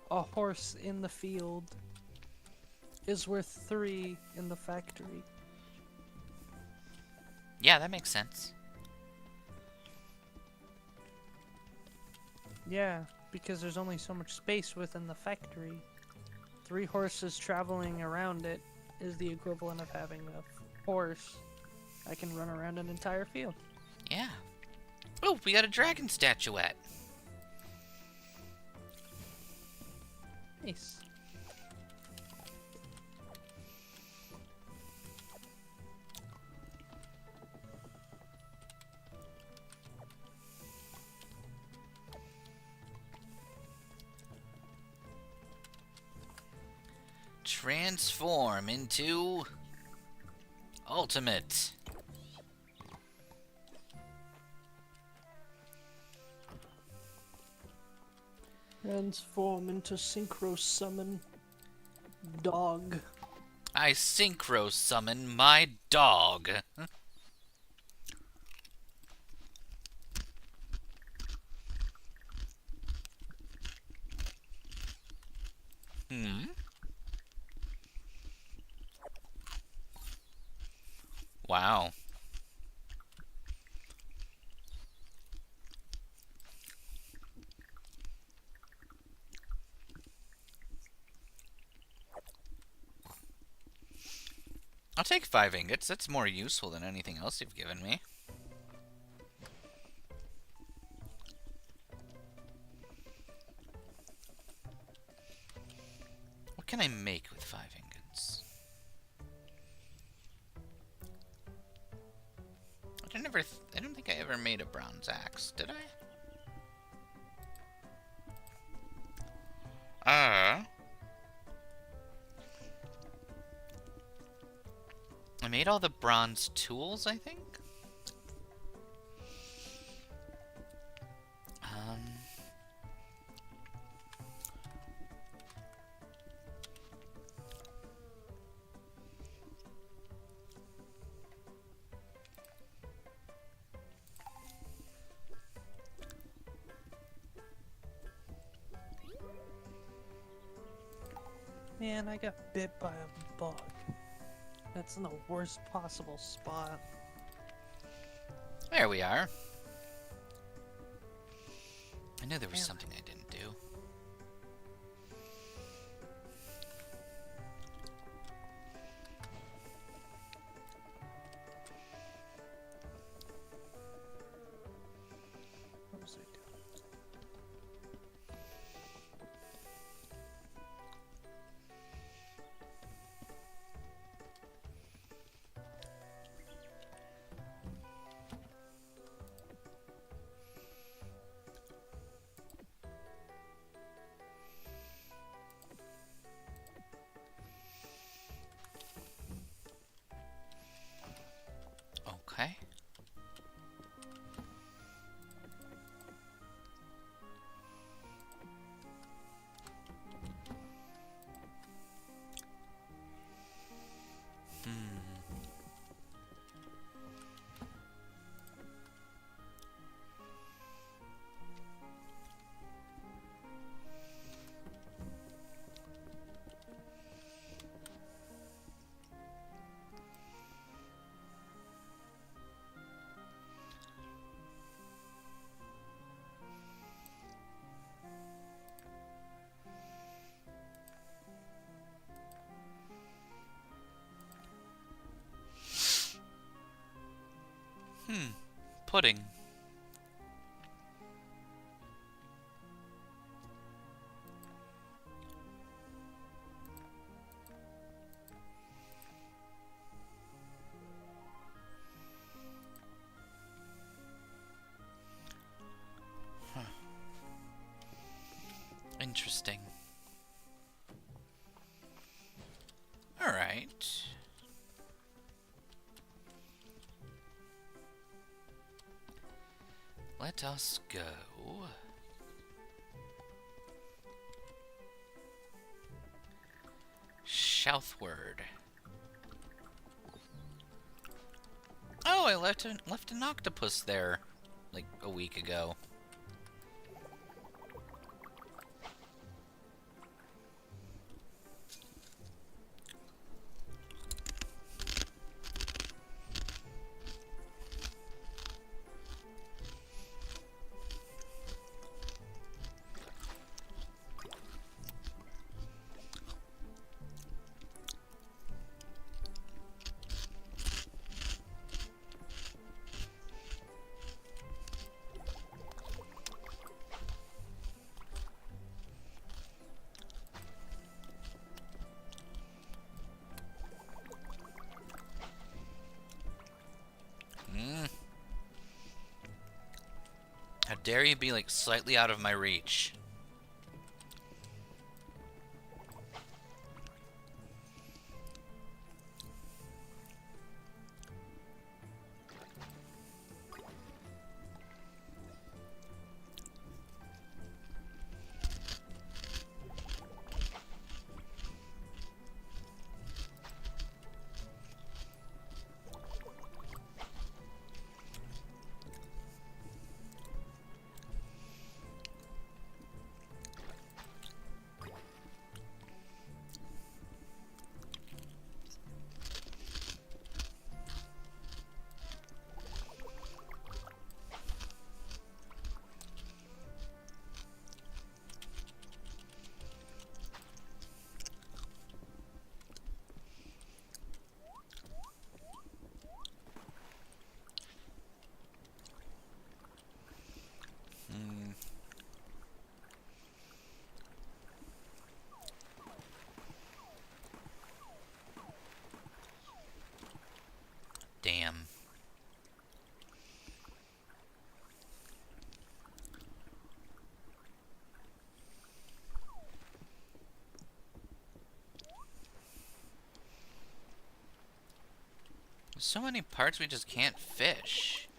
A horse in the field is worth 3 in the factory. Yeah, that makes sense. Yeah, because there's only so much space within the factory. 3 horses traveling around it is the equivalent of having a horse that can run around an entire field. Yeah. Oh, we got a dragon statuette. Nice. Transform into ultimate. Transform into synchro summon dog. I synchro summon my dog. Wow. I'll take 5 ingots. That's more useful than anything else you've given me. What can I make with 5 ingots? I don't think I ever made a bronze axe, did I? I made all the bronze tools, I think? Man, I got bit by a bug. That's in the worst possible spot. There we are. I knew there was Damn. something I didn't do. What was I doing? pudding. Interesting. Alright. Let us go. Southward. Oh, I left an octopus there, like, a week ago. How dare you be, like, slightly out of my reach? Damn. There's so many parts we just can't fish.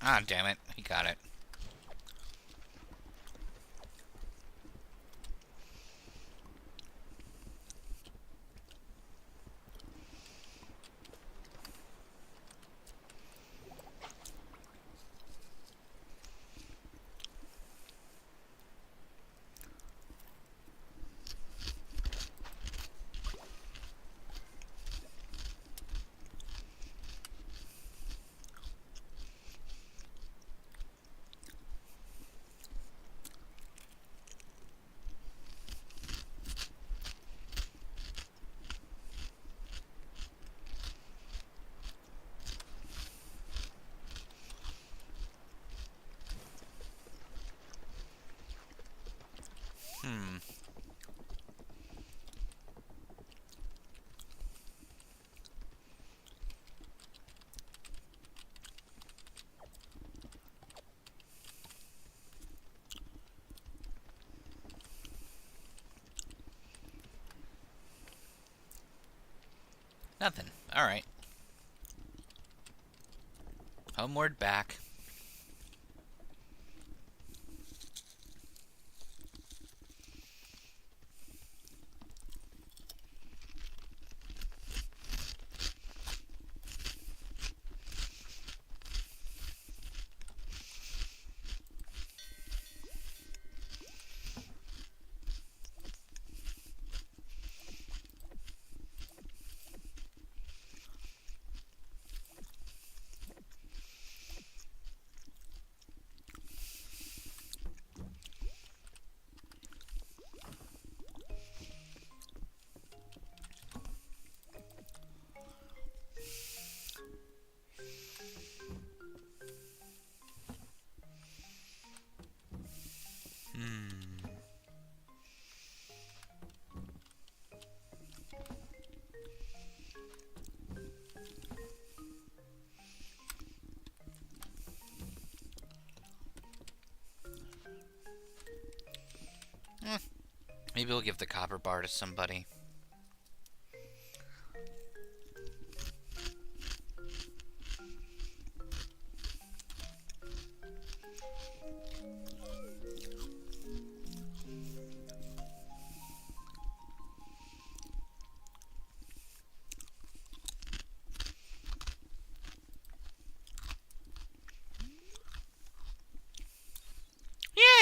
Ah, damn it. He got it. Nothing. Alright. Homeward back. Maybe we'll give the copper bar to somebody.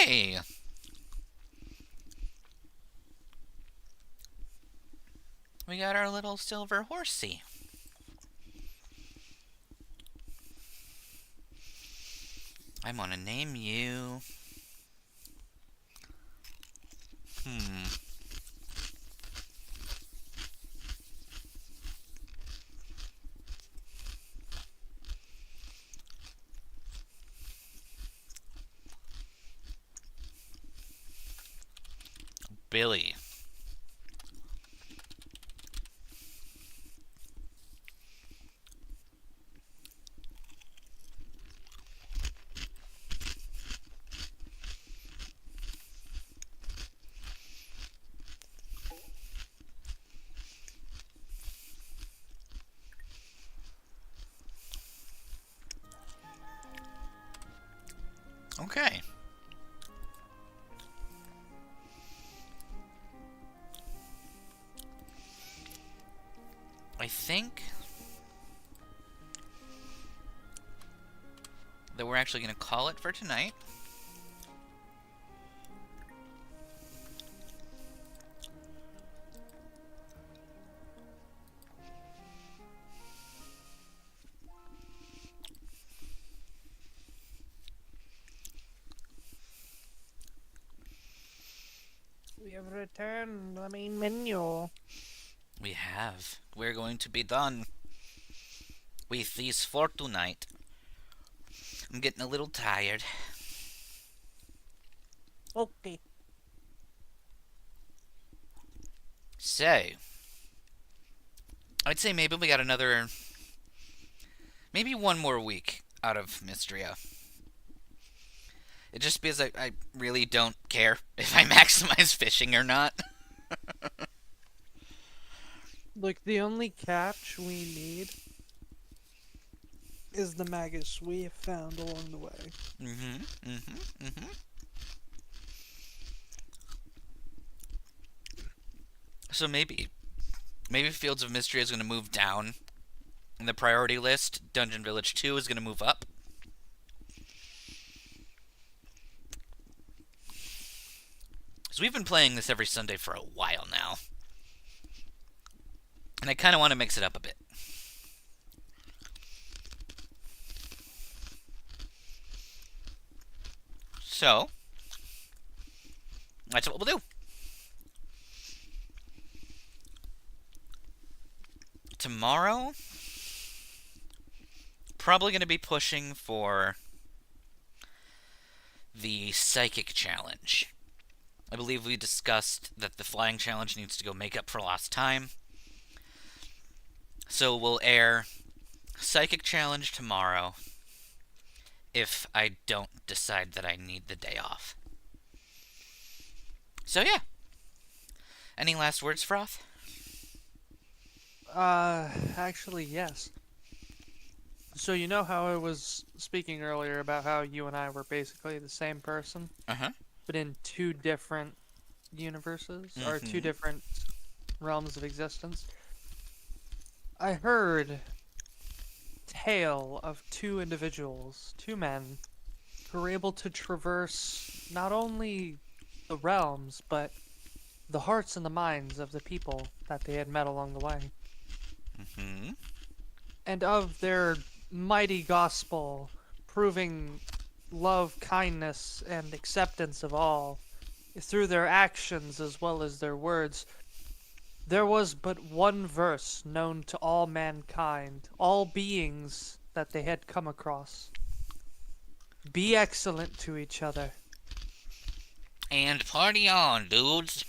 Yay! We got our little silver horsey. I'm gonna name you... Billy. Okay. I think that we're actually going to call it for tonight. We have returned the main menu. We have. We're going to be done with these for tonight. I'm getting a little tired. Okay. So, I'd say maybe we got another... maybe one more week out of Mistria. It just because I really don't care if I maximize fishing or not. Look, the only catch we need is the Magus we have found along the way. So maybe Fields of Mistria is going to move down in the priority list. Dungeon Village 2 is going to move up. So we've been playing this every Sunday for a while now. And I kind of want to mix it up a bit. So, that's what we'll do. Tomorrow, probably going to be pushing for the Psychic Challenge. I believe we discussed that the Flying Challenge needs to go make up for lost time. So we'll air Psychic Challenge tomorrow if I don't decide that I need the day off. So yeah. Any last words, Froth? Actually, yes. So you know how I was speaking earlier about how you and I were basically the same person? Uh-huh. But in two different universes, or two different realms of existence. I heard tale of two individuals, two men, who were able to traverse not only the realms, but the hearts and the minds of the people that they had met along the way. And of their mighty gospel, proving love, kindness, and acceptance of all, through their actions as well as their words. There was but one verse known to all mankind, all beings that they had come across. Be excellent to each other. And party on, dudes.